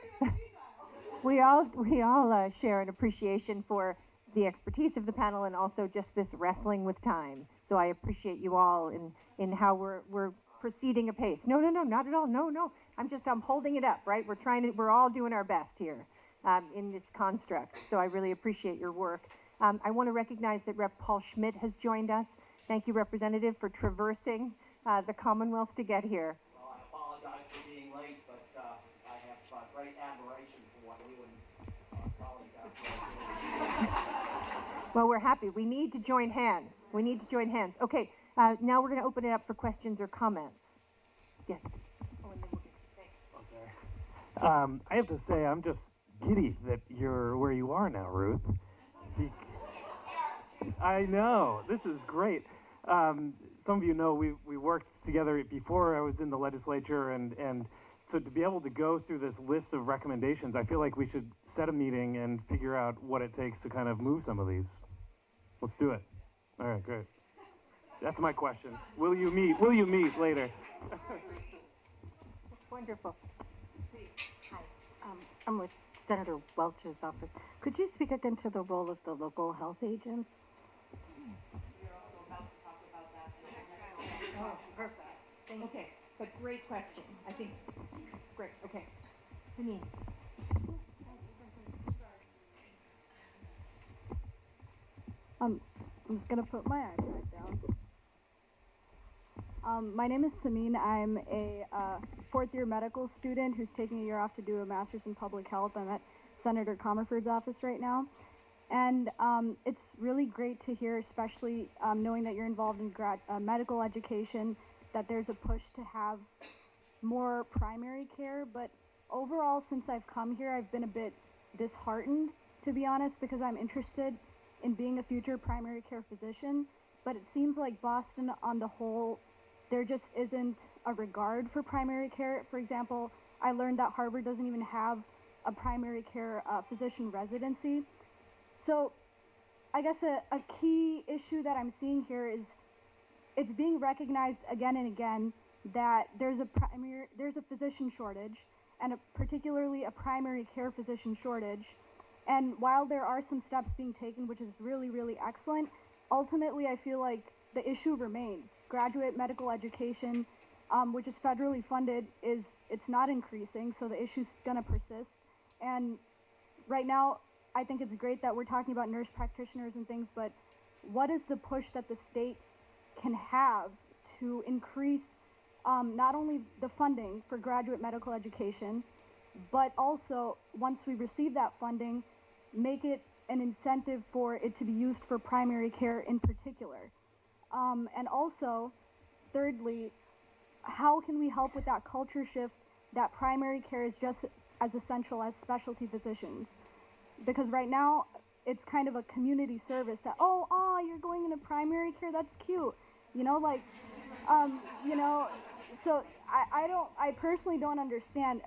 we all share an appreciation for the expertise of the panel and also just this wrestling with time. So I appreciate you all in how we're proceeding apace. No, not at all. No. I'm holding it up, right? We're all doing our best here in this construct. So I really appreciate your work. I want to recognize that Rep. Paul Schmidt has joined us. Thank you, Representative, for traversing the Commonwealth to get here. Well, I apologize for being late, but I have great admiration for what you and colleagues out there. Well, we're happy. We need to join hands. Okay, now we're going to open it up for questions or comments. Yes. I have to say, I'm just giddy that you're where you are now, Ruth. I know. This is great. Some of you know we worked together before I was in the legislature, and so to be able to go through this list of recommendations, I feel like we should set a meeting and figure out what it takes to kind of move some of these. Let's do it. All right, great. That's my question. Will you meet later? Wonderful. Hi, I'm with Senator Welch's office. Could you speak again to the role of the local health agents? Oh, perfect. Okay, but great question. I think, great, okay. Janine. I'm just going to put my iPad down. My name is Samin. I'm a fourth-year medical student who's taking a year off to do a master's in public health. I'm at Senator Comerford's office right now. And it's really great to hear, especially knowing that you're involved in medical education, that there's a push to have more primary care. But overall, since I've come here, I've been a bit disheartened, to be honest, because I'm interested in being a future primary care physician. But it seems like Boston, on the whole, there just isn't a regard for primary care. For example, I learned that Harvard doesn't even have a primary care physician residency. So I guess a key issue that I'm seeing here is it's being recognized again and again that there's a physician shortage, and particularly a primary care physician shortage. And while there are some steps being taken, which is really, really excellent, ultimately I feel like the issue remains. Graduate medical education, which is federally funded, it's not increasing, so the issue's gonna persist. And right now, I think it's great that we're talking about nurse practitioners and things, but what is the push that the state can have to increase not only the funding for graduate medical education, but also, once we receive that funding, make it an incentive for it to be used for primary care in particular. And also, thirdly, how can we help with that culture shift that primary care is just as essential as specialty physicians? Because right now, it's kind of a community service that, you're going into primary care, that's cute. You know, like, so I personally don't understand,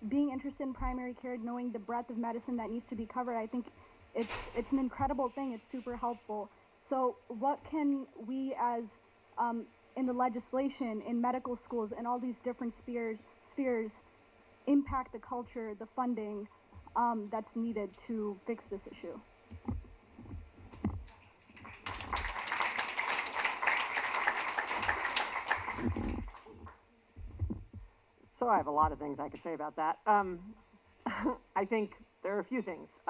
being interested in primary care, knowing the breadth of medicine that needs to be covered. I think it's an incredible thing. It's super helpful. So what can we as, in the legislation, in medical schools, and all these different spheres, impact the culture, the funding, that's needed to fix this issue. So I have a lot of things I could say about that. I think there are a few things.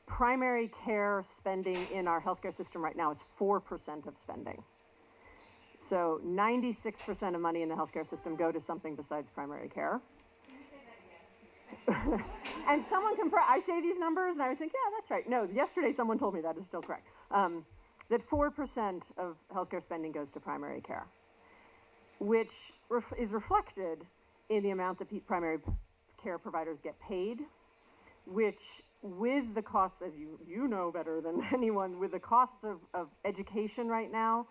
Primary care spending in our healthcare system right now is 4% of spending. So 96% of money in the healthcare system go to something besides primary care. And someone can, I say these numbers and I would think, yeah, that's right. No, yesterday someone told me that is still correct. That 4% of healthcare spending goes to primary care, which is reflected in the amount that primary care providers get paid, which with the costs, as you know better than anyone, with the costs of education right now,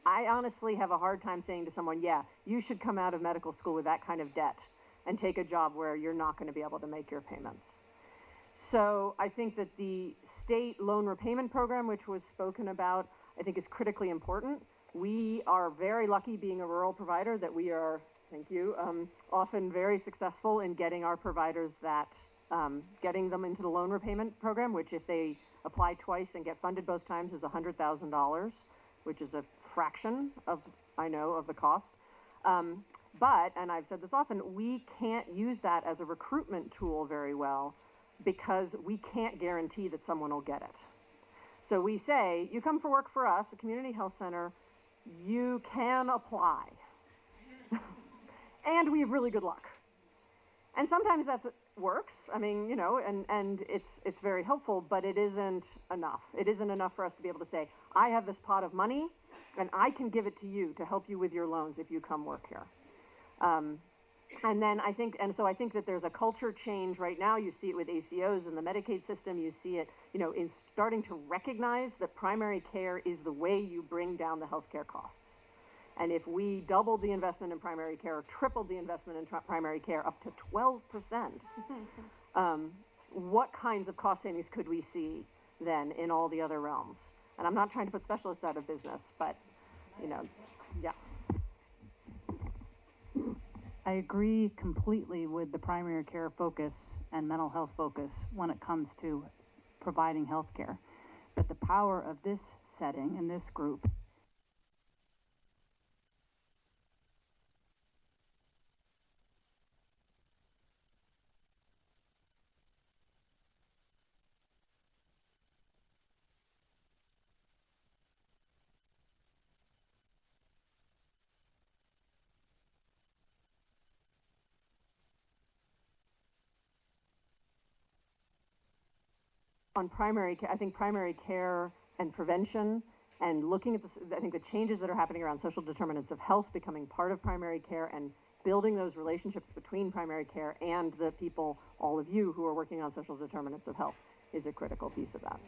I honestly have a hard time saying to someone, yeah, you should come out of medical school with that kind of debt and take a job where you're not going to be able to make your payments. So I think that the state loan repayment program, which was spoken about, I think is critically important. We are very lucky being a rural provider that we are, thank you, often very successful in getting our providers that, getting them into the loan repayment program, which if they apply twice and get funded both times is $100,000, which is a fraction of, I know, of the cost. But, and I've said this often, we can't use that as a recruitment tool very well because we can't guarantee that someone will get it. So we say, you come for work for us, a community health center, you can apply. And we have really good luck. And sometimes that works, I mean, you know, and it's very helpful, but it isn't enough. It isn't enough for us to be able to say, I have this pot of money, and I can give it to you to help you with your loans if you come work here. And then I think, and so I think that there's a culture change right now. You see it with ACOs in the Medicaid system. You see it, you know, in starting to recognize that primary care is the way you bring down the healthcare costs. And if we doubled the investment in primary care, or tripled the investment in primary care up to 12%, what kinds of cost savings could we see then in all the other realms? And I'm not trying to put specialists out of business, but, you know, yeah. I agree completely with the primary care focus and mental health focus when it comes to providing health care. But the power of this setting and this group on primary care, I think primary care and prevention and looking at I think the changes that are happening around social determinants of health becoming part of primary care and building those relationships between primary care and the people, all of you who are working on social determinants of health is a critical piece of that.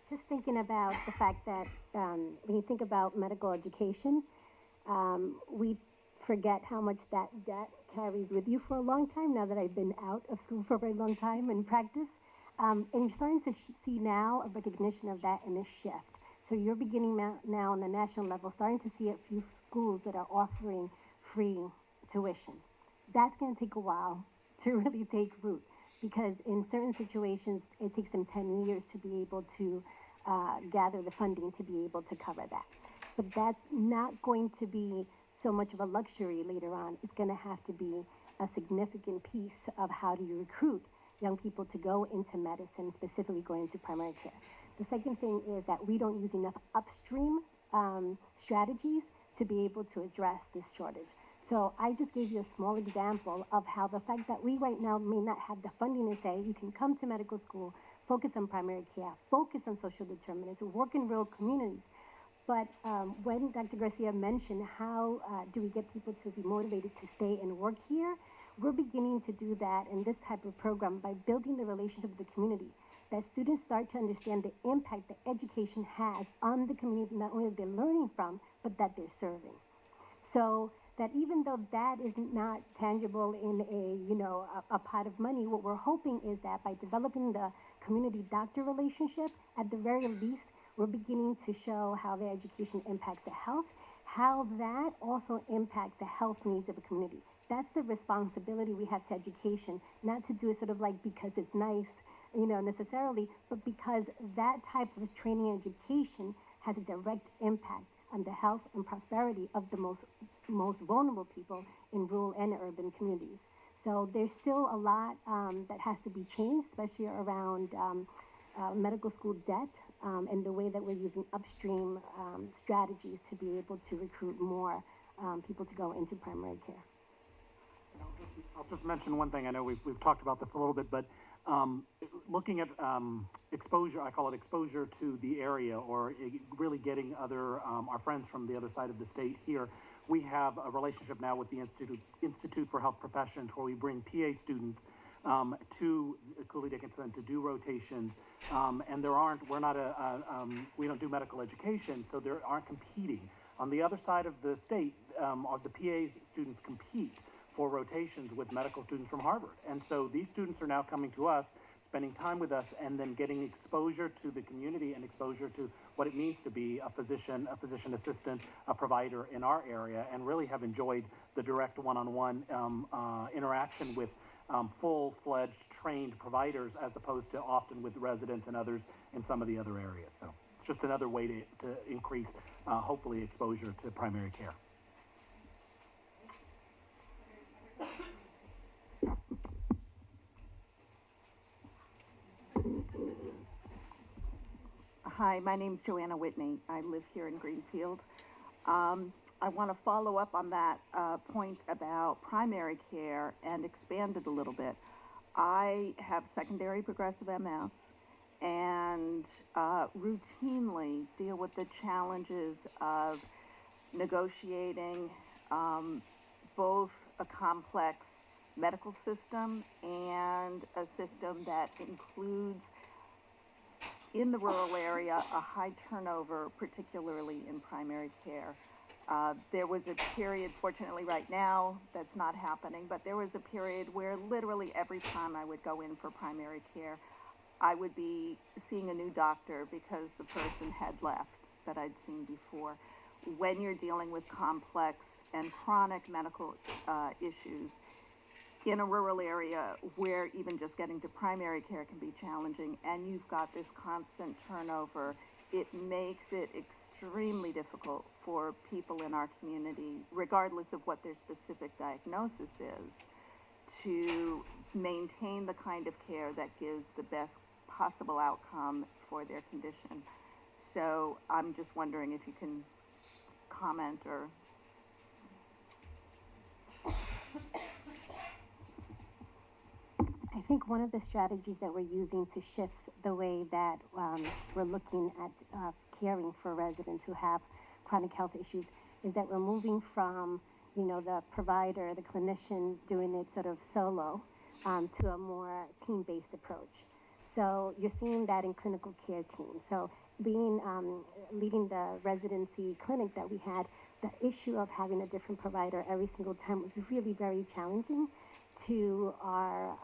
Just thinking about the fact that when you think about medical education, we forget how much that debt carries with you for a long time, now that I've been out of school for a very long time in practice. And you're starting to see now a recognition of that and a shift. So you're beginning now on the national level, starting to see a few schools that are offering free tuition. That's going to take a while to really take root, because in certain situations, it takes them 10 years to be able to gather the funding to be able to cover that. But that's not going to be so much of a luxury later on. It's going to have to be a significant piece of how do you recruit young people to go into medicine, specifically going into primary care. The second thing is that we don't use enough upstream strategies to be able to address this shortage. So I just gave you a small example of how the fact that we right now may not have the funding to say you can come to medical school, focus on primary care, focus on social determinants, work in rural communities. But when Dr. Garcia mentioned how do we get people to be motivated to stay and work here, we're beginning to do that in this type of program by building the relationship with the community, that students start to understand the impact that education has on the community, not only that they're learning from, but that they're serving. So that even though that is not tangible in a pot of money, what we're hoping is that by developing the community-doctor relationship, at the very least, we're beginning to show how the education impacts the health, how that also impacts the health needs of the community. That's the responsibility we have to education, not to do it sort of like because it's nice, necessarily, but because that type of training and education has a direct impact on the health and prosperity of the most vulnerable people in rural and urban communities. So there's still a lot that has to be changed, especially around medical school debt and the way that we're using upstream strategies to be able to recruit more people to go into primary care. I'll just mention one thing. I know we've talked about this a little bit, but looking at exposure, I call it exposure to the area, or really getting our friends from the other side of the state here. We have a relationship now with the Institute for Health Professions, where we bring PA students to Cooley Dickinson to do rotations, and we don't do medical education, so there aren't competing. On the other side of the state, the PA students compete for rotations with medical students from Harvard. And so these students are now coming to us, spending time with us, and then getting exposure to the community and exposure to what it means to be a physician assistant, a provider in our area, and really have enjoyed the direct one-on-one interaction with full-fledged trained providers, as opposed to often with residents and others in some of the other areas. So it's just another way to increase, hopefully, exposure to primary care. Hi, my name's Joanna Whitney. I live here in Greenfield. I want to follow up on that point about primary care and expand it a little bit. I have secondary progressive MS and routinely deal with the challenges of negotiating both a complex medical system and a system that includes, in the rural area, a high turnover, particularly in primary care. There was a period, fortunately right now, that's not happening, but there was a period where literally every time I would go in for primary care, I would be seeing a new doctor because the person had left that I'd seen before. When you're dealing with complex and chronic medical issues in a rural area where even just getting to primary care can be challenging, and you've got this constant turnover, it makes it extremely difficult for people in our community, regardless of what their specific diagnosis is, to maintain the kind of care that gives the best possible outcome for their condition. So I'm just wondering if you can comment or... I think one of the strategies that we're using to shift the way that we're looking at caring for residents who have chronic health issues is that we're moving from, the provider, the clinician doing it sort of solo to a more team-based approach. So you're seeing that in clinical care teams. So leading the residency clinic that we had, the issue of having a different provider every single time was really very challenging to our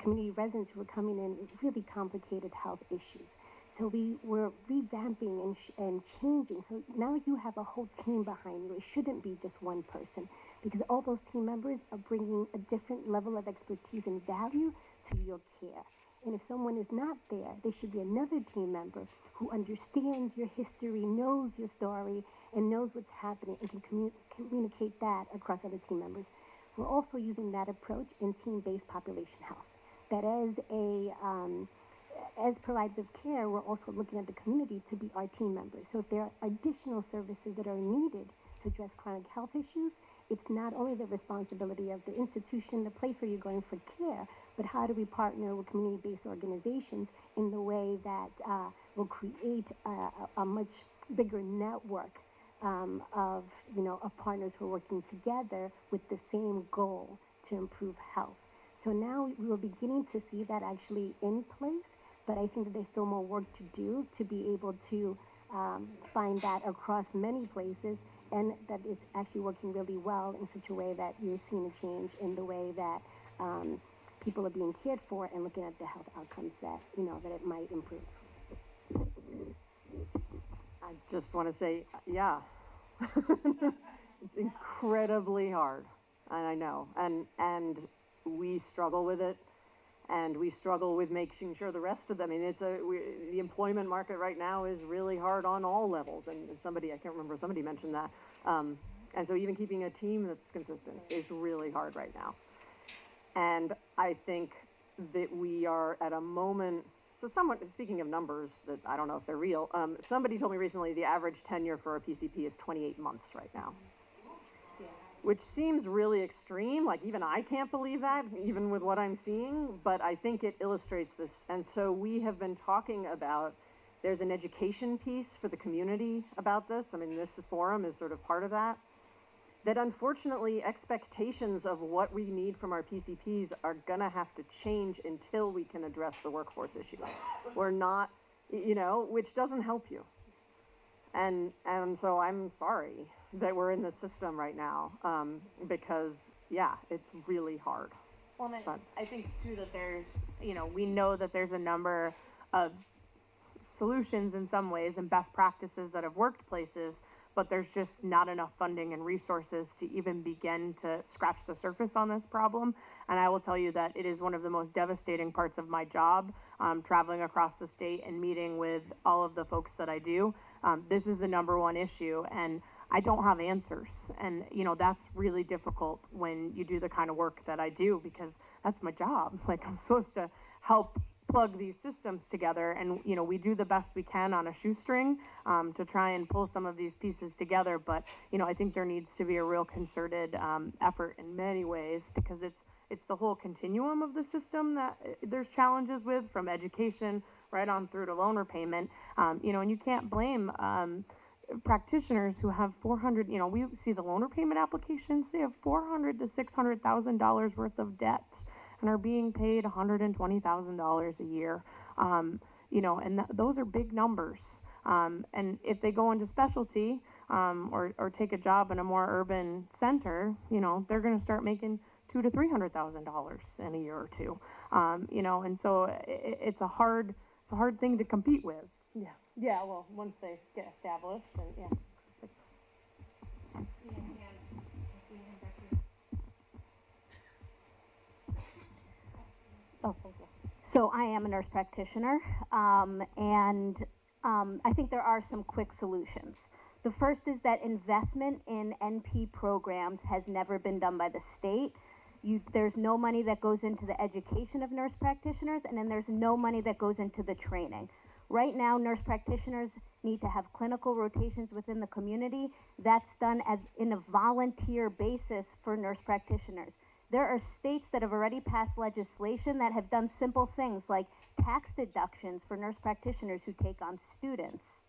community residents who were coming in with really complicated health issues. So we were revamping and changing. So now you have a whole team behind you. It shouldn't be just one person, because all those team members are bringing a different level of expertise and value to your care. And if someone is not there, there should be another team member who understands your history, knows your story, and knows what's happening, and can communicate that across other team members. We're also using that approach in team-based population health. That as providers of care, we're also looking at the community to be our team members. So if there are additional services that are needed to address chronic health issues, it's not only the responsibility of the institution, the place where you're going for care, but how do we partner with community-based organizations in the way that will create a much bigger network of partners who are working together with the same goal to improve health. So now we are beginning to see that actually in place, but I think that there's still more work to do to be able to find that across many places, and that it's actually working really well in such a way that you're seeing a change in the way that people are being cared for and looking at the health outcomes that, that it might improve. I just want to say, yeah, it's incredibly hard. and I know, and we struggle with it, and we struggle with making sure the rest of them. I mean, the employment market right now is really hard on all levels, and somebody, I can't remember, somebody mentioned that, and so even keeping a team that's consistent is really hard right now. And I think that we are at a moment. So somewhat, speaking of numbers that I don't know if they're real, somebody told me recently the average tenure for a PCP is 28 months right now. Which seems really extreme, like even I can't believe that, even with what I'm seeing, but I think it illustrates this. And so we have been talking about, there's an education piece for the community about this. I mean, this forum is sort of part of that. That unfortunately expectations of what we need from our PCPs are gonna have to change until we can address the workforce issue. We're not, which doesn't help you. And so I'm sorry that we're in this system right now, because yeah, it's really hard. Well, and I think too that there's, we know that there's a number of solutions in some ways and best practices that have worked places, but there's just not enough funding and resources to even begin to scratch the surface on this problem. And I will tell you that it is one of the most devastating parts of my job, traveling across the state and meeting with all of the folks that I do. This is the number one issue, and I don't have answers. And, that's really difficult when you do the kind of work that I do, because that's my job. Like, I'm supposed to help plug these systems together, and we do the best we can on a shoestring to try and pull some of these pieces together, but I think there needs to be a real concerted effort in many ways, because it's the whole continuum of the system that there's challenges with, from education right on through to loan repayment, and you can't blame practitioners who have 400, we see the loan repayment applications, they have $400,000 to $600,000 worth of debts and are being paid $120,000 a year, and those are big numbers. And if they go into specialty or take a job in a more urban center, they're going to start making $200,000 to $300,000 in a year or two, and so it's a hard thing to compete with. Yeah. Yeah. Well, once they get established, and yeah, it's. Oh, thank you. So I am a nurse practitioner, and I think there are some quick solutions. The first is that investment in NP programs has never been done by the state. There's no money that goes into the education of nurse practitioners, and then there's no money that goes into the training. Right now, nurse practitioners need to have clinical rotations within the community. That's done as in a volunteer basis for nurse practitioners. There are states that have already passed legislation that have done simple things like tax deductions for nurse practitioners who take on students.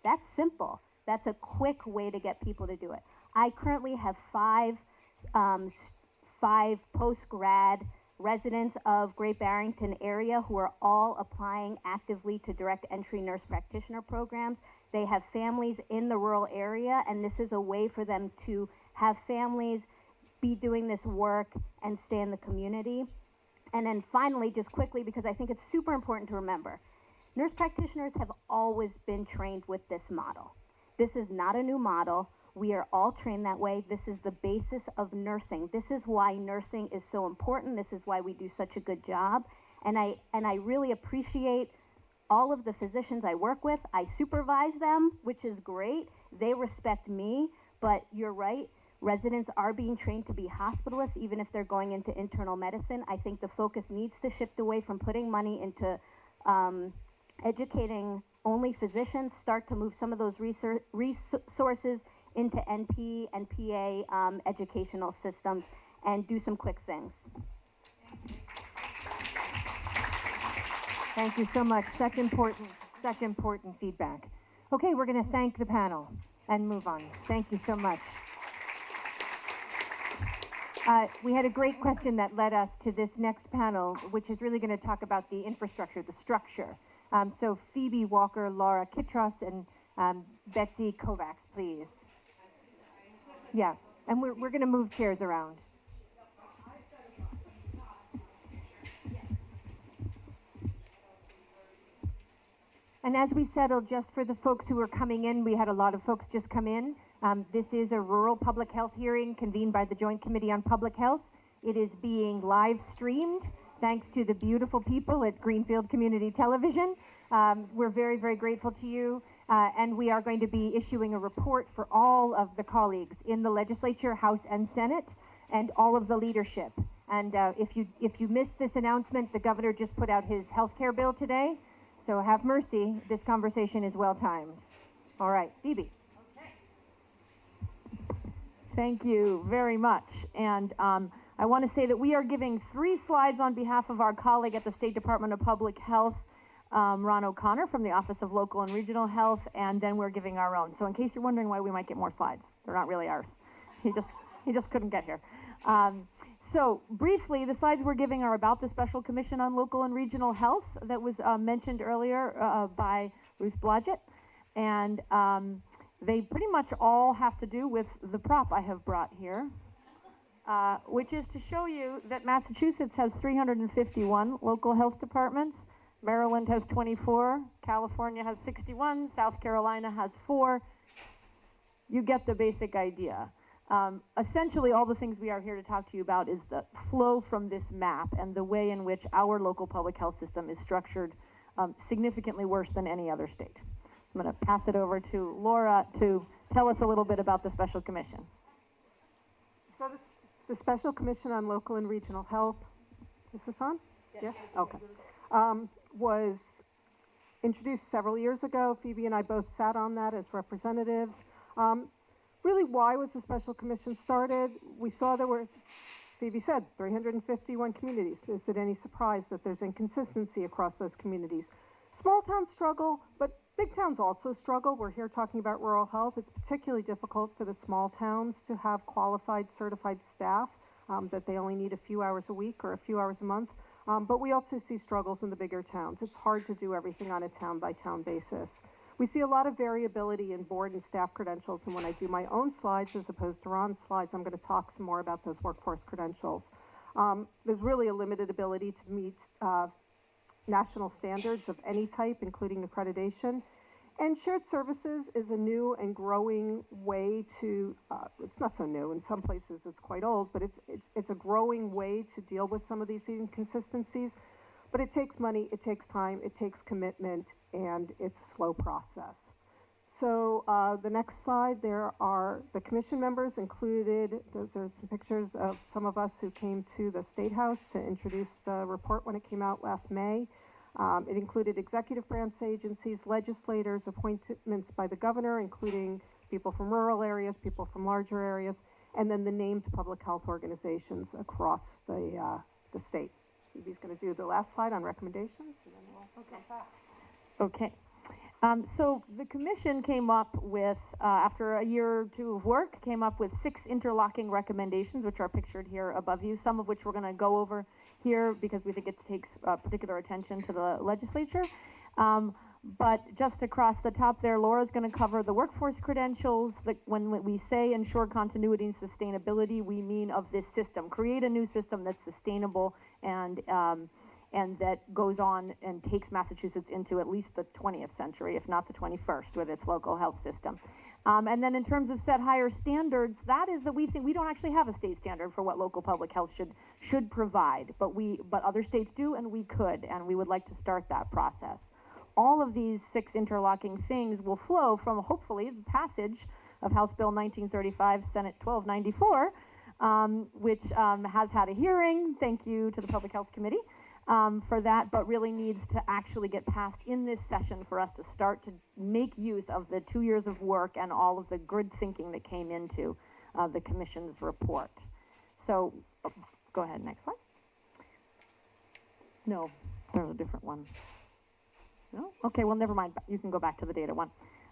That's simple. That's a quick way to get people to do it. I currently have five post-grad residents of Great Barrington area who are all applying actively to direct entry nurse practitioner programs. They have families in the rural area, and this is a way for them to have families be doing this work and stay in the community. And then finally, just quickly, because I think it's super important to remember, nurse practitioners have always been trained with this model. This is not a new model. We are all trained that way. This is the basis of nursing. This is why nursing is so important. This is why we do such a good job. And I really appreciate all of the physicians I work with. I supervise them, which is great. They respect me, but you're right. Residents are being trained to be hospitalists, even if they're going into internal medicine. I think the focus needs to shift away from putting money into educating only physicians, start to move some of those resources into NP and PA educational systems, and do some quick things. Thank you so much. Such important feedback. Okay, we're going to thank the panel and move on. Thank you so much. We had a great question that led us to this next panel, which is really going to talk about the infrastructure, the structure. So Phoebe Walker, Laura Kitros, and Betsy Kovacs, please. Yes, and we're going to move chairs around. And as we settled, just for the folks who are coming in, we had a lot of folks just come in. This is a rural public health hearing convened by the Joint Committee on Public Health. It is being live streamed thanks to the beautiful people at Greenfield Community Television. We're very, very grateful to you. And we are going to be issuing a report for all of the colleagues in the legislature, House and Senate, and all of the leadership. And if you missed this announcement, the governor just put out his health care bill today. So have mercy, this conversation is well timed. All right, Phoebe. Thank you very much. And I want to say that we are giving 3 slides on behalf of our colleague at the State Department of Public Health, Ron O'Connor from the Office of Local and Regional Health, and then we're giving our own. So in case you're wondering why we might get more slides, they're not really ours. He just couldn't get here. So briefly, the slides we're giving are about the Special Commission on Local and Regional Health that was mentioned earlier by Ruth Blodgett. And they pretty much all have to do with the prop I have brought here, which is to show you that Massachusetts has 351 local health departments. Maryland has 24, California has 61, South Carolina has 4. You get the basic idea. Essentially, all the things we are here to talk to you about is the flow from this map and the way in which our local public health system is structured significantly worse than any other state. I'm going to pass it over to Laura to tell us a little bit about the Special Commission. So the Special Commission on Local and Regional Health, is this on? Yes. Okay. Was introduced several years ago. Phoebe and I both sat on that as representatives. Really, why was the Special Commission started? We saw there were, Phoebe said, 351 communities. Is it any surprise that there's inconsistency across those communities? Small towns struggle, but big towns also struggle. We're here talking about rural health. It's particularly difficult for the small towns to have qualified, certified staff, that they only need a few hours a week or a few hours a month. But we also see struggles in the bigger towns. It's hard to do everything on a town-by-town basis. We see a lot of variability in board and staff credentials, and when I do my own slides as opposed to Ron's slides, I'm going to talk some more about those workforce credentials. There's really a limited ability to meet national standards of any type, including accreditation. And shared services is a new and growing way to, it's not so new, in some places it's quite old, but it's a growing way to deal with some of these inconsistencies. But it takes money, it takes time, it takes commitment, and it's a slow process. So the next slide, there are the commission members included. Those are some pictures of some of us who came to the State House to introduce the report when it came out last May. It included executive branch agencies, legislators, appointments by the governor, including people from rural areas, people from larger areas, and then the named public health organizations across the state. Phoebe's going to do the last slide on recommendations, and then we'll come back. Okay. So the commission came up with, after a year or two of work, came up with 6 interlocking recommendations, which are pictured here above you, some of which we're going to go over here because we think it takes particular attention to the legislature. But just across the top there, Laura's going to cover the workforce credentials. When we say ensure continuity and sustainability, we mean of this system. Create a new system that's sustainable and that goes on and takes Massachusetts into at least the 20th century, if not the 21st, with its local health system. And then in terms of set higher standards, that is that we think we don't actually have a state standard for what local public health should provide, but other states do, and we could, and we would like to start that process. All of these 6 interlocking things will flow from, hopefully, the passage of House Bill 1935, Senate 1294, which has had a hearing. Thank you to the Public Health Committee for that, but really needs to actually get passed in this session for us to start to make use of the 2 years of work and all of the good thinking that came into the Commission's report. So, go ahead, next slide. No, there's a different one. No? Okay, well, never mind. You can go back to the data one.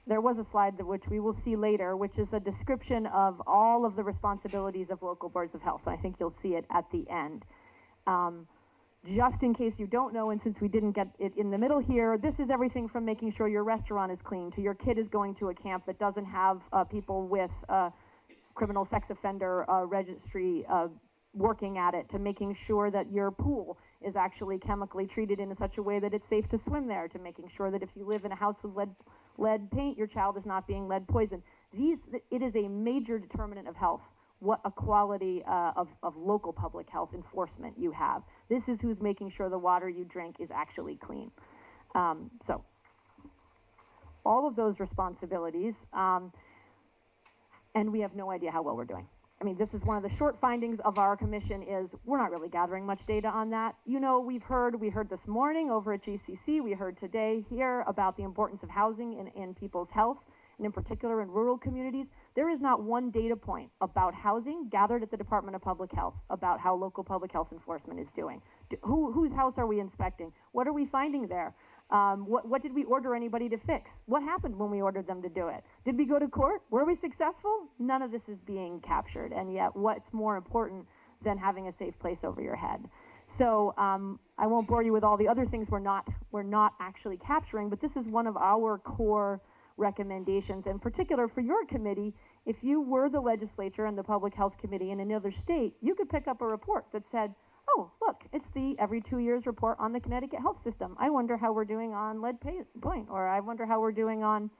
There was a slide which we will see later, which is a description of all of the responsibilities of local boards of health. And I think you'll see it at the end. Just in case you don't know, and since we didn't get it in the middle here, this is everything from making sure your restaurant is clean to your kid is going to a camp that doesn't have people with criminal sex offender registry working at it, to making sure that your pool is actually chemically treated in such a way that it's safe to swim there, to making sure that if you live in a house with lead paint, your child is not being lead poisoned. It is a major determinant of health, what a quality of local public health enforcement you have. This is who's making sure the water you drink is actually clean. So all of those responsibilities, and we have no idea how well we're doing. I mean, this is one of the short findings of our commission is we're not really gathering much data on that. You know, we heard this morning over at GCC, we heard today here about the importance of housing in people's health, and in particular in rural communities. There is not one data point about housing gathered at the Department of Public Health about how local public health enforcement is doing. Whose house are we inspecting? What are we finding there? What did we order anybody to fix? What happened when we ordered them to do it? Did we go to court? Were we successful? None of this is being captured. And yet what's more important than having a safe place over your head? So I won't bore you with all the other things we're not actually capturing, but this is one of our core recommendations. In particular for your committee, if you were the legislature and the Public Health Committee in another state, you could pick up a report that said, oh, look, it's the every 2 years report on the Connecticut health system. I wonder how we're doing on lead point, or I wonder how we're doing on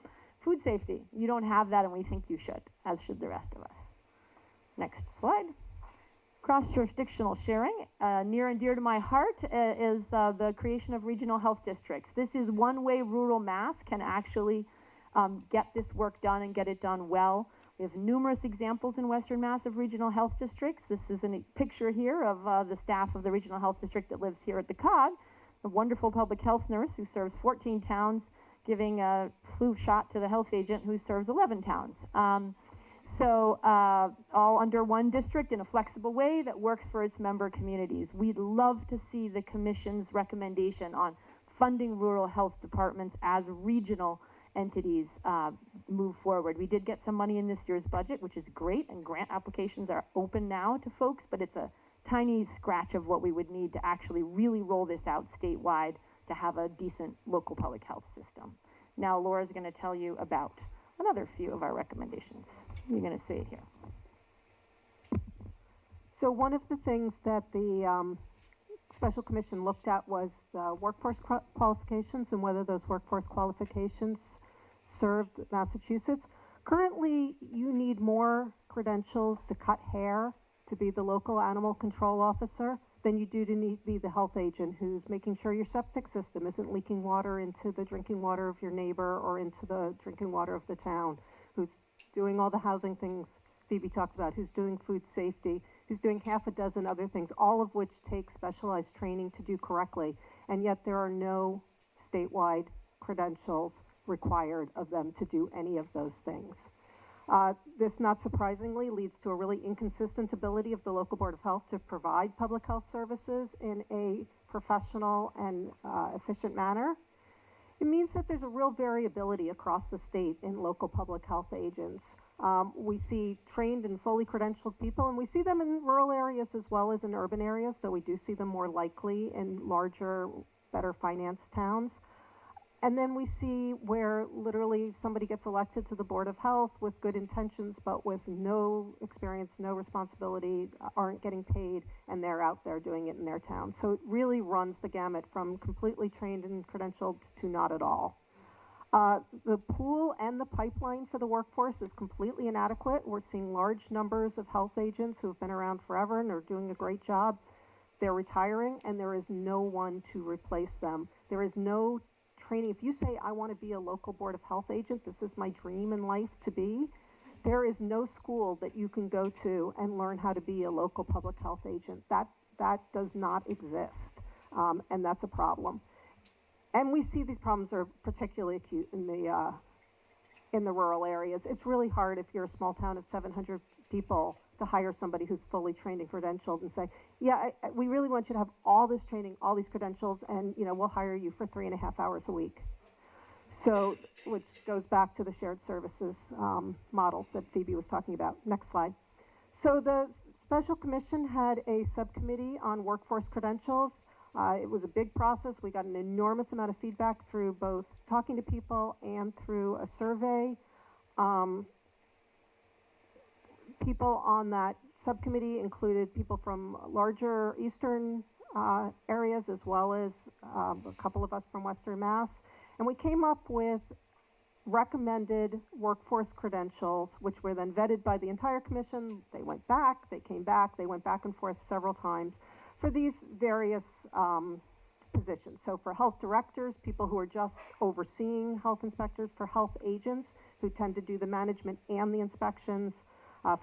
food safety. You don't have that, and we think you should, as should the rest of us. Next slide. Cross-jurisdictional sharing. Near and dear to my heart is the creation of regional health districts. This is one way rural Mass can actually get this work done and get it done well. We have numerous examples in Western Mass of regional health districts. This is a picture here of the staff of the regional health district that lives here at the COG, a wonderful public health nurse who serves 14 towns, giving a flu shot to the health agent who serves 11 towns. All under one district in a flexible way that works for its member communities. We'd love to see the Commission's recommendation on funding rural health departments as regional entities move forward. We did get some money in this year's budget, which is great, and grant applications are open now to folks, but it's a tiny scratch of what we would need to actually really roll this out statewide to have a decent local public health system. Now Laura's going to tell you about another few of our recommendations. You're going to see it here. So one of the things that the Special Commission looked at was the workforce qualifications and whether those workforce qualifications served Massachusetts. Currently, you need more credentials to cut hair to be the local animal control officer than you do to be the health agent who's making sure your septic system isn't leaking water into the drinking water of your neighbor or into the drinking water of the town, who's doing all the housing things Phoebe talked about, who's doing food safety, who's doing half a dozen other things, all of which take specialized training to do correctly. And yet there are no statewide credentials required of them to do any of those things. This, not surprisingly, leads to a really inconsistent ability of the local Board of Health to provide public health services in a professional and efficient manner. It means that there's a real variability across the state in local public health agents. We see trained and fully credentialed people, and we see them in rural areas as well as in urban areas, so we do see them more likely in larger, better financed towns. And then we see where literally somebody gets elected to the Board of Health with good intentions, but with no experience, no responsibility, aren't getting paid, and they're out there doing it in their town. So it really runs the gamut from completely trained and credentialed to not at all. The pool and the pipeline for the workforce is completely inadequate. We're seeing large numbers of health agents who have been around forever and are doing a great job. They're retiring, and there is no one to replace them. There is no training. If you say, I want to be a local Board of Health agent, this is my dream in life to be, there is no school that you can go to and learn how to be a local public health agent. That does not exist, and that's a problem. And we see these problems are particularly acute in the rural areas. It's really hard if you're a small town of 700 people to hire somebody who's fully trained and credentialed and say, yeah, we really want you to have all this training, all these credentials, and we'll hire you for 3.5 hours a week. So, which goes back to the shared services models that Phoebe was talking about. Next slide. So the Special Commission had a subcommittee on workforce credentials. It was a big process. We got an enormous amount of feedback through both talking to people and through a survey. People on that subcommittee included people from larger eastern areas as well as a couple of us from Western Mass. And we came up with recommended workforce credentials, which were then vetted by the entire commission. They went back, they came back, they went back and forth several times for these various positions. So for health directors, people who are just overseeing health inspectors, for health agents who tend to do the management and the inspections,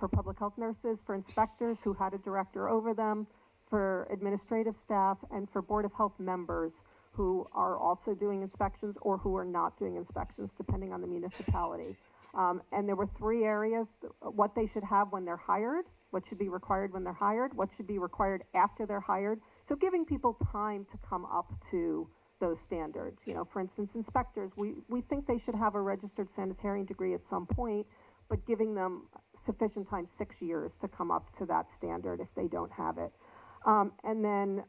for public health nurses, for inspectors who had a director over them, for administrative staff, and for Board of Health members who are also doing inspections or who are not doing inspections, depending on the municipality. And there were 3 areas: what they should have when they're hired, what should be required when they're hired, what should be required after they're hired. So giving people time to come up to those standards. You know, for instance, inspectors, we think they should have a registered sanitarian degree at some point, but giving them sufficient time, 6 years, to come up to that standard if they don't have it. And then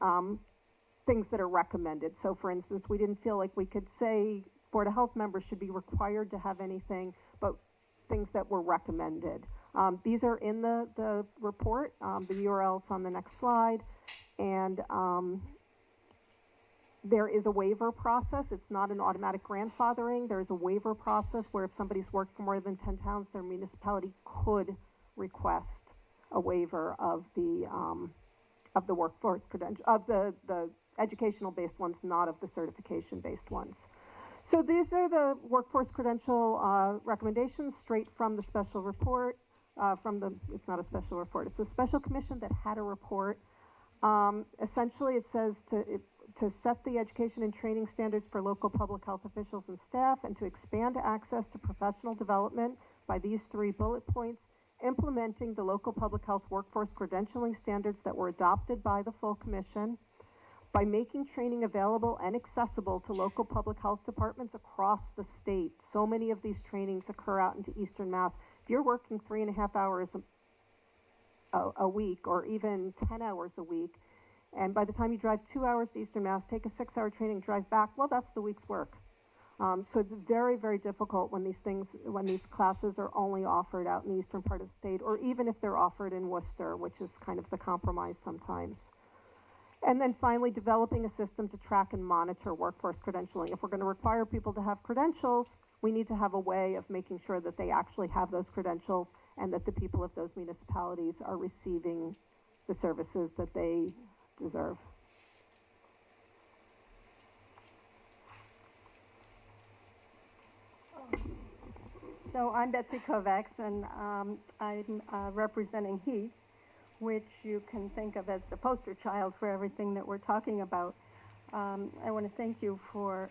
things that are recommended. So for instance, we didn't feel like we could say Board of Health members should be required to have anything, but things that were recommended. These are in the report. The URL's on the next slide. And there is a waiver process. It's not an automatic grandfathering. There's a waiver process where if somebody's worked for more than 10 towns, their municipality could request a waiver of the workforce credential, of the educational-based ones, not of the certification-based ones. So these are the workforce credential recommendations straight from the special report, it's not a special report, it's a special commission that had a report. Essentially, it says to set the education and training standards for local public health officials and staff, and to expand access to professional development by these 3 bullet points, implementing the local public health workforce credentialing standards that were adopted by the full commission, by making training available and accessible to local public health departments across the state. So many of these trainings occur out into Eastern Mass. If you're working 3.5 hours a week, or even 10 hours a week, and by the time you drive 2 hours to Eastern Mass, take a 6-hour training, drive back, well, that's the week's work. So it's very, very difficult when these classes are only offered out in the eastern part of the state, or even if they're offered in Worcester, which is kind of the compromise sometimes. And then finally, developing a system to track and monitor workforce credentialing. If we're going to require people to have credentials, we need to have a way of making sure that they actually have those credentials and that the people of those municipalities are receiving the services that they deserve. So I'm Betsy Kovacs, and I'm representing Heath, which you can think of as the poster child for everything that we're talking about. I want to thank you for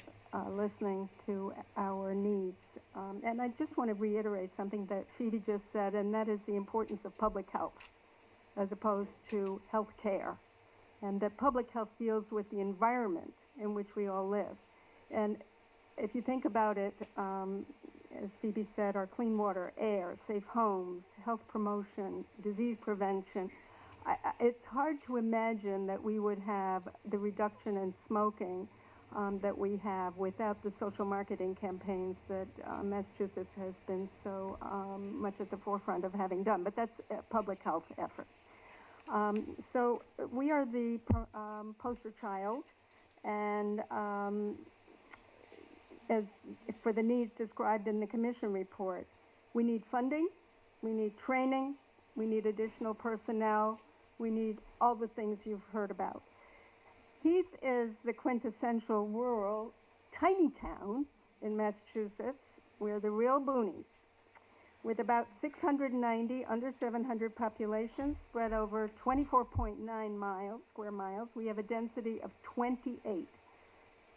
listening to our needs. And I just want to reiterate something that Phoebe just said, and that is the importance of public health as opposed to health care. And that public health deals with the environment in which we all live. And if you think about it, as Phoebe said, our clean water, air, safe homes, health promotion, disease prevention, it's hard to imagine that we would have the reduction in smoking that we have without the social marketing campaigns that Massachusetts has been so much at the forefront of having done. But that's a public health effort. So we are the poster child, and as for the needs described in the commission report, we need funding, we need training, we need additional personnel, we need all the things you've heard about. Heath is the quintessential rural, tiny town in Massachusetts. We're the real boonies. With about 690 under 700 population spread over 24.9 square miles, we have a density of 28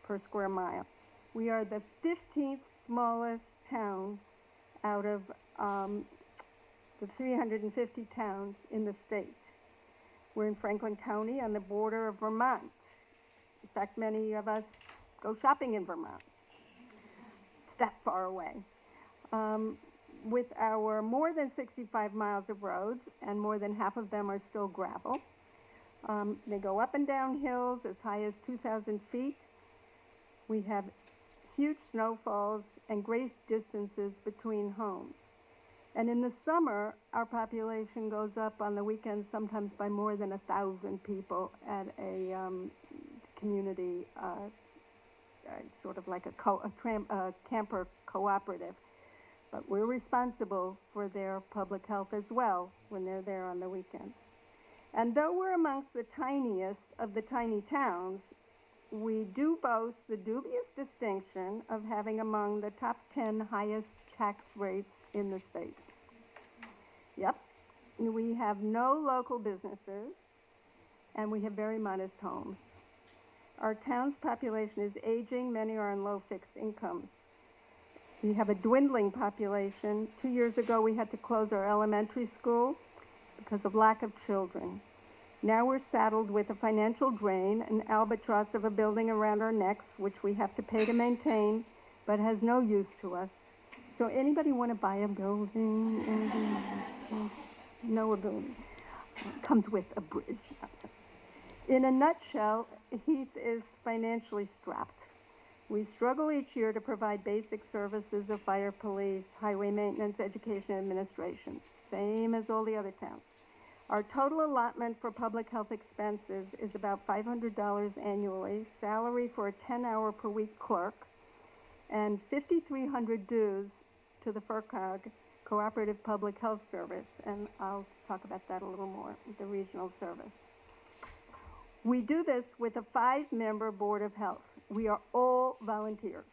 per square mile. We are the 15th smallest town out of the 350 towns in the state. We're in Franklin County on the border of Vermont. In fact, many of us go shopping in Vermont. It's that far away. With our more than 65 miles of roads, and more than half of them are still gravel. They go up and down hills as high as 2,000 feet. We have huge snowfalls and great distances between homes. And in the summer, our population goes up on the weekends sometimes by more than 1,000 people at a community sort of like a camper cooperative. But we're responsible for their public health as well when they're there on the weekends. And though we're amongst the tiniest of the tiny towns, we do boast the dubious distinction of having among the top 10 highest tax rates in the state. Yep, we have no local businesses, and we have very modest homes. Our town's population is aging. Many are on low fixed incomes. We have a dwindling population. 2 years ago, we had to close our elementary school because of lack of children. Now we're saddled with a financial drain, an albatross of a building around our necks, which we have to pay to maintain, but has no use to us. So anybody want to buy a building? No ability. Comes with a bridge. In a nutshell, Heath is financially strapped. We struggle each year to provide basic services of fire, police, highway maintenance, education, administration, same as all the other towns. Our total allotment for public health expenses is about $500 annually, salary for a 10-hour per week clerk, and $5,300 dues to the FRCOG, Cooperative Public Health Service, and I'll talk about that a little more, the regional service. We do this with a 5-member Board of Health. We are all volunteers.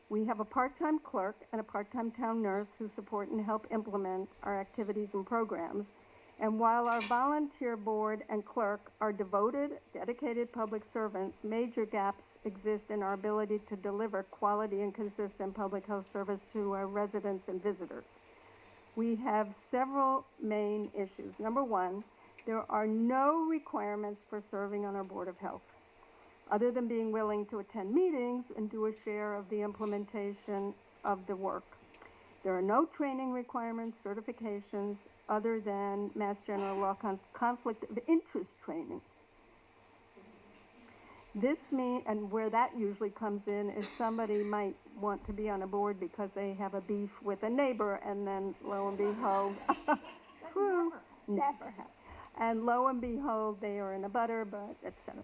We have a part-time clerk and a part-time town nurse who support and help implement our activities and programs. And while our volunteer board and clerk are devoted, dedicated public servants, major gaps exist in our ability to deliver quality and consistent public health service to our residents and visitors. We have several main issues. Number one, there are no requirements for serving on our Board of Health, other than being willing to attend meetings and do a share of the implementation of the work. There are no training requirements, certifications, other than Mass General Law conflict of interest training. This means, and where that usually comes in, is somebody might want to be on a board because they have a beef with a neighbor, and then lo and behold, true, never have. And lo and behold, they are in a butter, but etc.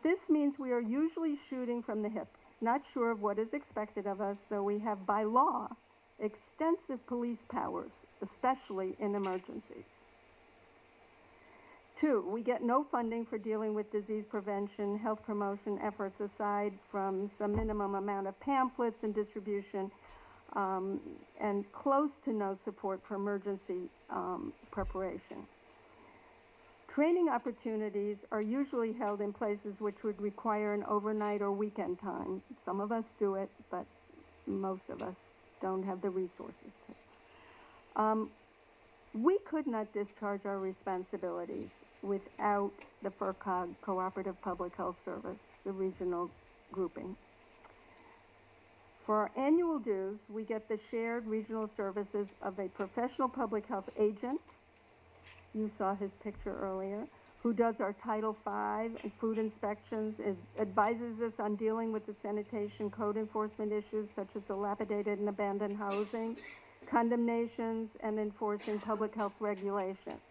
This means we are usually shooting from the hip, not sure of what is expected of us, so we have, by law, extensive police powers, especially in emergencies. 2, we get no funding for dealing with disease prevention, health promotion efforts aside from some minimum amount of pamphlets and distribution, and close to no support for emergency preparation. Training opportunities are usually held in places which would require an overnight or weekend time. Some of us do it, but most of us don't have the resources to. We could not discharge our responsibilities without the FRCOG, Cooperative Public Health Service, the regional grouping. For our annual dues, we get the shared regional services of a professional public health agent, you saw his picture earlier, who does our Title V and food inspections, advises us on dealing with the sanitation code enforcement issues such as dilapidated and abandoned housing, condemnations, and enforcing public health regulations.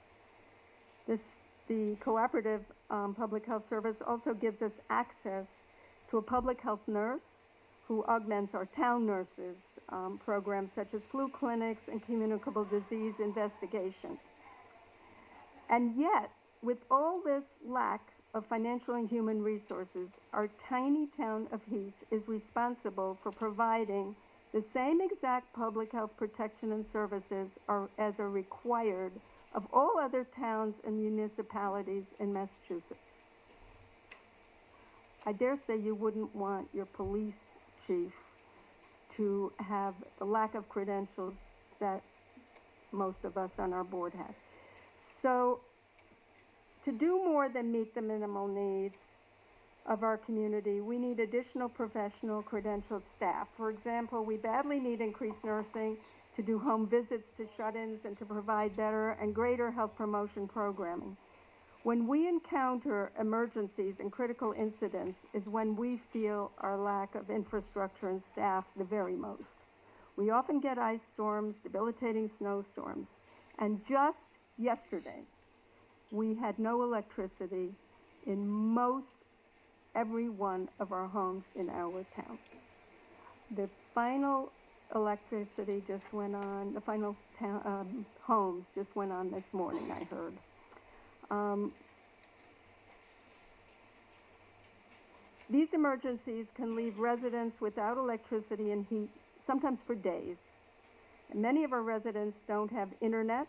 The Cooperative Public Health Service also gives us access to a public health nurse who augments our town nurses programs such as flu clinics and communicable disease investigation. And yet, with all this lack of financial and human resources, our tiny town of Heath is responsible for providing the same exact public health protection and services as are required of all other towns and municipalities in Massachusetts. I dare say you wouldn't want your police chief to have the lack of credentials that most of us on our board have. So, to do more than meet the minimal needs of our community, we need additional professional credentialed staff. For example, we badly need increased nursing to do home visits to shut-ins and to provide better and greater health promotion programming. When we encounter emergencies and critical incidents is when we feel our lack of infrastructure and staff the very most. We often get ice storms, debilitating snowstorms, and just yesterday, we had no electricity in most every one of our homes in our town. The final electricity just went on, the final homes just went on this morning, I heard. These emergencies can leave residents without electricity and heat, sometimes for days. And many of our residents don't have internet,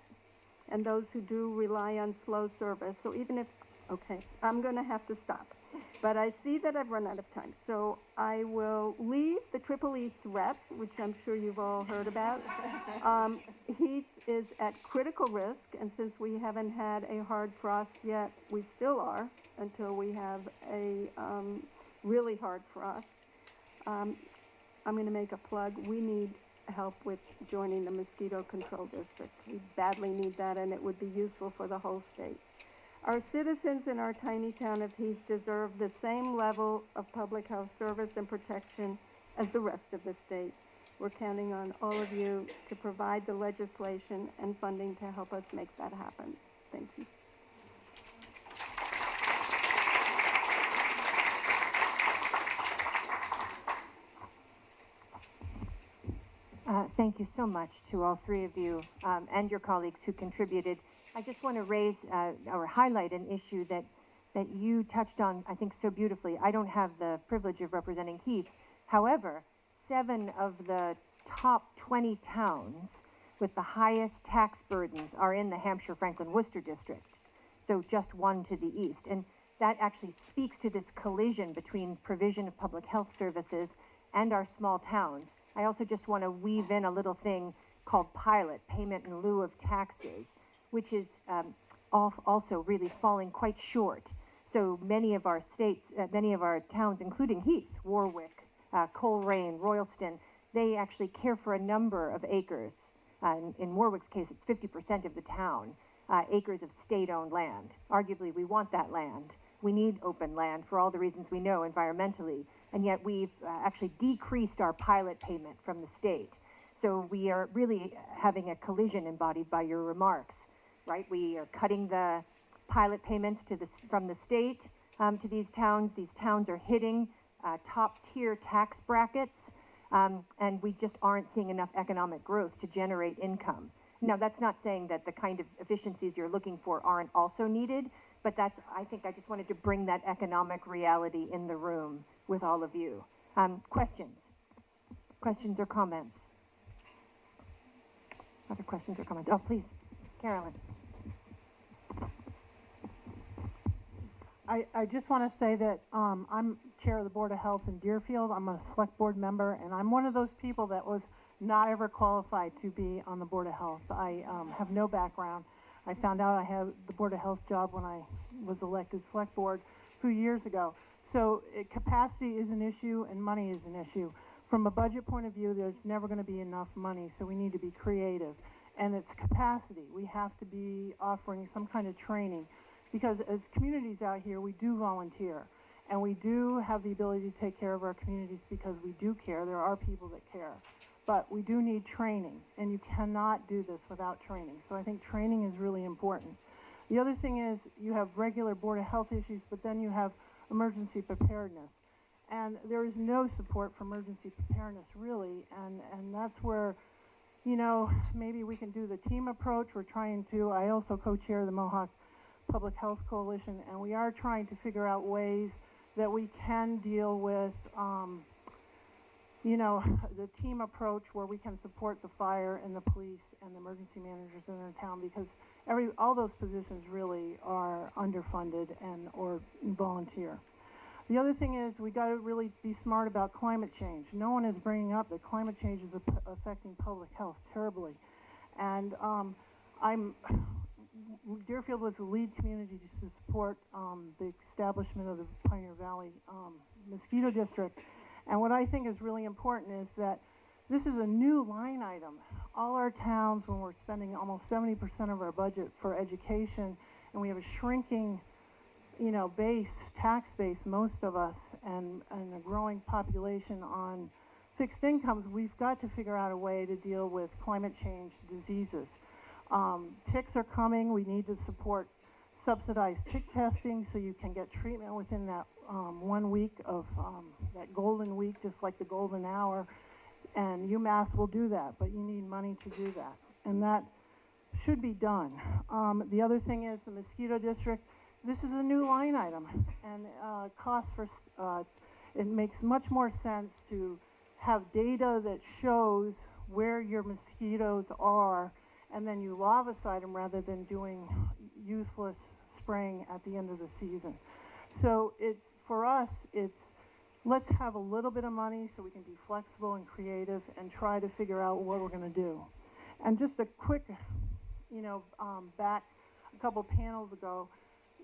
and those who do rely on slow service. So even if, okay, I'm going to have to stop. But I see that I've run out of time. So I will leave the Triple E threat, which I'm sure you've all heard about. Heat is at critical risk, and since we haven't had a hard frost yet, we still are until we have a really hard frost. I'm going to make a plug. We need help with joining the mosquito control district. We badly need that, and it would be useful for the whole state. Our citizens in our tiny town of Heath deserve the same level of public health service and protection as the rest of the state. We're counting on all of you to provide the legislation and funding to help us make that happen. Thank you. Thank you so much to all three of you and your colleagues who contributed. I just want to raise or highlight an issue that you touched on, I think, so beautifully. I don't have the privilege of representing Heath. However, 7 of the top 20 towns with the highest tax burdens are in the Hampshire-Franklin-Worcester district, so just 1 to the east. And that actually speaks to this collision between provision of public health services and our small towns. I also just want to weave in a little thing called pilot, payment in lieu of taxes, which is also really falling quite short. So many of our states, many of our towns, including Heath, Warwick, Coleraine, Royalston, they actually care for a number of acres. In Warwick's case, it's 50% of the town, acres of state-owned land. Arguably, we want that land. We need open land for all the reasons we know environmentally, and yet we've actually decreased our pilot payment from the state. So we are really having a collision embodied by your remarks, right? We are cutting the pilot payments from the state to these towns. These towns are hitting top-tier tax brackets, and we just aren't seeing enough economic growth to generate income. Now, that's not saying that the kind of efficiencies you're looking for aren't also needed, but that's, I think I just wanted to bring that economic reality in the room with all of you. Questions? Questions or comments? Other questions or comments? Oh, please, Carolyn. I just want to say that I'm chair of the Board of Health in Deerfield. I'm a select board member, and I'm one of those people that was not ever qualified to be on the Board of Health. I have no background. I found out I had the Board of Health job when I was elected select board 2 years ago. So capacity is an issue and money is an issue. From a budget point of view, there's never going to be enough money, so we need to be creative. And it's capacity. We have to be offering some kind of training, because as communities out here, we do volunteer, and we do have the ability to take care of our communities because we do care. There are people that care. But we do need training, and you cannot do this without training. So I think training is really important. The other thing is you have regular Board of Health issues, but then you have emergency preparedness. And there is no support for emergency preparedness, really, and that's where, you know, maybe we can do the team approach. We're trying to, I also co-chair the Mohawk Public Health Coalition, and we are trying to figure out ways that we can deal with, you know, the team approach where we can support the fire and the police and the emergency managers in our town, because all those positions really are underfunded and or volunteer. The other thing is we got to really be smart about climate change. No one is bringing up that climate change is affecting public health terribly, and Deerfield was the lead community to support the establishment of the Pioneer Valley Mosquito District. And what I think is really important is that this is a new line item. All our towns, when we're spending almost 70% of our budget for education, and we have a shrinking, you know, tax base, most of us, and a growing population on fixed incomes, we've got to figure out a way to deal with climate change diseases. Ticks are coming. We need to support subsidized tick testing so you can get treatment within that 1 week of that golden week, just like the golden hour. And UMass will do that, but you need money to do that. And that should be done. The other thing is the mosquito district. This is a new line item, and costs for it makes much more sense to have data that shows where your mosquitoes are, and then you larvicide them rather than doing useless spraying at the end of the season. So it's, for us, it's let's have a little bit of money so we can be flexible and creative and try to figure out what we're going to do. And just a quick, back a couple panels ago,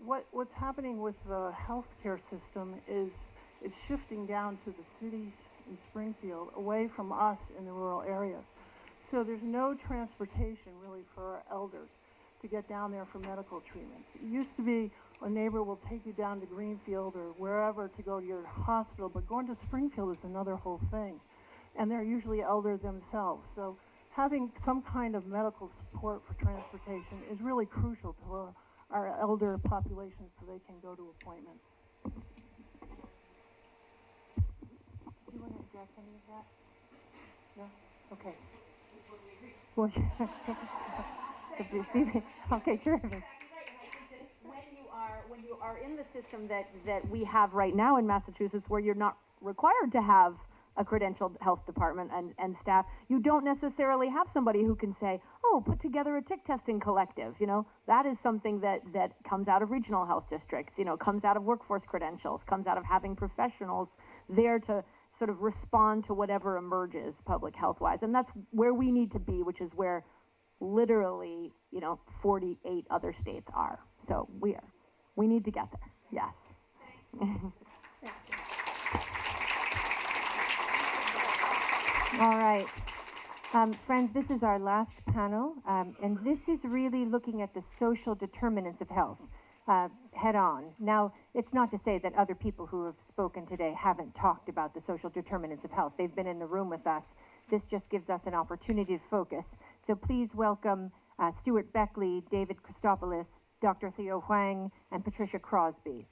what's happening with the healthcare system is it's shifting down to the cities in Springfield, away from us in the rural areas. So there's no transportation really for our elders to get down there for medical treatments. It used to be a neighbor will take you down to Greenfield or wherever to go to your hospital, but going to Springfield is another whole thing. And they're usually elder themselves. So having some kind of medical support for transportation is really crucial to our elder population so they can go to appointments. Do you want to address any of that? No? Okay. Well, okay, terrific. When you are in the system that we have right now in Massachusetts, where you're not required to have a credentialed health department and staff, you don't necessarily have somebody who can say, oh, put together a tick testing collective. That is something that comes out of regional health districts, comes out of workforce credentials, comes out of having professionals there to sort of respond to whatever emerges public health wise. And that's where we need to be, which is where literally, 48 other states are. So we need to get there. Yes. All right. Friends, this is our last panel, and this is really looking at the social determinants of health head on. Now, it's not to say that other people who have spoken today haven't talked about the social determinants of health. They've been in the room with us. This just gives us an opportunity to focus. So please welcome Stuart Beckley, David Christopoulos, Dr. Theo Huang, and Patricia Crosby.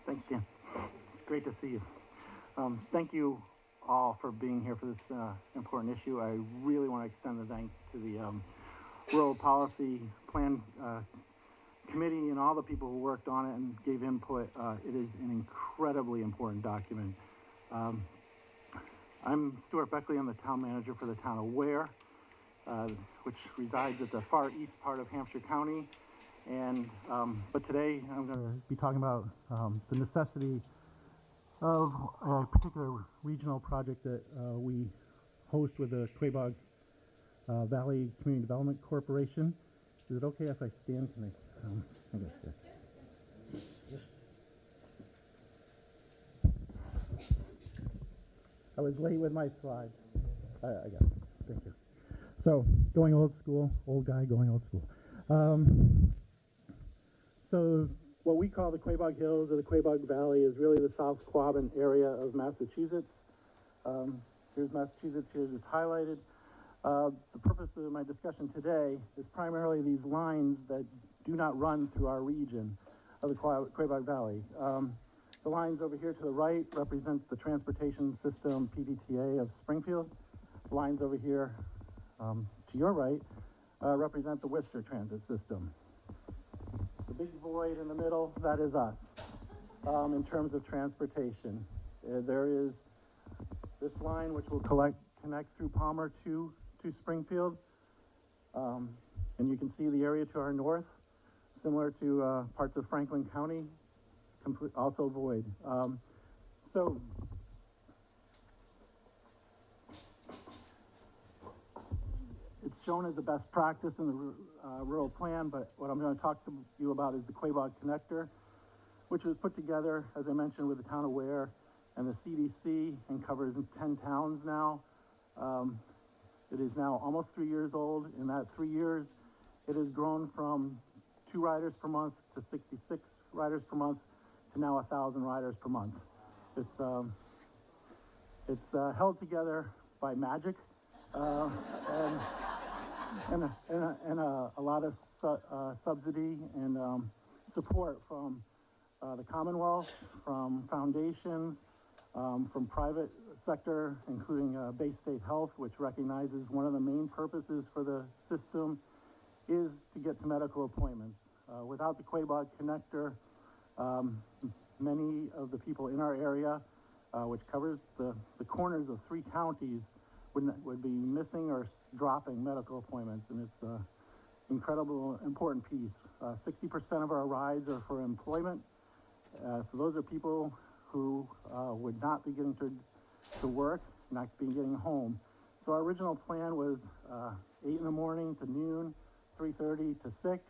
Thanks, Dan. It's great to see you. Thank you all for being here for this important issue. I really want to extend the thanks to the Rural Policy Plan Committee and all the people who worked on it and gave input. It is an incredibly important document. I'm Stuart Beckley. I'm the town manager for the town of Ware, which resides at the far east part of Hampshire County. And but today I'm going to be talking about the necessity of a particular regional project that we host with the Quabog Valley Community Development Corporation. Is it okay if I stand? Can I guess, yeah. I was late with my slides. I got it. Thank you. So, going old school, old guy going old school. So what we call the Quabog Hills or the Quabog Valley is really the South Quabbin area of Massachusetts. Here's Massachusetts, here it's highlighted. The purpose of my discussion today is primarily these lines that do not run through our region of the Quabog Valley. The lines over here to the right represent the transportation system PVTA of Springfield. The lines over here to your right represent the Worcester transit system. The big void in the middle, that is us. in terms of transportation. There is this line which will connect through Palmer to Springfield. And you can see the area to our north, similar to parts of Franklin County, also void. So it's shown as the best practice in the rural plan, but what I'm going to talk to you about is the Quabog Connector, which was put together, as I mentioned, with the town of Ware and the CDC and covers 10 towns now. It is now almost 3 years old. In that 3 years, it has grown from 2 riders per month to 66 riders per month to now 1,000 riders per month. It's held together by magic and a lot of subsidy and support from the Commonwealth, from foundations, from private sector, including Bay State Health, which recognizes one of the main purposes for the system is to get to medical appointments. Without the Quabog Connector, many of the people in our area, which covers the corners of 3 counties, would be missing or dropping medical appointments, and it's an incredible, important piece. 60% of our rides are for employment, so those are people who would not be getting to work, not be getting home. So our original plan was 8 in the morning to noon, 3:30 to 6.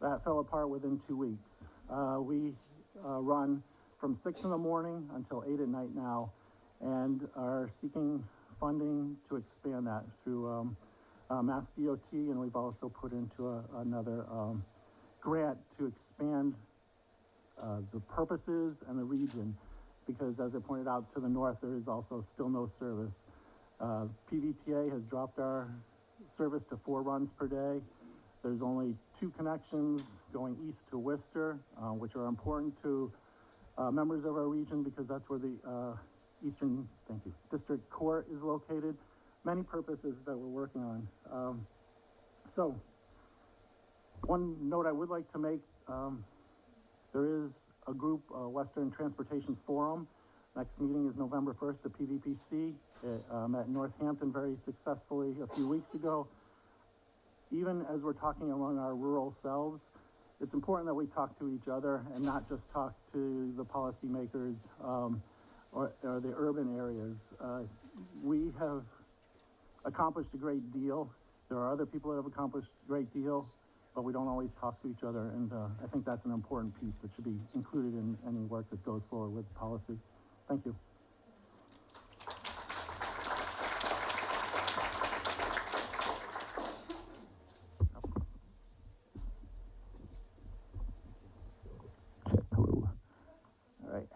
That fell apart within 2 weeks. We run from 6 in the morning until 8 at night now, and are seeking funding to expand that through Mass DOT, and we've also put into another grant to expand the purposes and the region, because as I pointed out to the north, there is also still no service. PVTA has dropped our service to 4 runs per day. There's only 2 connections going east to Worcester, which are important to members of our region, because that's where the Eastern District Court is located. Many purposes that we're working on. So one note I would like to make, there is a group, Western Transportation Forum. Next meeting is November 1st at PVPC. It met in Northampton very successfully a few weeks ago. Even as we're talking among our rural selves, it's important that we talk to each other and not just talk to the policymakers or the urban areas. We have accomplished a great deal. There are other people that have accomplished a great deal, but we don't always talk to each other, and I think that's an important piece that should be included in any work that goes forward with policy. Thank you. Hello. All right.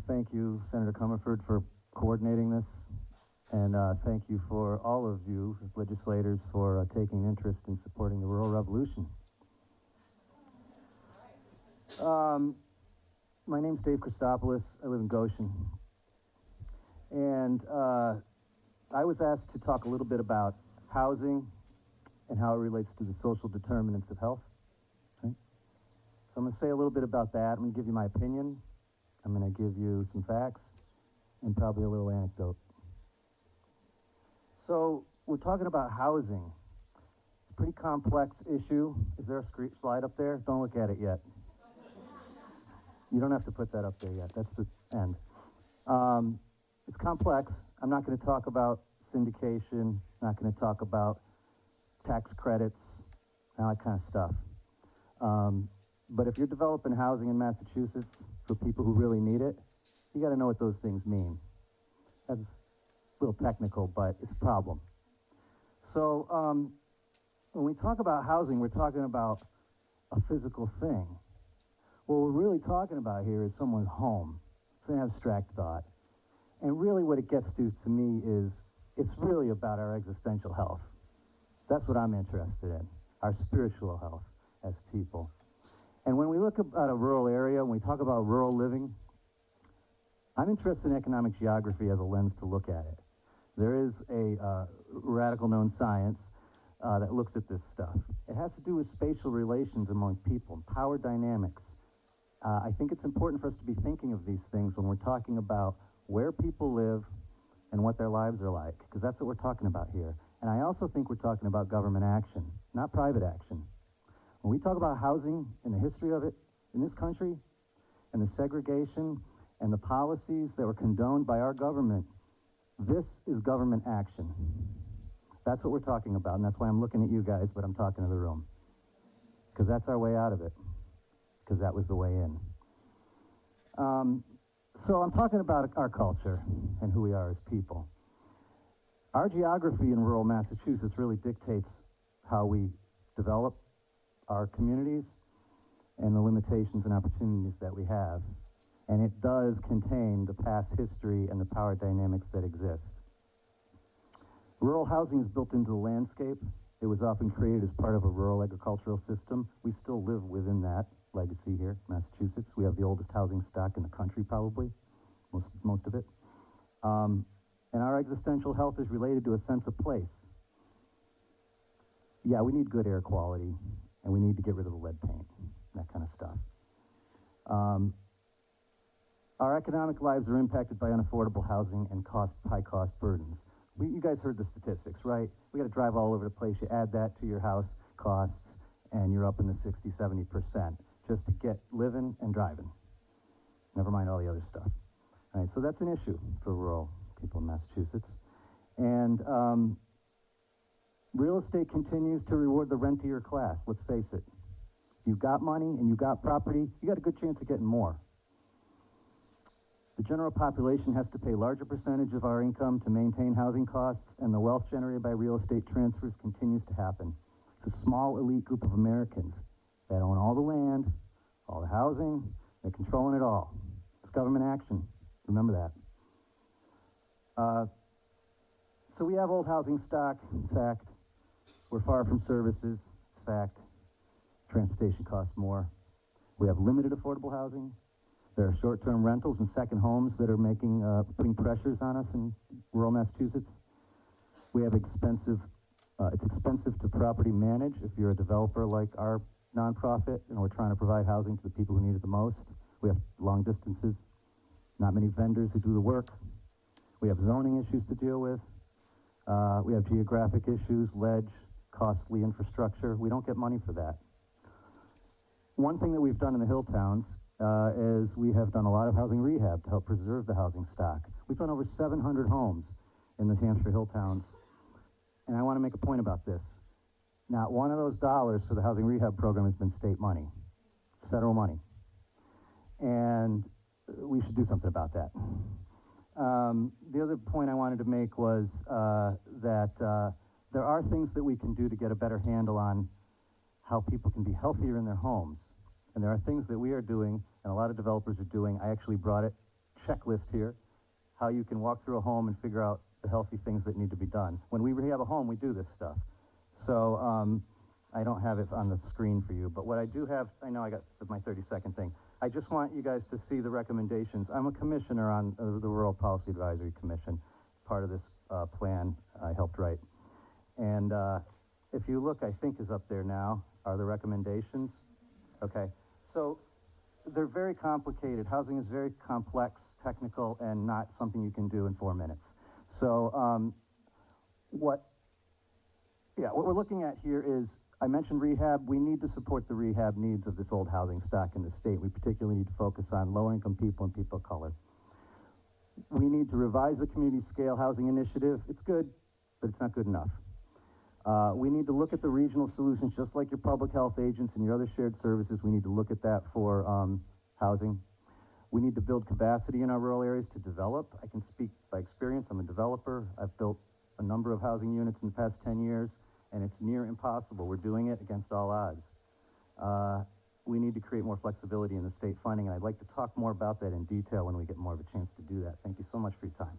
Thank you, Senator Comerford, for coordinating this, and thank you for all of you legislators for taking interest in supporting the rural revolution. My name's Dave Christopoulos. I live in Goshen, and I was asked to talk a little bit about housing and how it relates to the social determinants of health. Okay? So I'm going to say a little bit about that. I'm going to give you my opinion. I'm going to give you some facts and probably a little anecdote. So we're talking about housing. It's a pretty complex issue. Is there a slide up there? Don't look at it yet. You don't have to put that up there yet. That's the end. It's complex. I'm not going to talk about syndication. I'm not going to talk about tax credits, and that kind of stuff. But if you're developing housing in Massachusetts for people who really need it, you got to know what those things mean. That's a little technical, but it's a problem. So when we talk about housing, we're talking about a physical thing. What we're really talking about here is someone's home. It's an abstract thought. And really what it gets to me, is it's really about our existential health. That's what I'm interested in, our spiritual health as people. And when we look at a rural area, when we talk about rural living, I'm interested in economic geography as a lens to look at it. There is a radical known science that looks at this stuff. It has to do with spatial relations among people, power dynamics. I think it's important for us to be thinking of these things when we're talking about where people live and what their lives are like, because that's what we're talking about here. And I also think we're talking about government action, not private action. When we talk about housing and the history of it in this country, and the segregation and the policies that were condoned by our government, this is government action. That's what we're talking about, and that's why I'm looking at you guys, but I'm talking to the room. Because that's our way out of it, because that was the way in. So I'm talking about our culture and who we are as people. Our geography in rural Massachusetts really dictates how we develop our communities and the limitations and opportunities that we have. And it does contain the past history and the power dynamics that exist. Rural housing is built into the landscape. It was often created as part of a rural agricultural system. We still live within that legacy here, Massachusetts. We have the oldest housing stock in the country, probably, most of it. And our existential health is related to a sense of place. Yeah, we need good air quality, and we need to get rid of the lead paint, that kind of stuff. Our economic lives are impacted by unaffordable housing and high-cost burdens. You guys heard the statistics, right? We got to drive all over the place. You add that to your house costs, and you're up in the 60, 70% just to get living and driving. Never mind all the other stuff. All right, so that's an issue for rural people in Massachusetts. And real estate continues to reward the rentier class, let's face it. If you've got money and you've got property, you got a good chance of getting more. The general population has to pay a larger percentage of our income to maintain housing costs, and the wealth generated by real estate transfers continues to happen. It's a small elite group of Americans that own all the land, all the housing, they're controlling it all. It's government action, remember that. So we have old housing stock, it's fact. We're far from services, it's fact. Transportation costs more. We have limited affordable housing. There are short-term rentals and second homes that are putting pressures on us in rural Massachusetts. We have it's expensive to property manage if you're a developer like our nonprofit, and we're trying to provide housing to the people who need it the most. We have long distances, not many vendors who do the work. We have zoning issues to deal with. We have geographic issues, ledge, costly infrastructure. We don't get money for that. One thing that we've done in the hill towns is we have done a lot of housing rehab to help preserve the housing stock. We've done over 700 homes in the Hampshire hill towns. And I want to make a point about this. Not one of those dollars for the housing rehab program has been state money. It's federal money. And we should do something about that. The other point I wanted to make was that there are things that we can do to get a better handle on how people can be healthier in their homes. And there are things that we are doing, and a lot of developers are doing. I actually brought a checklist here, how you can walk through a home and figure out the healthy things that need to be done. When we rehab a home, we do this stuff. So I don't have it on the screen for you, but what I do have, I know I got my 30-second thing. I just want you guys to see the recommendations. I'm a commissioner on the Rural Policy Advisory Commission. Part of this plan I helped write. And if you look, I think is up there now, are the recommendations. Okay, so they're very complicated. Housing is very complex, technical, and not something you can do in 4 minutes. So what we're looking at here is, I mentioned rehab. We need to support the rehab needs of this old housing stock in the state. We particularly need to focus on low-income people and people of color. We need to revise the community scale housing initiative. It's good, but it's not good enough. We need to look at the regional solutions, just like your public health agents and your other shared services. We need to look at that for housing. We need to build capacity in our rural areas to develop. I can speak by experience. I'm a developer. I've built a number of housing units in the past 10 years, and it's near impossible. We're doing it against all odds. We need to create more flexibility in the state funding, and I'd like to talk more about that in detail when we get more of a chance to do that. Thank you so much for your time.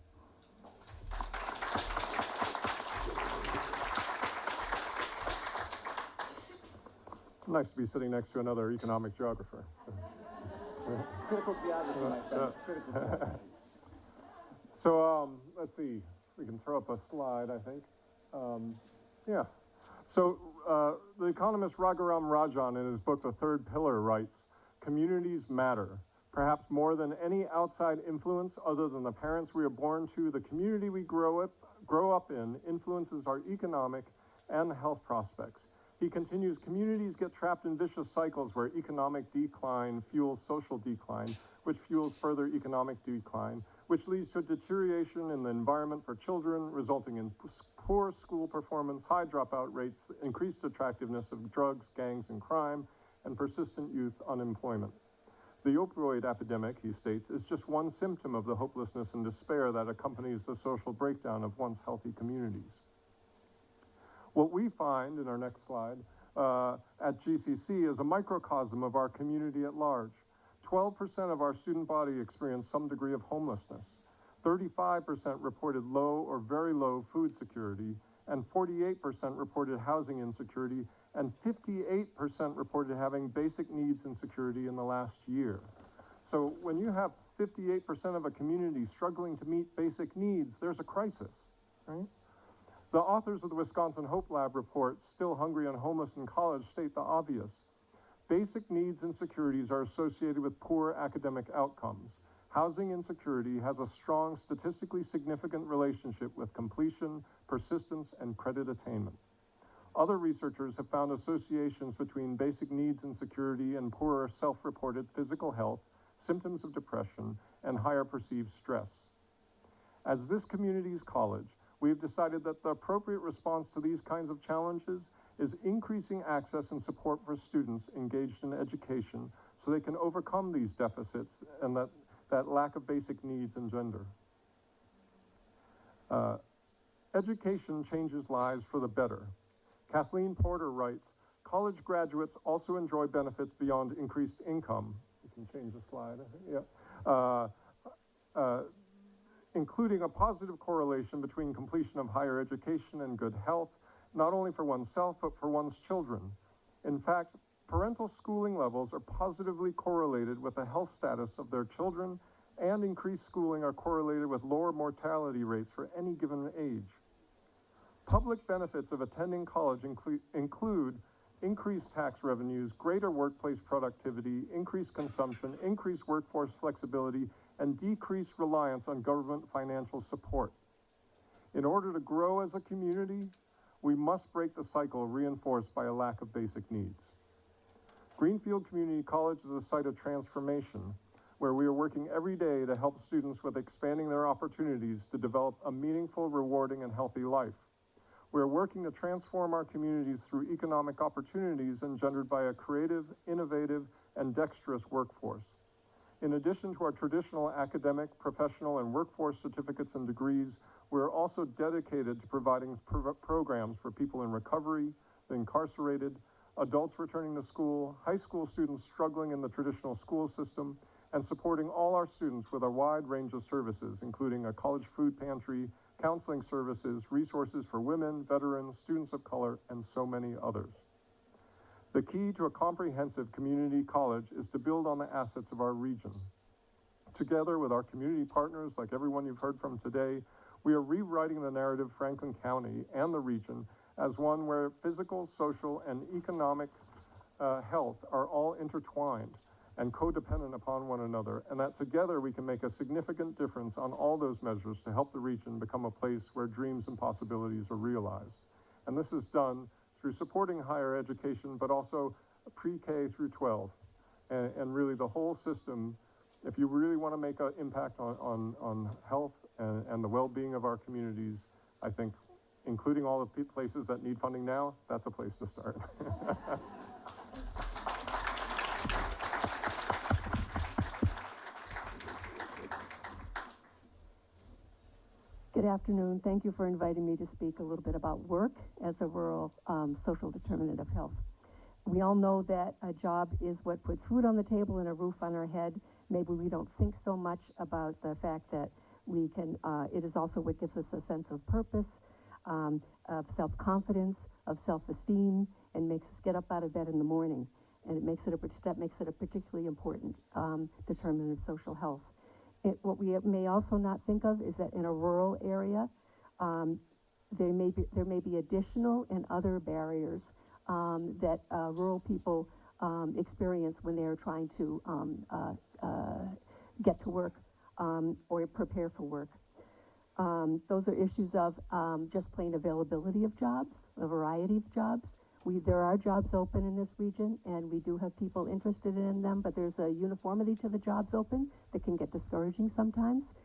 Nice to be sitting next to another economic geographer. Critical geography, my friend. Critical geography. So let's see. We can throw up a slide, I think. Yeah. So the economist Raghuram Rajan, in his book, The Third Pillar, writes, communities matter. Perhaps more than any outside influence other than the parents we are born to, the community we grow up in influences our economic and health prospects. He continues, communities get trapped in vicious cycles where economic decline fuels social decline, which fuels further economic decline, which leads to a deterioration in the environment for children, resulting in poor school performance, high dropout rates, increased attractiveness of drugs, gangs, and crime, and persistent youth unemployment. The opioid epidemic, he states, is just one symptom of the hopelessness and despair that accompanies the social breakdown of once healthy communities. What we find in our next slide at GCC is a microcosm of our community at large. 12% of our student body experienced some degree of homelessness. 35% reported low or very low food security, and 48% reported housing insecurity, and 58% reported having basic needs insecurity in the last year. So when you have 58% of a community struggling to meet basic needs, there's a crisis, right? The authors of the Wisconsin Hope Lab report, Still Hungry and Homeless in College, state the obvious. Basic needs insecurities are associated with poor academic outcomes. Housing insecurity has a strong, statistically significant relationship with completion, persistence, and credit attainment. Other researchers have found associations between basic needs insecurity and poorer self-reported physical health, symptoms of depression, and higher perceived stress. As this community's college, we have decided that the appropriate response to these kinds of challenges is increasing access and support for students engaged in education so they can overcome these deficits and that lack of basic needs engender. Education changes lives for the better. Kathleen Porter writes, college graduates also enjoy benefits beyond increased income. You can change the slide, I think, yeah. Including a positive correlation between completion of higher education and good health, not only for oneself, but for one's children. In fact, parental schooling levels are positively correlated with the health status of their children, and increased schooling are correlated with lower mortality rates for any given age. Public benefits of attending college include increased tax revenues, greater workplace productivity, increased consumption, increased workforce flexibility, and decreased reliance on government financial support. In order to grow as a community, we must break the cycle reinforced by a lack of basic needs. Greenfield Community College is a site of transformation, where we are working every day to help students with expanding their opportunities to develop a meaningful, rewarding, and healthy life. We are working to transform our communities through economic opportunities engendered by a creative, innovative, and dexterous workforce. In addition to our traditional academic, professional, and workforce certificates and degrees, we are also dedicated to providing programs for people in recovery, the incarcerated, adults returning to school, high school students struggling in the traditional school system, and supporting all our students with a wide range of services, including a college food pantry, counseling services, resources for women, veterans, students of color, and so many others. The key to a comprehensive community college is to build on the assets of our region. Together with our community partners, like everyone you've heard from today, we are rewriting the narrative of Franklin County and the region as one where physical, social, and economic health are all intertwined and codependent upon one another, and that together we can make a significant difference on all those measures to help the region become a place where dreams and possibilities are realized. And this is done through supporting higher education, but also pre-K through 12. And really the whole system, if you really want to make an impact on health and the well-being of our communities, I think, including all the places that need funding now, that's a place to start. Good afternoon. Thank you for inviting me to speak a little bit about work as a rural social determinant of health. We all know that a job is what puts food on the table and a roof on our head. Maybe we don't think so much about the fact that we can, it is also what gives us a sense of purpose, of self-confidence, of self-esteem, and makes us get up out of bed in the morning. And it makes it a particularly important determinant of social health. What we may also not think of is that in a rural area, there may be additional and other barriers that rural people experience when they're trying to get to work or prepare for work. Those are issues of just plain availability of jobs, a variety of jobs. There are jobs open in this region, and we do have people interested in them, but there's a uniformity to the jobs open that can get discouraging sometimes.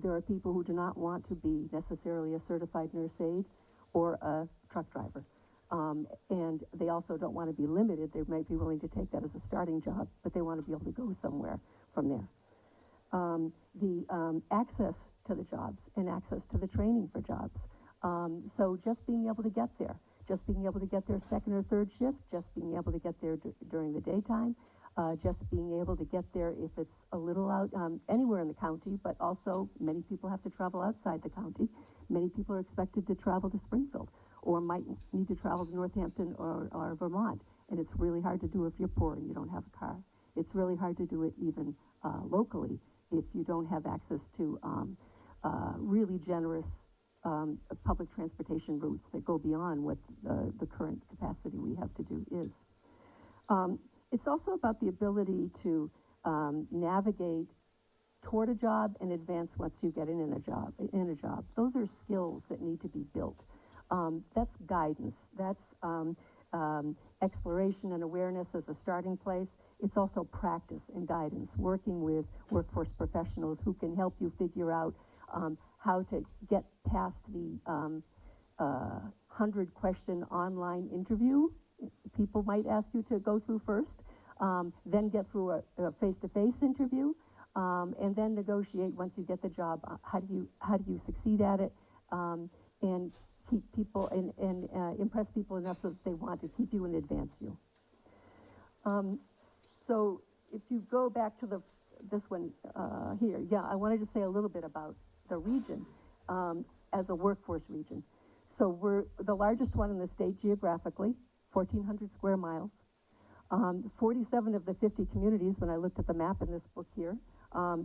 There are people who do not want to be necessarily a certified nurse aide or a truck driver. And they also don't want to be limited. They might be willing to take that as a starting job, but they want to be able to go somewhere from there. Access to the jobs and access to the training for jobs. So just being able to get there, just being able to get there second or third shift, just being able to get there during the daytime, just being able to get there if it's a little out, anywhere in the county, but also many people have to travel outside the county. Many people are expected to travel to Springfield or might need to travel to Northampton or Vermont. And it's really hard to do if you're poor and you don't have a car. It's really hard to do it even locally if you don't have access to really generous public transportation routes that go beyond what the current capacity we have to do is. It's also about the ability to navigate toward a job and advance once you get in a job. Those are skills that need to be built. That's guidance. That's exploration and awareness as a starting place. It's also practice and guidance, working with workforce professionals who can help you figure out how to get past the 100-question online interview people might ask you to go through first, then get through a face-to-face interview, and then negotiate once you get the job. How do you succeed at it, and keep people and impress people enough so that they want to keep you and advance you. So if you go back to this one here, yeah, I wanted to say a little bit about the region as a workforce region. So we're the largest one in the state geographically, 1,400 square miles. 47 of the 50 communities, when I looked at the map in this book here,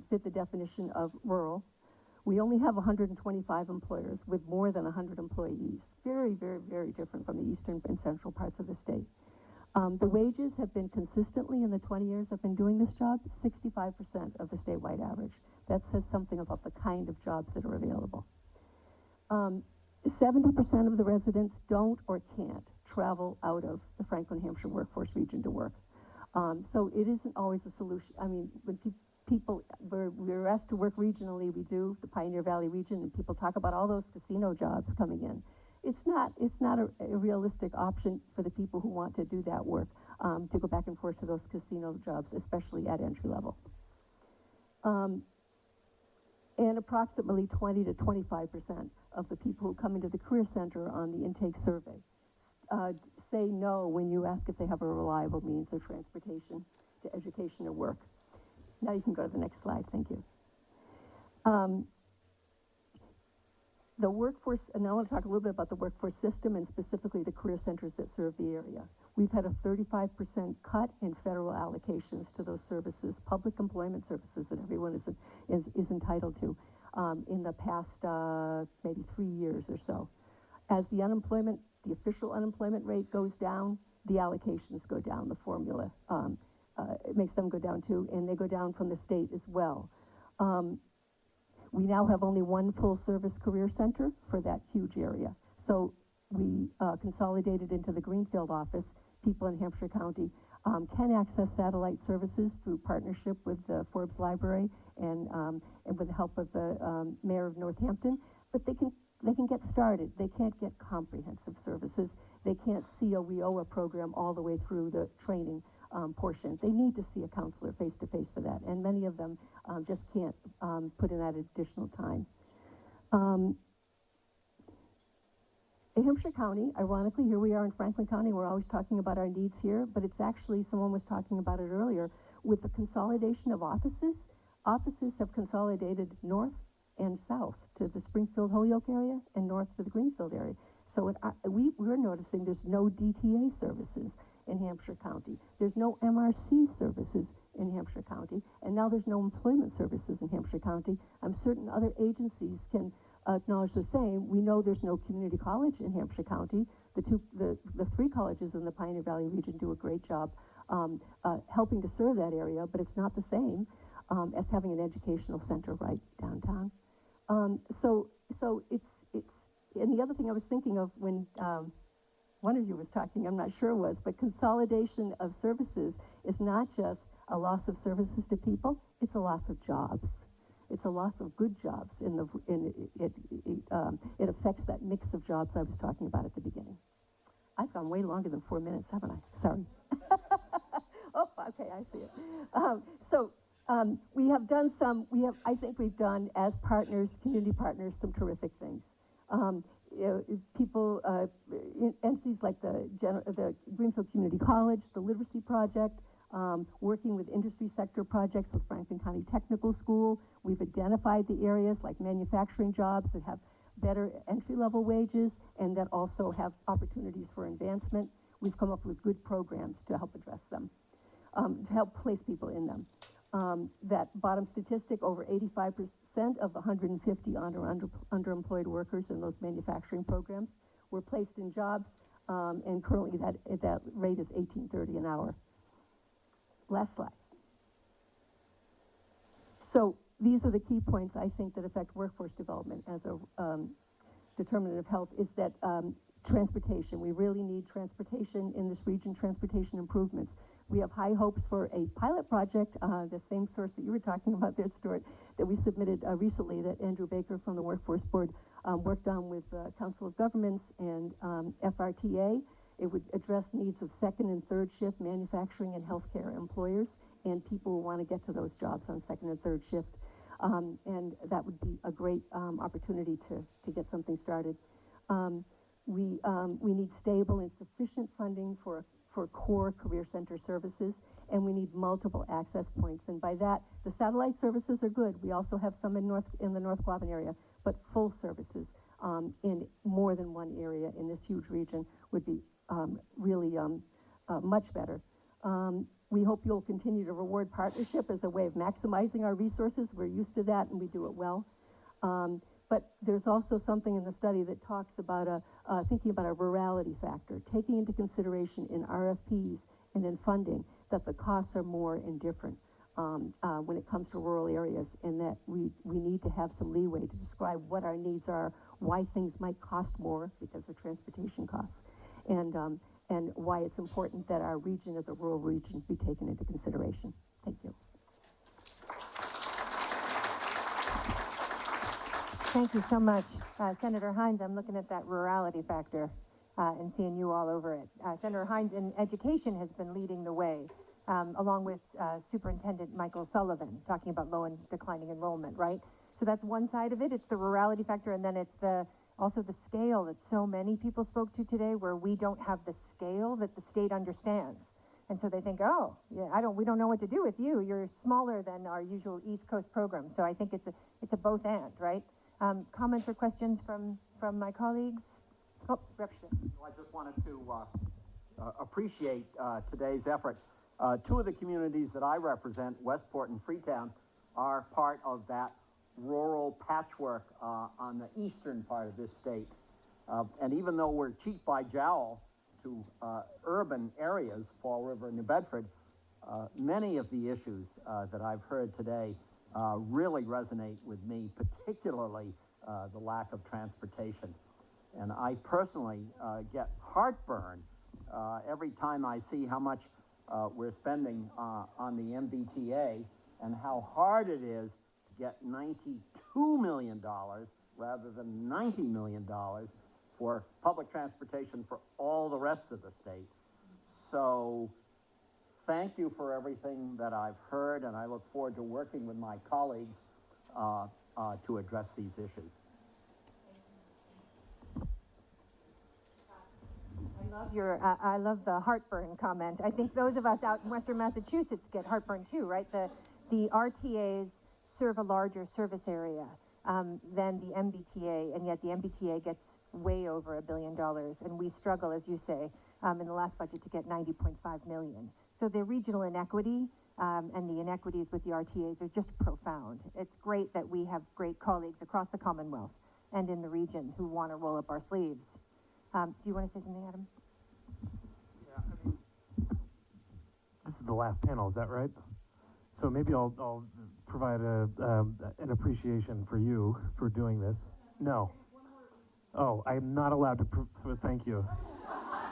fit the definition of rural. We only have 125 employers with more than 100 employees. Very, very, very different from the eastern and central parts of the state. The wages have been consistently, in the 20 years I've been doing this job, 65% of the statewide average. That says something about the kind of jobs that are available. 70% of the residents don't or can't travel out of the Franklin, Hampshire workforce region to work. So it isn't always a solution. I mean, when we're asked to work regionally, we do, the Pioneer Valley region, and people talk about all those casino jobs coming in. It's not a realistic option for the people who want to do that work, to go back and forth to those casino jobs, especially at entry level. And approximately 20 to 25% of the people who come into the Career Center on the intake survey say no when you ask if they have a reliable means of transportation to education or work. Now you can go to the next slide, thank you. The workforce, and now I want to talk a little bit about the workforce system and specifically the career centers that serve the area. We've had a 35% cut in federal allocations to those services, public employment services that everyone is entitled to in the past maybe 3 years or so. As the official unemployment rate goes down, the allocations go down, the formula. It makes them go down too, and they go down from the state as well. We now have only one full-service career center for that huge area. So we consolidated into the Greenfield office. People in Hampshire County can access satellite services through partnership with the Forbes Library and with the help of the mayor of Northampton. But they can get started. They can't get comprehensive services. They can't see a WIOA program all the way through the training portion. They need to see a counselor face-to-face for that, and many of them just can't put in that additional time. In Hampshire County, ironically, here we are in Franklin County, we're always talking about our needs here, but it's actually, someone was talking about it earlier, with the consolidation of offices have consolidated north and south to the Springfield Holyoke area and north to the Greenfield area. So we're noticing there's no DTA services in Hampshire County. There's no MRC services in Hampshire County, and now there's no employment services in Hampshire County. I'm certain other agencies can acknowledge the same. We know there's no community college in Hampshire County. The three colleges in the Pioneer Valley region do a great job helping to serve that area, but it's not the same as having an educational center right downtown. So it's, and the other thing I was thinking of when one of you was talking, I'm not sure it was, but consolidation of services is not just a loss of services to people, it's a loss of jobs. It's a loss of good jobs. It affects that mix of jobs I was talking about at the beginning. I've gone way longer than 4 minutes, haven't I? Sorry. Oh, okay, I see it. We have done I think we've done, as partners, community partners, some terrific things. Entities like the Greenfield Community College, the Literacy Project, working with industry sector projects with Franklin County Technical School. We've identified the areas like manufacturing jobs that have better entry-level wages and that also have opportunities for advancement. We've come up with good programs to help address them, to help place people in them. That bottom statistic, over 85% of the 150 underemployed workers in those manufacturing programs were placed in jobs, and currently that rate is $18.30 an hour. Last slide. So these are the key points I think that affect workforce development as a determinant of health, is that transportation. We really need transportation in this region, transportation improvements. We have high hopes for a pilot project, the same source that you were talking about there, Stuart, that we submitted recently that Andrew Baker from the Workforce Board worked on with Council of Governments and FRTA. It would address needs of second and third shift manufacturing and healthcare employers and people who want to get to those jobs on second and third shift. And that would be a great opportunity to get something started. We need stable and sufficient funding for core career center services, and we need multiple access points. And by that, the satellite services are good. We also have some in the North Quabbin area, but full services in more than one area in this huge region would be really much better. We hope you'll continue to reward partnership as a way of maximizing our resources. We're used to that and we do it well. But there's also something in the study that talks about thinking about a rurality factor, taking into consideration in RFPs and in funding that the costs are more and different when it comes to rural areas, and that we need to have some leeway to describe what our needs are, why things might cost more because of transportation costs, and why it's important that our region as a rural region be taken into consideration. Thank you. Thank you so much. Senator Hines, I'm looking at that rurality factor and seeing you all over it. Senator Hines in education has been leading the way, along with Superintendent Michael Sullivan, talking about low and declining enrollment, right? So that's one side of it. It's the rurality factor, and then it's also the scale that so many people spoke to today, where we don't have the scale that the state understands. And so they think, oh, yeah, we don't know what to do with you. You're smaller than our usual East Coast program. So I think it's a both and, right? Comments or questions from my colleagues? Oh, Representative. I just wanted to appreciate today's effort. Two of the communities that I represent, Westport and Freetown, are part of that rural patchwork on the eastern part of this state. And even though we're cheek by jowl to urban areas, Fall River and New Bedford, many of the issues that I've heard today really resonate with me, particularly the lack of transportation. And I personally get heartburn every time I see how much we're spending on the MBTA and how hard it is to get $92 million rather than $90 million for public transportation for all the rest of the state. So thank you for everything that I've heard, and I look forward to working with my colleagues to address these issues. I love the heartburn comment. I think those of us out in Western Massachusetts get heartburn too, right? The RTAs serve a larger service area than the MBTA, and yet the MBTA gets way over $1 billion, and we struggle, as you say, in the last budget to get $90.5 million. So the regional inequity and the inequities with the RTAs are just profound. It's great that we have great colleagues across the Commonwealth and in the region who want to roll up our sleeves. Do you want to say something, Adam? This is the last panel, is that right? So maybe I'll provide an appreciation for you for doing this. No. Oh, I'm not allowed to, thank you.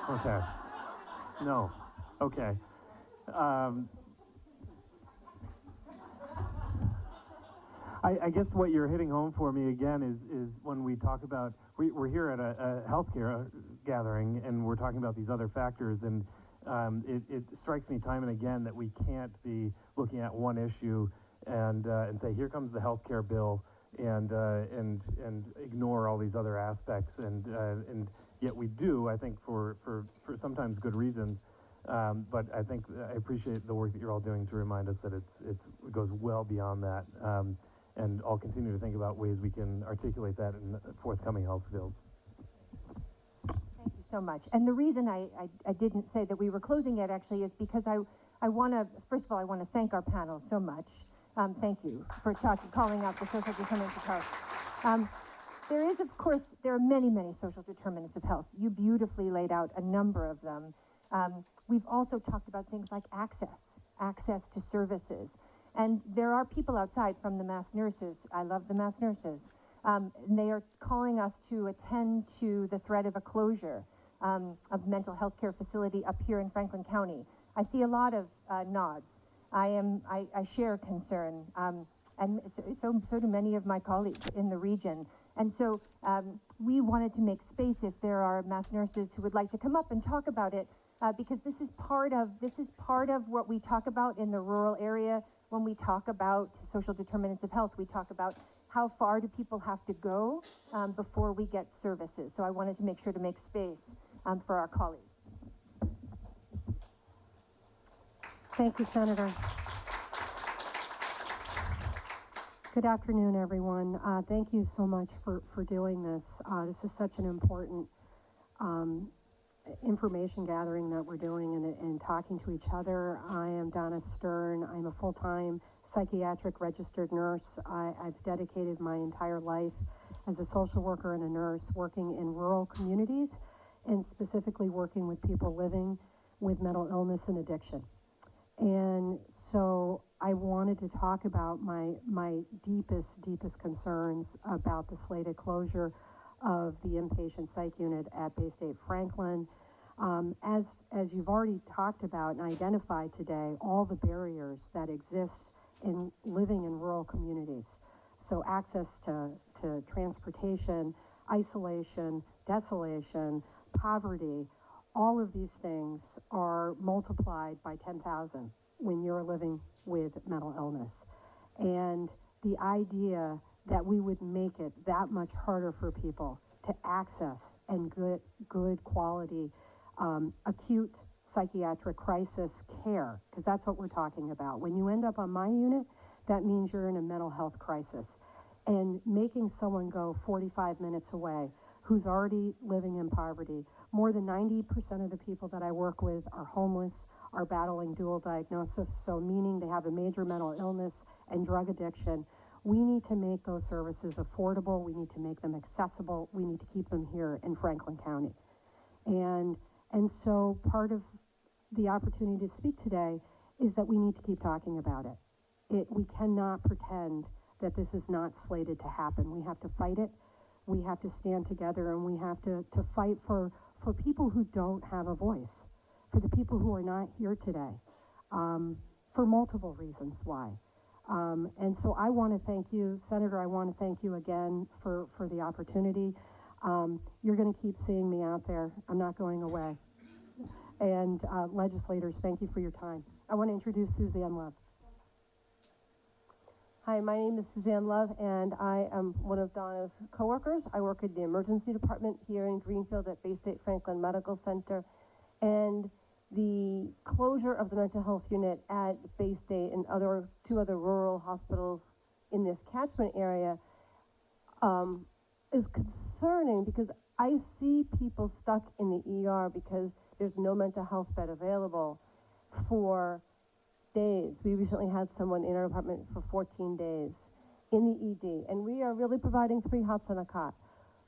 Okay. No. Okay. I guess what you're hitting home for me again is when we talk about, we're here at a healthcare gathering and we're talking about these other factors, and it strikes me time and again that we can't be looking at one issue and say, here comes the healthcare bill, and ignore all these other aspects, and yet we do, I think, for sometimes good reasons. But I think I appreciate the work that you're all doing to remind us that it goes well beyond that. And I'll continue to think about ways we can articulate that in the forthcoming health bills. Thank you so much. And the reason I didn't say that we were closing yet actually is because I want to, first of all, I want to thank our panel so much. Thank you for calling out the social determinants of health. There is, of course, there are many, many social determinants of health. You beautifully laid out a number of them. We've also talked about things like access to services. And there are people outside from the mass nurses. I love the mass nurses. And they are calling us to attend to the threat of a closure of mental health care facility up here in Franklin County. I see a lot of nods. I share concern, and so do many of my colleagues in the region. And so we wanted to make space if there are mass nurses who would like to come up and talk about it, because this is part of what we talk about in the rural area. When we talk about social determinants of health, we talk about how far do people have to go before we get services. So I wanted to make sure to make space for our colleagues. Thank you, Senator. Good afternoon, everyone. Thank you so much for doing this. This is such an important information gathering that we're doing and talking to each other. I am Donna Stern. I'm a full-time psychiatric registered nurse. I've dedicated my entire life as a social worker and a nurse working in rural communities, and specifically working with people living with mental illness and addiction. And so I wanted to talk about my deepest concerns about the slated closure of the inpatient psych unit at Bay State Franklin. As you've already talked about and identified today, all the barriers that exist in living in rural communities. So access to transportation, isolation, desolation, poverty, all of these things are multiplied by 10,000 when you're living with mental illness. And the idea that we would make it that much harder for people to access and good quality acute psychiatric crisis care, because that's what we're talking about. When you end up on my unit, that means you're in a mental health crisis. And making someone go 45 minutes away who's already living in poverty. More than 90% of the people that I work with are homeless, are battling dual diagnosis, so meaning they have a major mental illness and drug addiction. We need to make those services affordable. We need to make them accessible. We need to keep them here in Franklin County. And so part of the opportunity to speak today is that we need to keep talking about it. We cannot pretend that this is not slated to happen. We have to fight it. We have to stand together, and we have to fight for people who don't have a voice, for the people who are not here today, for multiple reasons why. And so I want to thank you, Senator, I want to thank you again for the opportunity. You're going to keep seeing me out there. I'm not going away. And legislators, thank you for your time. I want to introduce Suzanne Love. Hi, my name is Suzanne Love, and I am one of Donna's coworkers. I work at the emergency department here in Greenfield at Bay State Franklin Medical Center. And the closure of the mental health unit at Bay State and two other rural hospitals in this catchment area is concerning, because I see people stuck in the ER because there's no mental health bed available for days. We recently had someone in our apartment for 14 days in the ED, and we are really providing 3 hots and a cot.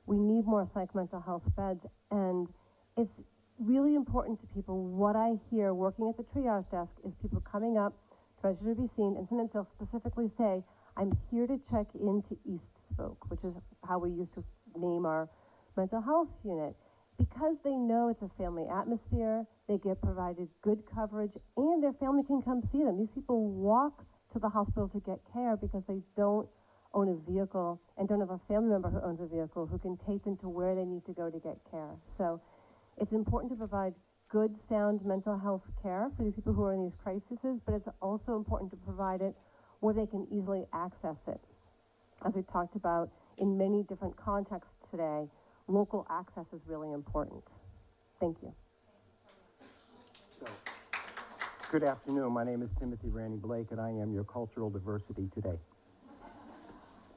We need more psych mental health beds, and it's really important to people. What I hear working at the triage desk is people coming up, pleasure to be seen, and sometimes they'll specifically say, I'm here to check into East Spoke, which is how we used to name our mental health unit. Because they know it's a family atmosphere, they get provided good coverage, and their family can come see them. These people walk to the hospital to get care because they don't own a vehicle and don't have a family member who owns a vehicle who can take them to where they need to go to get care. So it's important to provide good, sound mental health care for these people who are in these crises, but it's also important to provide it where they can easily access it. As we talked about in many different contexts today, local access is really important. Thank you. Good afternoon. My name is Timothy Randy Blake, and I am your cultural diversity today.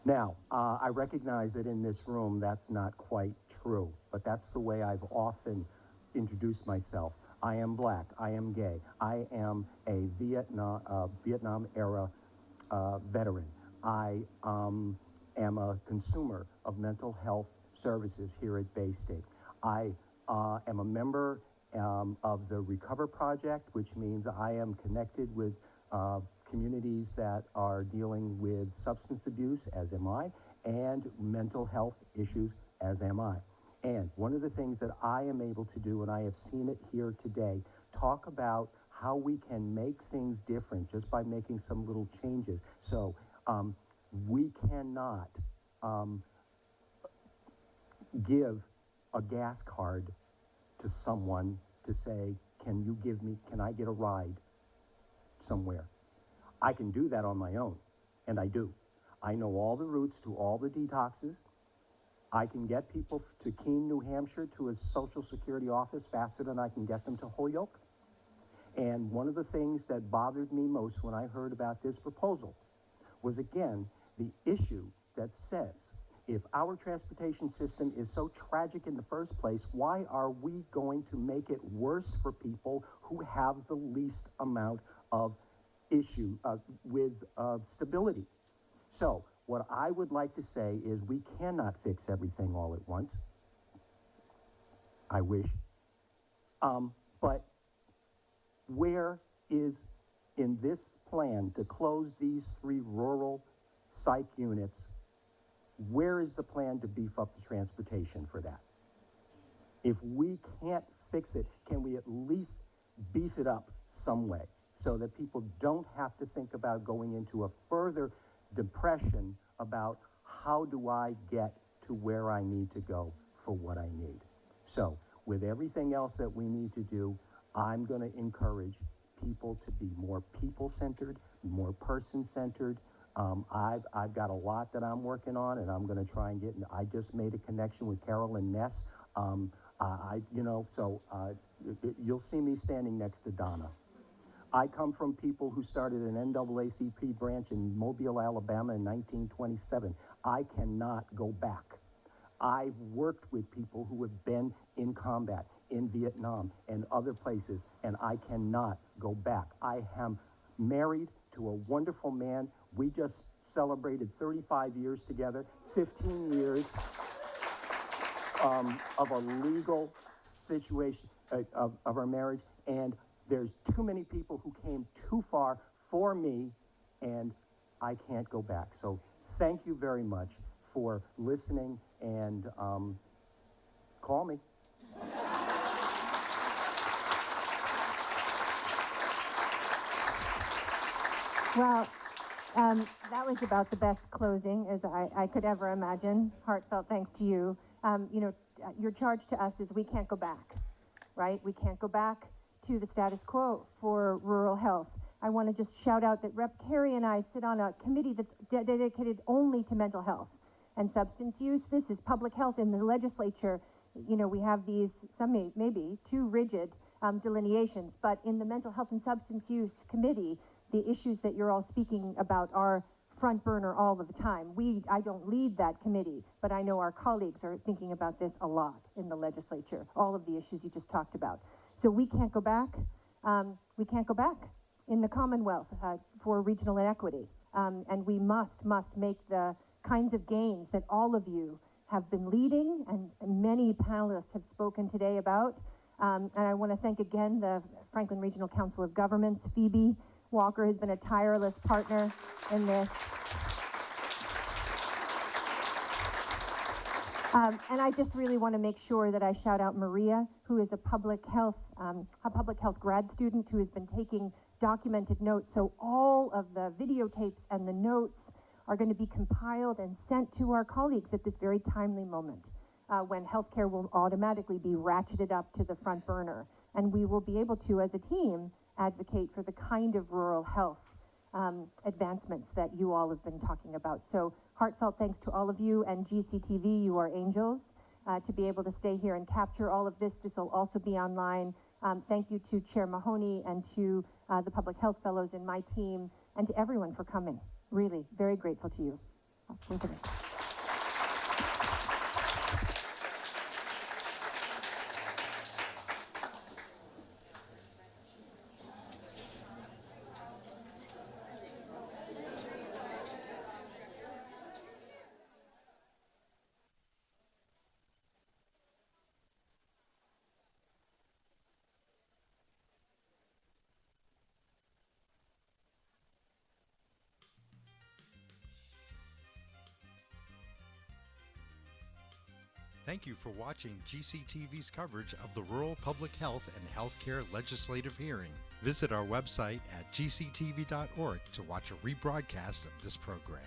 Now, I recognize that in this room that's not quite true, but that's the way I've often introduced myself. I am black. I am gay. I am a Vietnam-era veteran. I am a consumer of mental health services here at Bay State. I am a member of the Recover Project, which means I am connected with communities that are dealing with substance abuse, as am I, and mental health issues, as am I. And one of the things that I am able to do, and I have seen it here today, talk about how we can make things different just by making some little changes. So we cannot give a gas card to someone to say, can I get a ride somewhere? I can do that on my own, and I do. I know all the routes to all the detoxes. I can get people to Keene, New Hampshire to a Social Security office faster than I can get them to Holyoke. And one of the things that bothered me most when I heard about this proposal was, again, the issue that says, if our transportation system is so tragic in the first place, why are we going to make it worse for people who have the least amount of issue with stability? So what I would like to say is we cannot fix everything all at once. I wish. But where is, in this plan to close these 3 rural psych units, where is the plan to beef up the transportation for that? If we can't fix it, can we at least beef it up some way so that people don't have to think about going into a further depression about how do I get to where I need to go for what I need? So with everything else that we need to do, I'm going to encourage people to be more people-centered, more person-centered. I've got a lot that I'm working on, and I'm going to try and I just made a connection with Carolyn Ness. You'll see me standing next to Donna. I come from people who started an NAACP branch in Mobile, Alabama in 1927. I cannot go back. I've worked with people who have been in combat in Vietnam and other places, and I cannot go back. I am married to a wonderful man. We just celebrated 35 years together, 15 years of a legal situation of our marriage, and there's too many people who came too far for me, and I can't go back. So thank you very much for listening, and call me. Well, that was about the best closing as I could ever imagine. Heartfelt thanks to you. Your charge to us is we can't go back, right? We can't go back to the status quo for rural health. I want to just shout out that Rep. Carey and I sit on a committee that's dedicated only to mental health and substance use. This is public health in the legislature. We have these, some maybe too rigid delineations, but in the mental health and substance use committee, the issues that you're all speaking about are front burner all of the time. I don't lead that committee, but I know our colleagues are thinking about this a lot in the legislature, all of the issues you just talked about. So we can't go back. We can't go back in the Commonwealth for regional inequity. And we must make the kinds of gains that all of you have been leading and many panelists have spoken today about. And I want to thank again the Franklin Regional Council of Governments. Phoebe Walker has been a tireless partner in this. And I just really want to make sure that I shout out Maria, who is a public health grad student who has been taking documented notes. So all of the videotapes and the notes are going to be compiled and sent to our colleagues at this very timely moment when healthcare will automatically be ratcheted up to the front burner. And we will be able to, as a team, advocate for the kind of rural health advancements that you all have been talking about. So heartfelt thanks to all of you, and GCTV, you are angels, to be able to stay here and capture all of this. This will also be online. Thank you to Chair Mahoney and to the Public Health Fellows in my team, and to everyone for coming. Really, very grateful to you. Thank you. Thank you for watching GCTV's coverage of the Rural Public Health and Healthcare Legislative Hearing. Visit our website at gctv.org to watch a rebroadcast of this program.